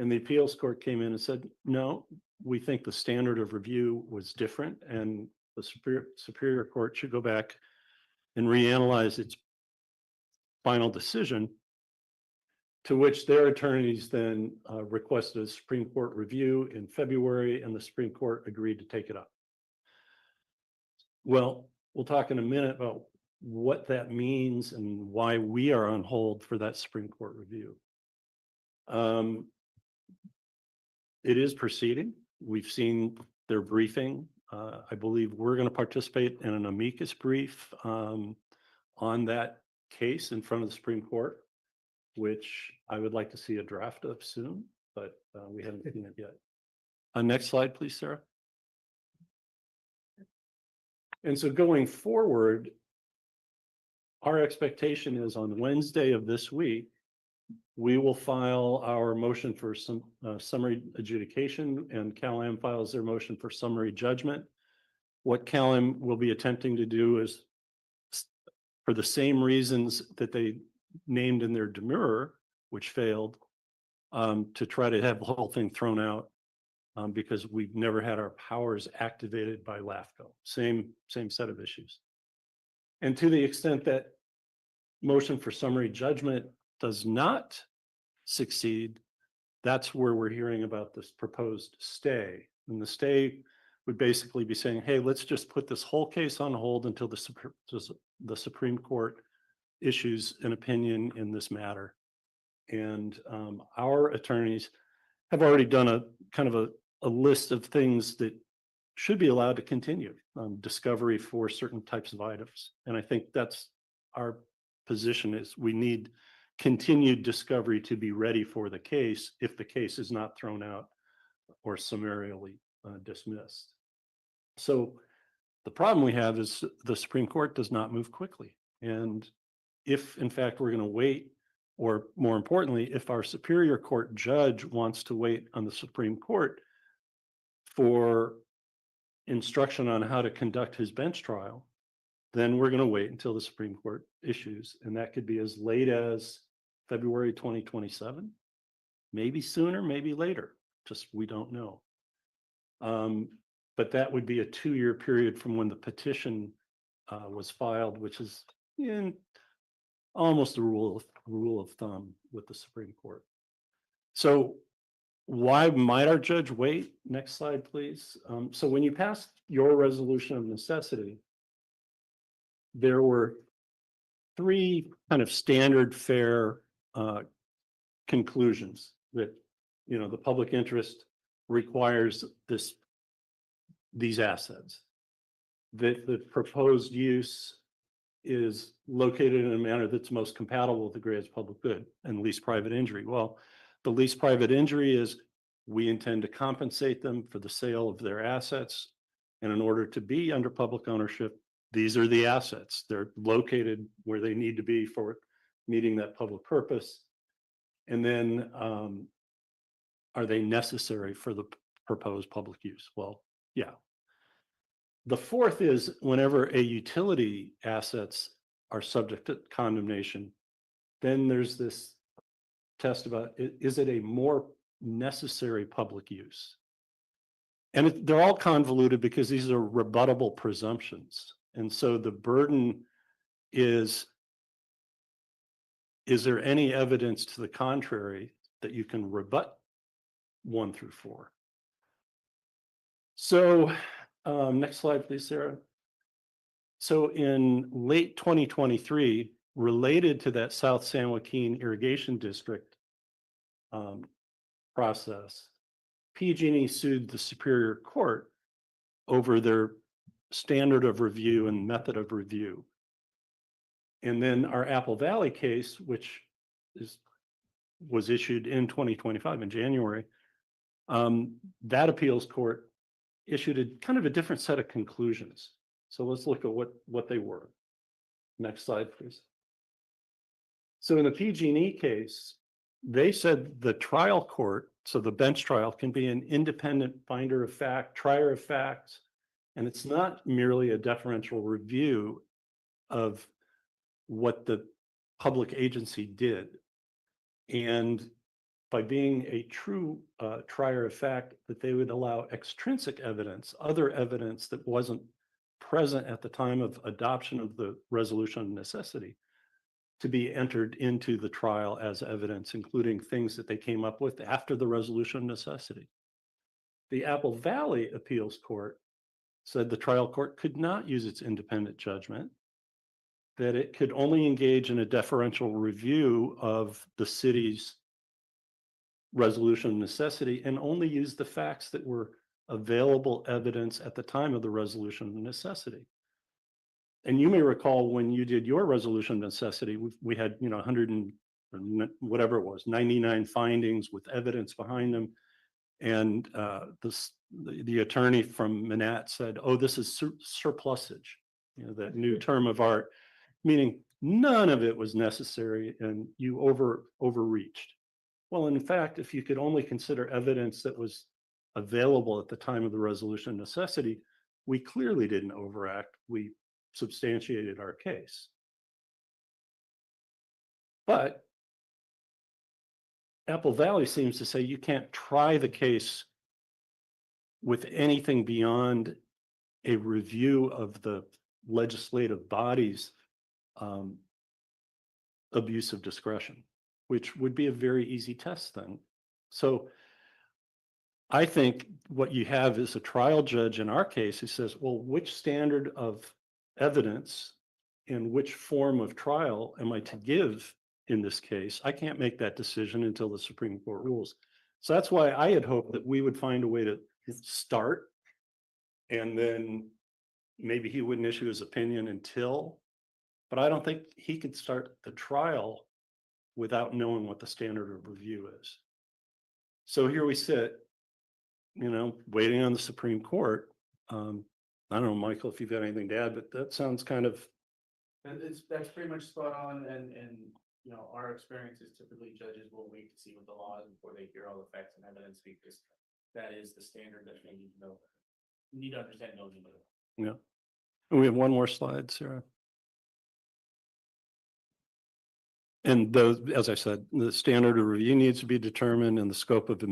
And the appeals court came in and said, no, we think the standard of review was different and the Superior Court should go back and reanalyze its final decision, to which their attorneys then requested a Supreme Court review in February, and the Supreme Court agreed to take it up. Well, we'll talk in a minute about what that means and why we are on hold for that Supreme Court review. It is proceeding. We've seen their briefing. I believe we're going to participate in an amicus brief on that case in front of the Supreme Court, which I would like to see a draft of soon, but we haven't seen it yet. Next slide, please, Sarah. And so going forward, our expectation is on Wednesday of this week, we will file our motion for some summary adjudication, and CalAm files their motion for summary judgment. What CalAm will be attempting to do is, for the same reasons that they named in their demurrer, which failed, to try to have the whole thing thrown out because we've never had our powers activated by LAFCO. Same set of issues. And to the extent that motion for summary judgment does not succeed, that's where we're hearing about this proposed stay. And the stay would basically be saying, hey, let's just put this whole case on hold until the Supreme Court issues an opinion in this matter. And our attorneys have already done a kind of a list of things that should be allowed to continue, discovery for certain types of items. And I think that's our position, is we need continued discovery to be ready for the case if the case is not thrown out or summarily dismissed. So the problem we have is the Supreme Court does not move quickly. And if in fact we're going to wait, or more importantly, if our Superior Court judge wants to wait on the Supreme Court for instruction on how to conduct his bench trial, then we're going to wait until the Supreme Court issues. And that could be as late as February 2027, maybe sooner, maybe later, just we don't know. But that would be a 2-year period from when the petition was filed, which is in almost a rule of thumb with the Supreme Court. So Why might our judge wait? Next slide, please. So when you passed your resolution of necessity, there were three kind of standard fare conclusions that, you know, the public interest requires these assets. That the proposed use is located in a manner that's most compatible with the greatest public good and least private injury. Well, the least private injury is we intend to compensate them for the sale of their assets. And in order to be under public ownership, these are the assets. They're located where they need to be for meeting that public purpose. And then are they necessary for the proposed public use? Well, yeah. The fourth is whenever a utility assets are subject to condemnation, then there's this test about, is it a more necessary public use? And they're all convoluted because these are rebuttable presumptions. And so the burden is there any evidence to the contrary that you can rebut 1 through 4? So next slide, please, Sarah. So in late 2023, related to that South San Joaquin Irrigation District process, PG&E sued the Superior Court over their standard of review and method of review. And then our Apple Valley case, which was issued in 2025 in January, that appeals court issued a kind of a different set of conclusions. So let's look at what they were. Next slide, please. So in the PG&E case, they said the trial court, so the bench trial, can be an independent finder of fact, trier of facts, and it's not merely a deferential review of what the public agency did. And by being a true trier of fact, that they would allow extrinsic evidence, other evidence that wasn't present at the time of adoption of the resolution of necessity, to be entered into the trial as evidence, including things that they came up with after the resolution of necessity. The Apple Valley Appeals Court said the trial court could not use its independent judgment, that it could only engage in a deferential review of the city's resolution of necessity and only use the facts that were available evidence at the time of the resolution of necessity. And you may recall when you did your resolution of necessity, we had, 100 and whatever it was, 99 findings with evidence behind them. And the attorney from Manat said, oh, this is surplusage, that new term of art, meaning none of it was necessary and you overreached. Well, in fact, if you could only consider evidence that was available at the time of the resolution of necessity, we clearly didn't overact. We substantiated our case. But Apple Valley seems to say you can't try the case with anything beyond a review of the legislative body's abuse of discretion, which would be a very easy test then. So I think what you have is a trial judge in our case who says, well, which standard of evidence and which form of trial am I to give in this case? I can't make that decision until the Supreme Court rules. So that's why I had hoped that we would find a way to start, and then maybe he wouldn't issue his opinion until, but I don't think he could start the trial without knowing what the standard of review is. So here we sit, waiting on the Supreme Court. I don't know, Michael, if you've got anything to add, but that sounds kind of. And that's pretty much spot on. And our experience is typically judges will wait to see what the law is before they hear all the facts and evidence, because that is the standard that they need to know. You need to understand those. Yeah. And we have one more slide, Sarah. And those, as I said, the standard of review needs to be determined and the scope of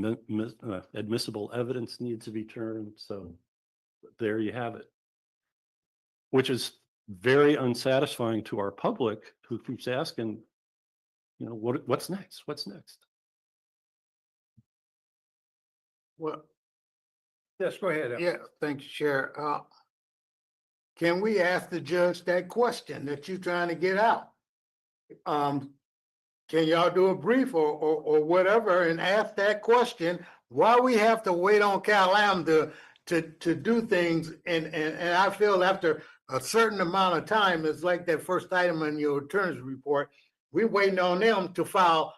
admissible evidence needs to be determined. So there you have it, which is very unsatisfying to our public who keeps asking, what's next? What's next? Well, Yes, go ahead. Al. yeah, thank you, Chair. Can we ask the judge that question that you're trying to get out? Can y'all do a brief or whatever and ask that question? Why we have to wait on Cal-Am to do things? And I feel after a certain amount of time, it's like that first item in your attorney's report, we're waiting on them to file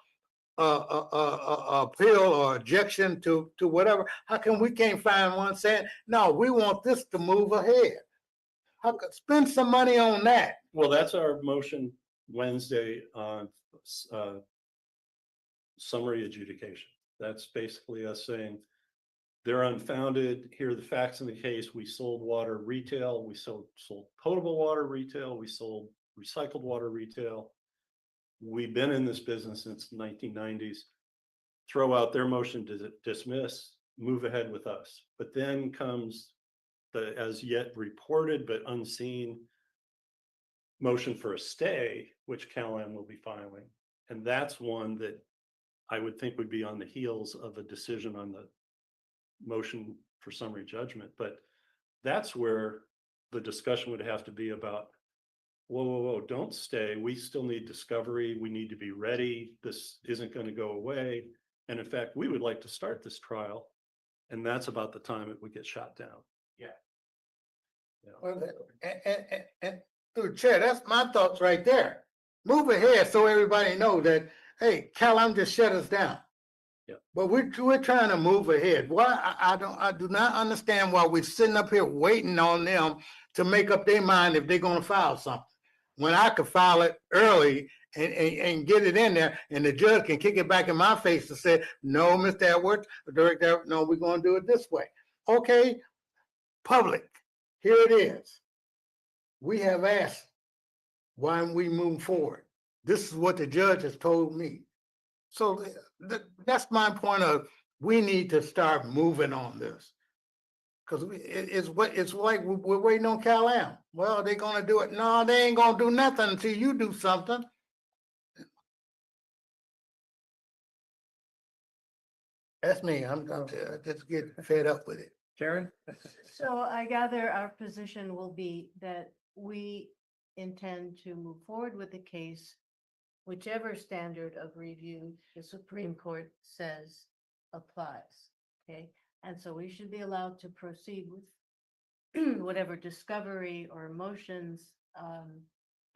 appeal or objection to whatever. How come we can't find one saying, no, we want this to move ahead? Spend some money on that. Well, that's our motion Wednesday on summary adjudication. That's basically us saying they're unfounded. Here are the facts in the case. We sold water retail. We sold potable water retail. We sold recycled water retail. We've been in this business since the 1990s. Throw out their motion to dismiss, move ahead with us. But then comes the as yet reported but unseen motion for a stay, which Cal-Am will be filing. And that's one that I would think would be on the heels of a decision on the motion for summary judgment. But that's where the discussion would have to be about, whoa, don't stay. We still need discovery. We need to be ready. This isn't going to go away. And in fact, we would like to start this trial. And that's about the time it would get shot down. Yeah. Yeah. Well, and through the chair, that's my thoughts right there. Move ahead so everybody knows that, hey, Cal-Am just shut us down. Yeah. But we're trying to move ahead. Why I do not understand why we're sitting up here waiting on them to make up their mind if they're gonna file something. When I could file it early and get it in there, and the judge can kick it back in my face and say, no, Mr. Edwards, Director, no, we're gonna do it this way. Okay, public, here it is. We have asked why we move forward. This is what the judge has told me. So that's my point of, we need to start moving on this. Because it's like we're waiting on Cal-Am. Well, they're gonna do it. No, they ain't gonna do nothing until you do something. That's me. I'm just getting fed up with it. Karen? So I gather our position will be that we intend to move forward with the case, whichever standard of review the Supreme Court says applies, okay? And so we should be allowed to proceed with whatever discovery or motions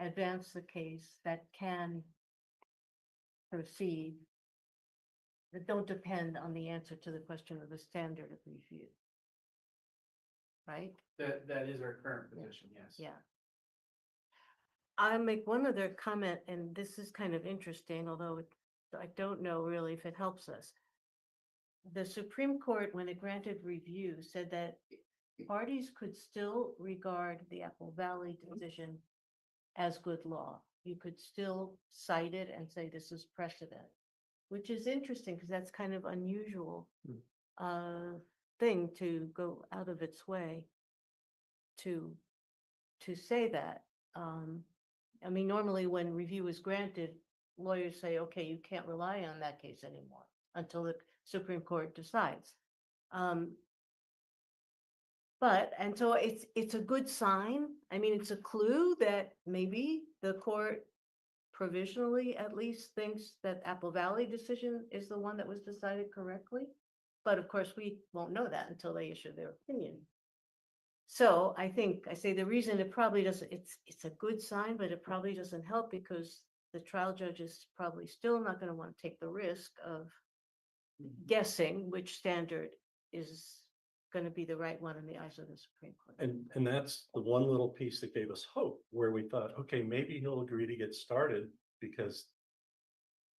advance the case that can proceed, that don't depend on the answer to the question of the standard of review. Right? That is our current position, yes. Yeah. I'll make one other comment, and this is kind of interesting, although I don't know really if it helps us. The Supreme Court, when it granted review, said that parties could still regard the Apple Valley decision as good law. You could still cite it and say this is precedent, which is interesting because that's kind of unusual thing to go out of its way to say that. I mean, normally when review is granted, lawyers say, okay, you can't rely on that case anymore until the Supreme Court decides. And so it's a good sign. I mean, it's a clue that maybe the court provisionally at least thinks that Apple Valley decision is the one that was decided correctly. But of course, we won't know that until they issue their opinion. So I say the reason it probably doesn't, it's a good sign, but it probably doesn't help because the trial judge is probably still not going to want to take the risk of guessing which standard is going to be the right one in the eyes of the Supreme Court. And that's the one little piece that gave us hope, where we thought, okay, maybe he'll agree to get started because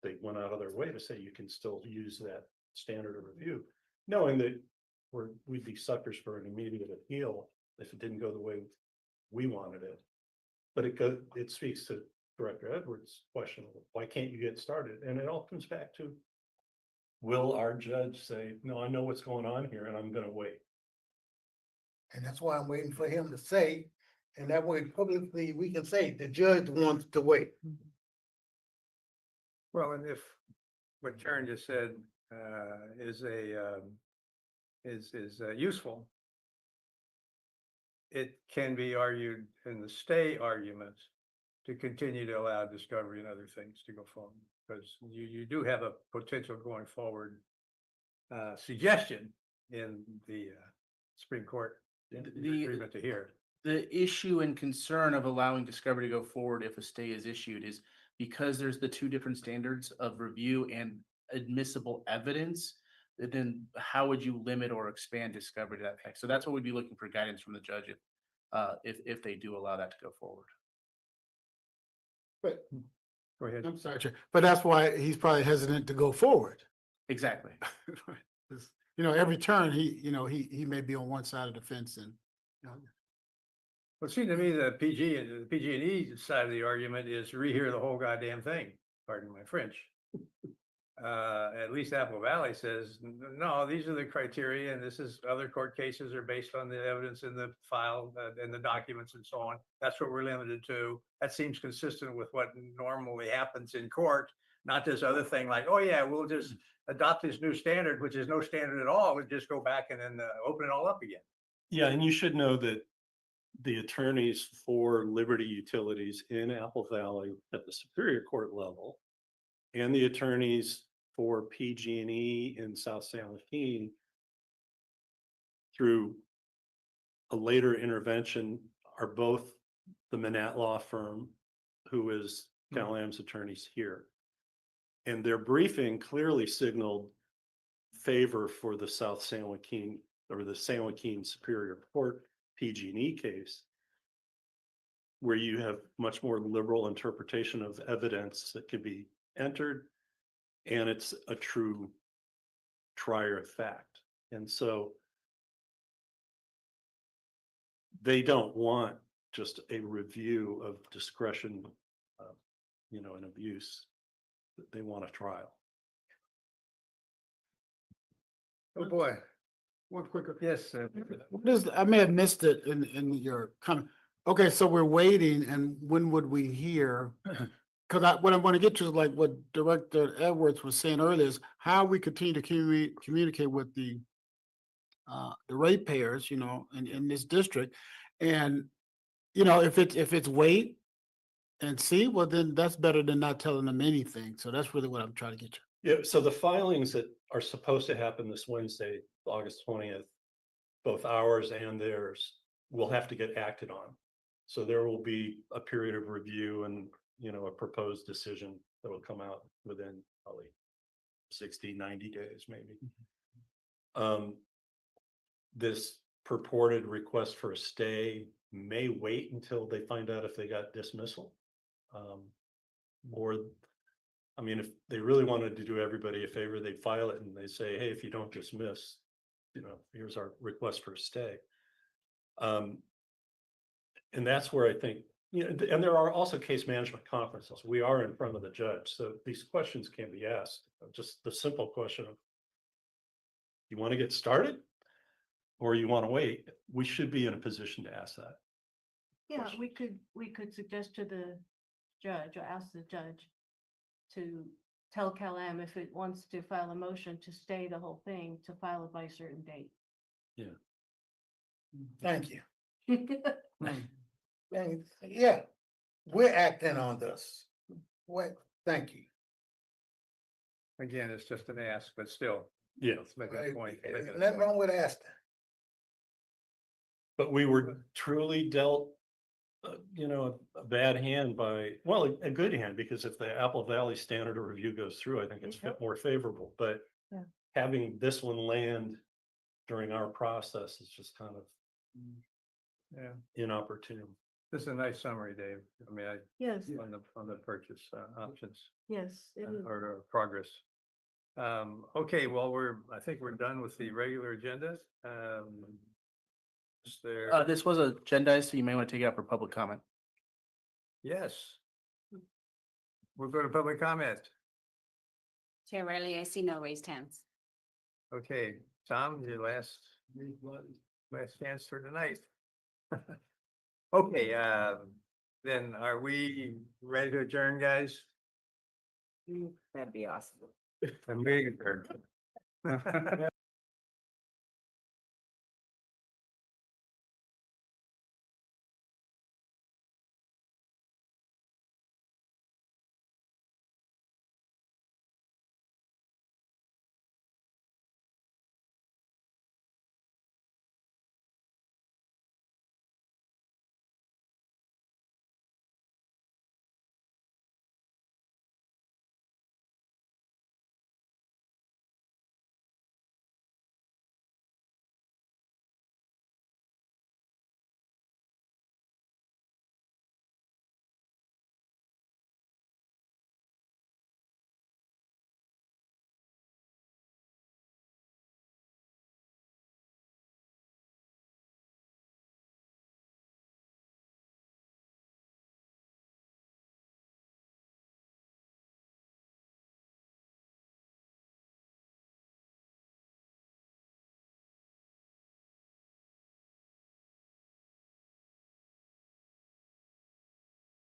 they went out of their way to say you can still use that standard of review, knowing that we'd be suckers for an immediate appeal if it didn't go the way we wanted it. But it speaks to Director Edwards' question, why can't you get started? And it all comes back to, will our judge say, no, I know what's going on here and I'm going to wait? And that's why I'm waiting for him to say, and that way publicly we can say the judge wants to wait. Well, and if what Karen just said is is useful. It can be argued in the stay arguments to continue to allow discovery and other things to go forward, because you do have a potential going forward suggestion in the Supreme Court agreement to hear. The issue and concern of allowing discovery to go forward if a stay is issued is because there's the two different standards of review and admissible evidence. Then how would you limit or expand discovery to that effect? So that's what we'd be looking for guidance from the judge if they do allow that to go forward. But Go ahead. I'm sorry, Chair, but that's why he's probably hesitant to go forward. Exactly. 'Cause, you know, every turn, he may be on one side of the fence and, you know, Well, it seems to me the PG&E side of the argument is rehear the whole goddamn thing, pardon my French. At least Apple Valley says, no, these are the criteria and this is, other court cases are based on the evidence in the file and the documents and so on. That's what we're limited to. That seems consistent with what normally happens in court, not this other thing like, oh yeah, we'll just adopt this new standard, which is no standard at all. We'll just go back and then open it all up again. Yeah, and you should know that the attorneys for Liberty Utilities in Apple Valley at the Superior Court level and the attorneys for PG&E in South San Joaquin through a later intervention are both the Manat law firm, who is Cal-Am's attorneys here. And their briefing clearly signaled favor for the South San Joaquin or the San Joaquin Superior Court PG&E case, where you have much more liberal interpretation of evidence that could be entered, and it's a true trier of fact. And so they don't want just a review of discretion, you know, and abuse. They want a trial. Oh, boy. one quicker. Yes. What is, I may have missed it in your comment. Okay, so we're waiting, and when would we hear? Because what I want to get to is like what Director Edwards was saying earlier is how we continue to communicate with the ratepayers, you know, in this district. And, you know, if it's wait and see, well, then that's better than not telling them anything. So that's really what I'm trying to get you. Yeah, so the filings that are supposed to happen this Wednesday, August 20th, both ours and theirs, will have to get acted on. So there will be a period of review and, you know, a proposed decision that will come out within probably 60, 90 days, maybe. This purported request for a stay may wait until they find out if they got dismissal. Or, I mean, if they really wanted to do everybody a favor, they'd file it and they say, hey, if you don't dismiss, you know, here's our request for a stay. And that's where I think, you know, and there are also case management conferences. We are in front of the judge. So these questions can be asked. Just the simple question of, you want to get started or you want to wait? We should be in a position to ask that. Yeah, we could suggest to the judge or ask the judge to tell Cal-Am if it wants to file a motion to stay the whole thing, to file it by a certain date. Yeah. Thank you. And yeah, we're acting on this. What, thank you. Again, it's just an ask, but still. Yeah. Let's make that point. Nothing wrong with asking. But we were truly dealt, you know, a bad hand by, well, a good hand, because if the Apple Valley standard of review goes through, I think it's more favorable. But Yeah. having this one land during our process is just kind of inopportune. This is a nice summary, Dave. I mean, Yes, on the purchase options yes. it is. or progress. Okay, well, I think we're done with the regular agenda. Is there? This was agendized, so you may want to take it up for public comment. Yes. We'll go to public comment. Chair Riley, I see no raised hands. Okay, Tom, your last chance for tonight. Okay, then are we ready to adjourn, guys? That'd be awesome. I'm ready to adjourn.